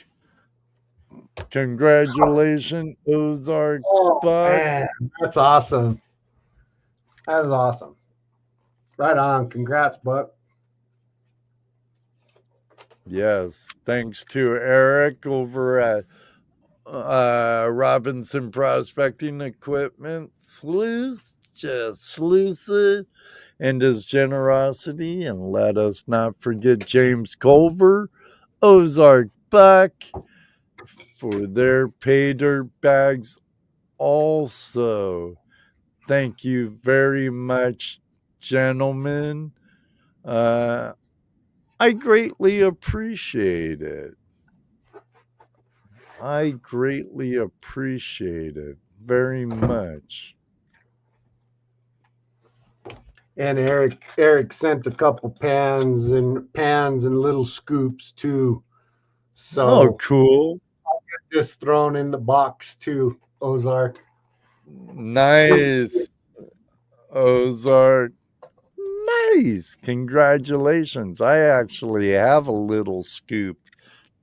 Congratulations, Ozark Buck. Man, that's awesome. That is awesome. Right on. Congrats, Buck. Yes, thanks to Eric over at Robinson Prospecting Equipment. Sluice it, and his generosity. And let us not forget James Culver, Ozark Buck, for their pay dirt bags also. Thank you very much, gentlemen. I greatly appreciate it. I greatly appreciate it very much. And Eric sent a couple pans and little scoops too. So cool. just thrown in the box too, Ozark. Nice. Ozark. Nice. Congratulations. I actually have a little scoop.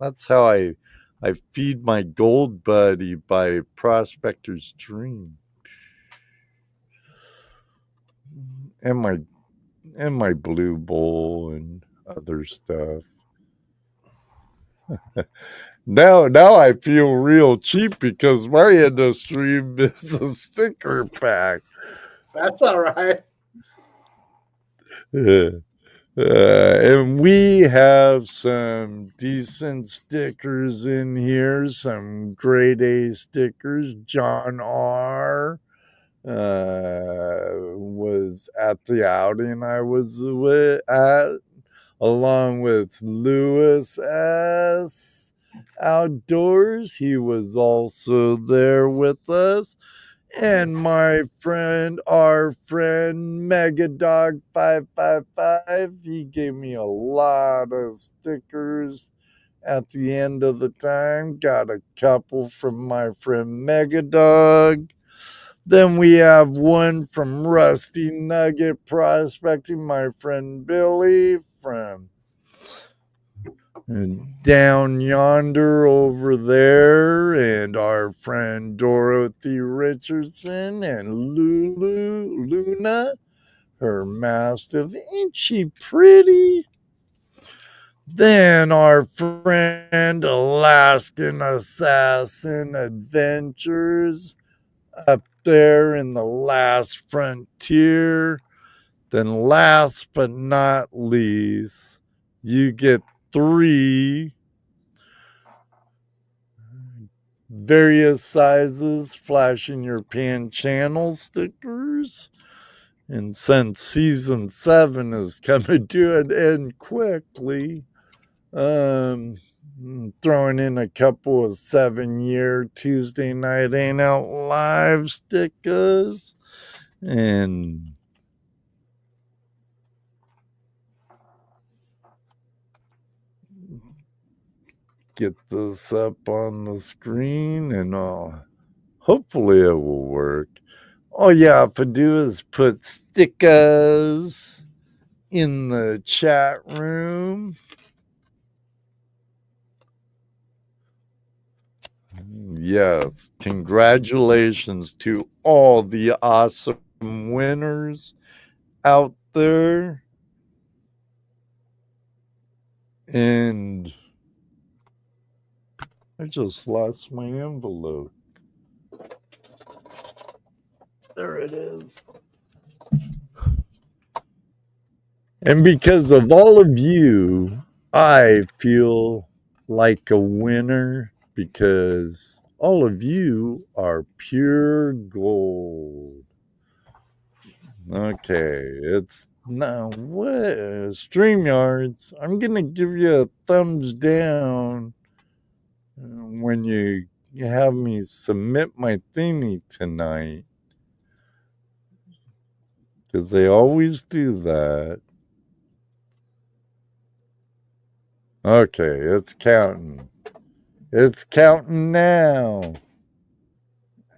That's how I feed my gold buddy by Prospector's Dream. And my blue bowl and other stuff. Now I feel real cheap because my industry is a sticker pack. That's all right. And we have some decent stickers in here, some grade A stickers. John R. Was at the outing I was at, along with Lewis S. Outdoors. He was also there with us. And my friend, our friend, Megadog 555, he gave me a lot of stickers at the end of the time. Got a couple from my friend Megadog. Then we have one from Rusty Nugget Prospecting, my friend Billy from down yonder over there, and our friend Dorothy Richardson and Luna, her mastiff. Ain't she pretty? Then our friend Alaskan Assassin Adventures up there in the last frontier. Then last but not least, you get 3 various sizes flashing your pan channel stickers. And since season 7 is coming to an end quickly, throwing in a couple of 7-year Tuesday Night Hangout live stickers and get this up on the screen, and hopefully it will work. All you have to do is put stickers in the chat room. Yes, congratulations to all the awesome winners out there. And I just lost my envelope. There it is. And because of all of you, I feel like a winner because all of you are pure gold. Okay, it's now what StreamYards. I'm gonna give you a thumbs down when you have me submit my thingy tonight, because they always do that. Okay, it's counting. It's counting now.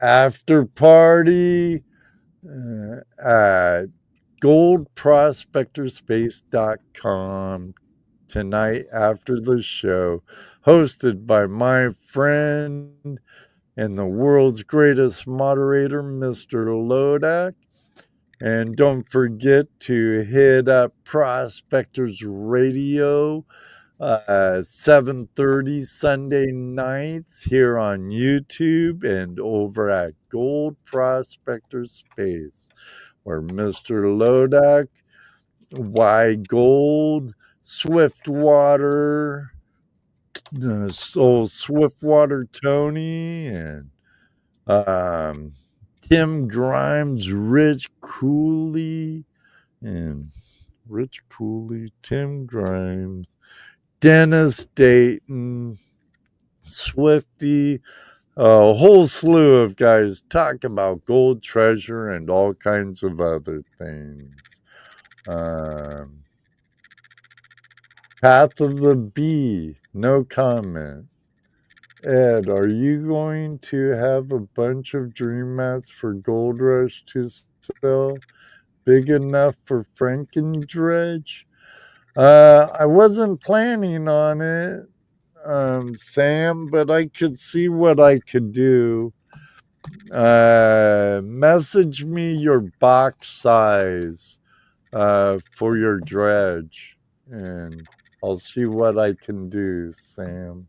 After party at goldprospectorspace.com tonight after the show, hosted by my friend and the world's greatest moderator, Mr. Lodak. And don't forget to hit up Prospectors Radio 7:30 Sunday nights here on YouTube and over at Gold Prospectors Space, where Mr. Lodak, Why Gold, Swiftwater, Swiftwater Tony, and Tim Grimes, Tim Grimes, Dennis Dayton, Swifty, a whole slew of guys talk about gold treasure and all kinds of other things. Path of the Bee, no comment. Ed, are you going to have a bunch of dream mats for Gold Rush to sell? big enough for Frankendredge. I wasn't planning on it, Sam, but I could see what I could do. Message me your box size for your dredge, and I'll see what I can do, Sam.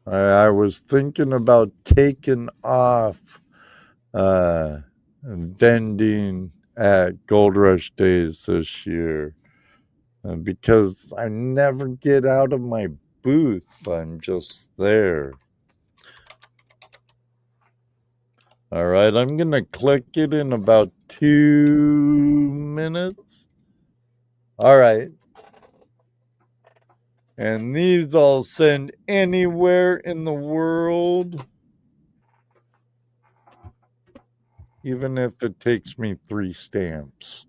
I was thinking about taking off vending at Gold Rush Days this year because I never get out of my booth. I'm just there. All right, I'm going to click it in about 2 minutes. All right. And these I'll send anywhere in the world, even if it takes me 3 stamps.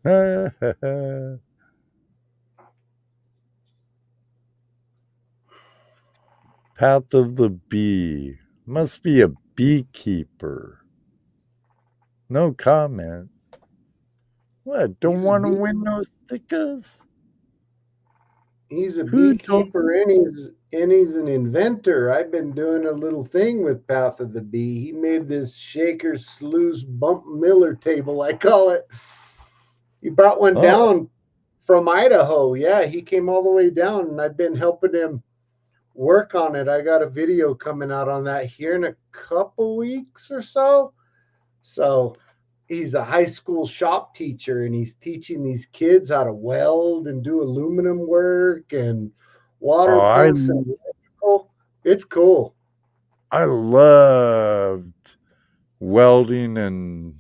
Path of the Bee. Must be a beekeeper. No comment. What? Don't want to win no stickers? He's a Who beekeeper and he's an inventor. I've been doing a little thing with Path of the Bee. He made this shaker sluice bump miller table, I call it. He brought one down from Idaho. Yeah, he came all the way down, and I've been helping him work on it. I got a video coming out on that here in a couple weeks or so. So he's a high school shop teacher, and he's teaching these kids how to weld and do aluminum work and water pumps and electrical. It's cool. I loved welding and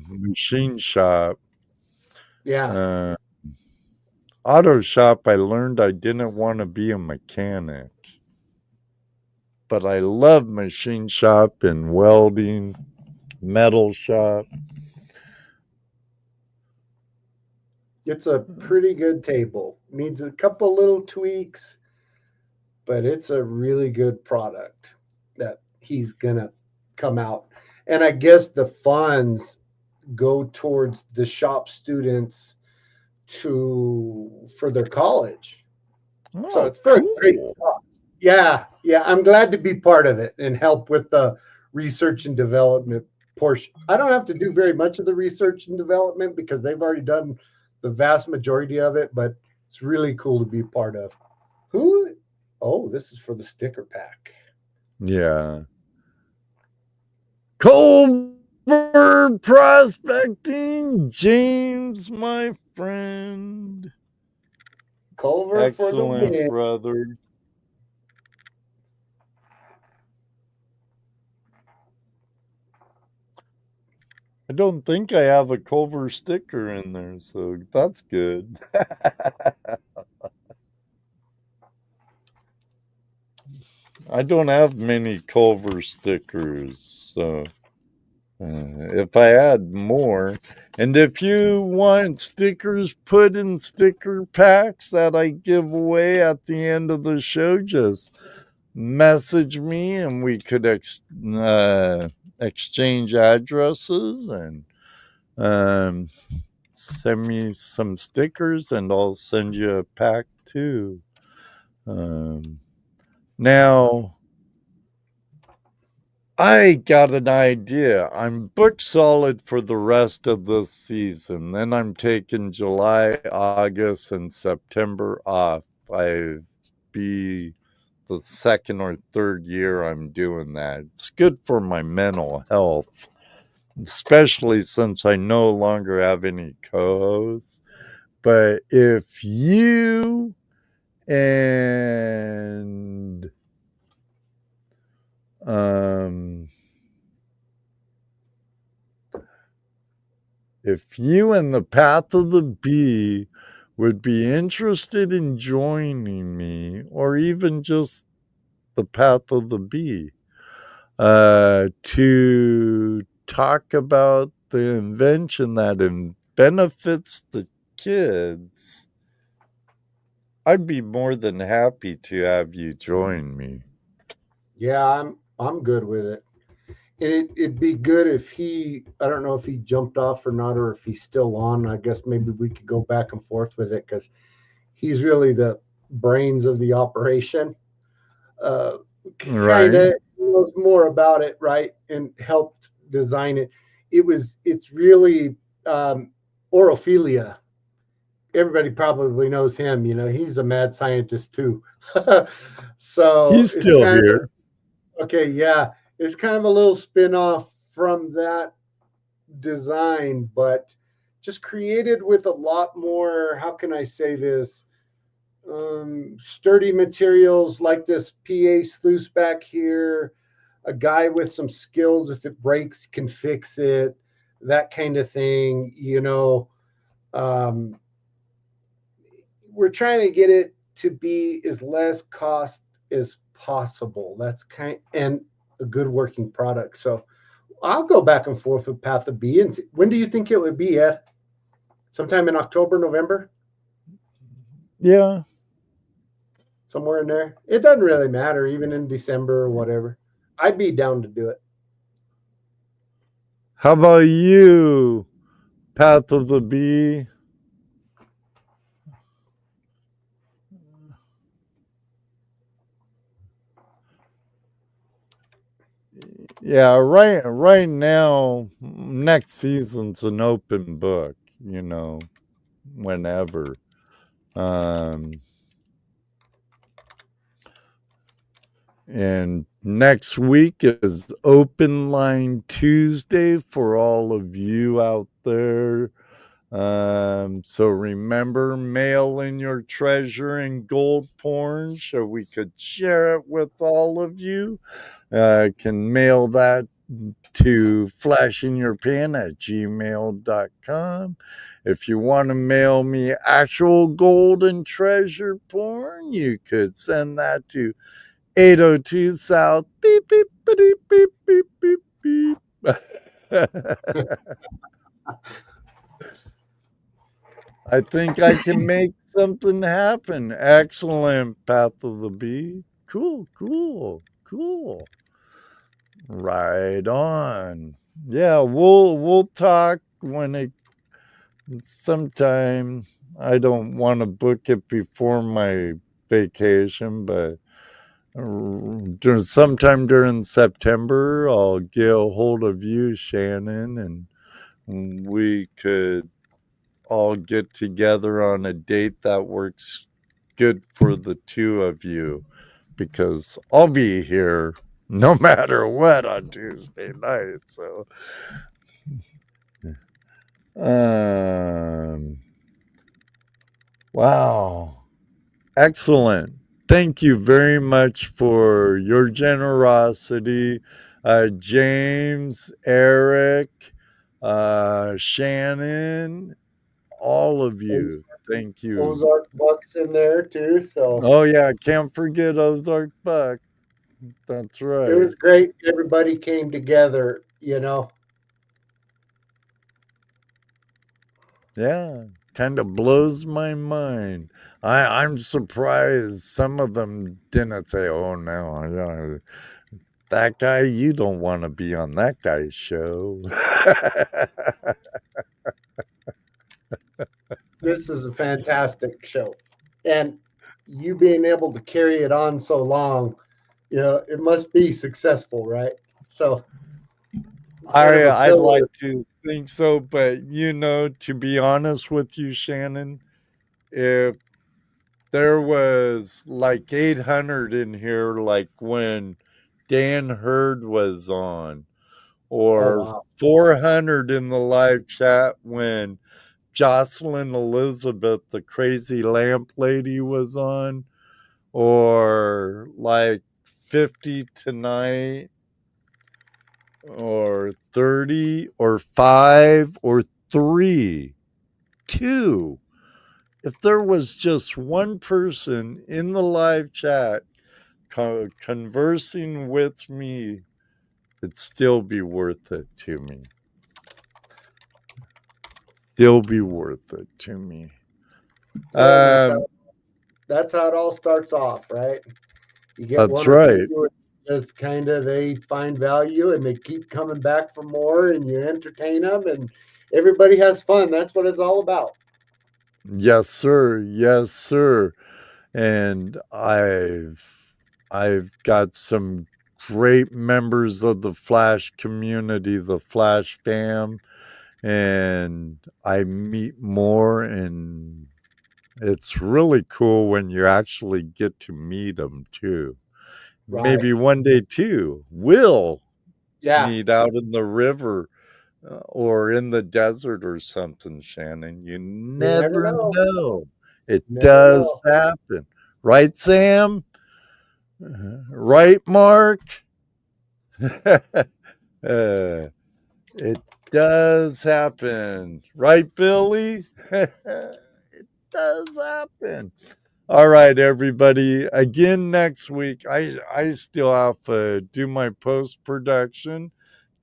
machine shop. Yeah. Auto shop, I learned I didn't want to be a mechanic. But I love machine shop and welding, metal shop. It's a pretty good table. Needs a couple little tweaks, but it's a really good product that he's gonna come out. And I guess the funds go towards the shop students for their college. So it's for a great cause. Yeah, I'm glad to be part of it and help with the research and development portion. I don't have to do very much of the research and development because they've already done the vast majority of it, but it's really cool to be part of. Oh, this is for the sticker pack. Yeah. Culver Prospecting, James, my friend. Culver Excellent, for the win. brother. I don't think I have a Culver sticker in there, so that's good. I don't have many Culver stickers, so if I had more, and if you want stickers put in sticker packs that I give away at the end of the show, just message me and we could exchange addresses and send me some stickers and I'll send you a pack too. Now, I got an idea. I'm booked solid for the rest of this season. Then I'm taking July, August, and September off. I'd be the 2nd or 3rd year I'm doing that. It's good for my mental health, especially since I no longer have any co-hosts. But if you and the Path of the Bee would be interested in joining me, or even just the Path of the Bee, to talk about the invention that benefits the kids, I'd be more than happy to have you join me. Yeah, I'm good with it. it'd be good if I don't know if he jumped off or not, or if he's still on. I guess maybe we could go back and forth with it because he's really the brains of the operation. Kind Right. of knows more about it, right? And helped design it. It's really orophilia. Everybody probably knows him. He's a mad scientist too. So He's it's still kind of here. okay. Yeah, it's kind of a little spin off from that design, but just created with a lot more. How can I say this? Sturdy materials like this PA sluice back here. A guy with some skills, if it breaks, can fix it. That kind of thing. We're trying to get it to be as less cost as possible. That's and a good working product. So I'll go back and forth with Path of B. And when do you think it would be, Ed? Sometime in October, November? Yeah. Somewhere in there. It doesn't really matter, even in December or whatever. I'd be down to do it. How about you, Path of the Bee? Yeah, right now, next season's an open book, whenever. And next week is Open Line Tuesday for all of you out there. So remember, mail in your treasure in gold porn so we could share it with all of you. Can mail that to flashinyourpan@gmail.com. If you want to mail me actual gold and treasure porn, you could send that to 802 South beep beep beep beep beep beep beep. I think I can make something happen. Excellent, Path of the Bee. Cool. Right on. Yeah, we'll talk when it sometime. I don't want to book it before my vacation, but sometime during September, I'll get a hold of you, Shannon, and we could all get together on a date that works good for the two of you, because I'll be here no matter what on Tuesday night. So, wow. Excellent. Thank you very much for your generosity. James, Eric, Shannon, all of you. Thank you. Ozark Bucks in there too. So Oh, yeah. Can't forget Ozark Buck. That's it right. was great. Everybody came together, Yeah. Kind of blows my mind. I'm surprised some of them didn't say, oh, no, that guy, you don't want to be on that guy's show. This is a fantastic show. And you being able to carry it on so long, it must be successful, right? So I'd like to think so, but to be honest with you, Shannon, if there was like 800 in here, like when Dan Hurd was on, or 400 in the live chat when Jocelyn Elizabeth, the crazy lamp lady, was on, or like 50 tonight, or 30, or 5, or 3, 2. If there was just one person in the live chat conversing with me, it'd still be worth it to me. Still be worth it to me. That's how it all starts off, right? You get That's one or right. two just kind of they find value and they keep coming back for more, and you entertain them, and everybody has fun. That's what it's all about. Yes, sir. Yes, sir. And I've got some great members of the Flash community, the Flash fam, and I meet more, and it's really cool when you actually get to meet them too. Right. Maybe one day too, we'll Yeah. meet out in the river or in the desert or something, Shannon. You never know. It does happen. Right, Sam? Right, Mark? It does happen. Right, Billy? It does happen. All right, everybody. Again, next week, I still have to do my post-production,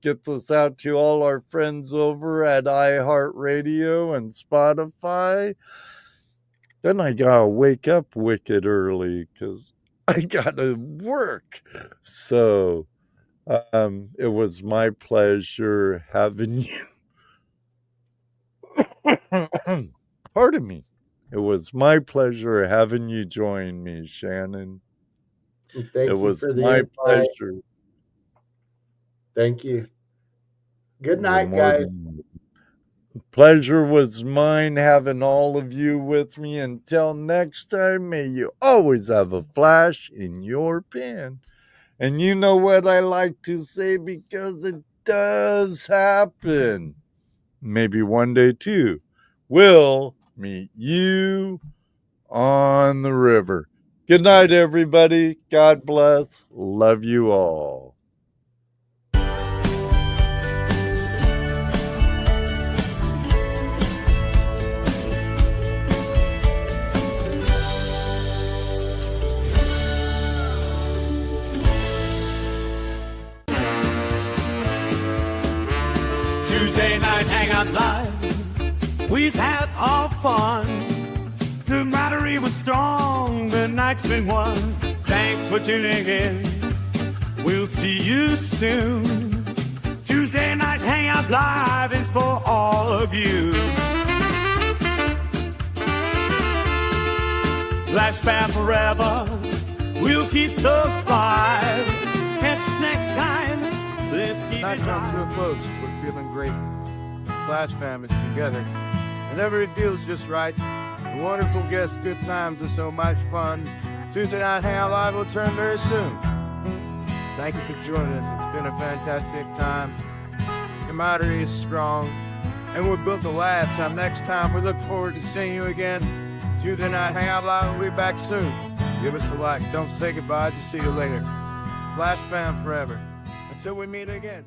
get this out to all our friends over at iHeartRadio and Spotify. Then I gotta wake up wicked early because I gotta work. So it was my pleasure having you. Pardon me. It was my pleasure having you join me, Shannon. Thank you was for the my invite. pleasure. Thank you. Good You're night, more guys. than- Pleasure was mine having all of you with me. Until next time, may you always have a flash in your pen. And you know what I like to say, because it does happen. Maybe one day too, we'll meet you on the river. Good night, everybody. God bless. Love you all. Tuesday Night Hangout Live. We've had our fun. The camaraderie was strong. The night's been won. Thanks for tuning in. We'll see you soon. Tuesday Night Hangout Live is for all of you. Flash Band forever. We'll keep the vibe. Catch us next time. Let's keep Night it comes to a live. close. We're feeling great. Flash Fam is together. Whenever it feels just right. The wonderful guests, good times, and so much fun. Tuesday Night Hangout Live will return very soon. Thank you for joining us. It's been a fantastic time. Camaraderie is strong, and we're built to last. Time next time, we look forward to seeing you again. Tuesday Night Hangout Live will be back soon. Give us a like. Don't say goodbye. Just see you later. Flash Fam forever. Until we meet again.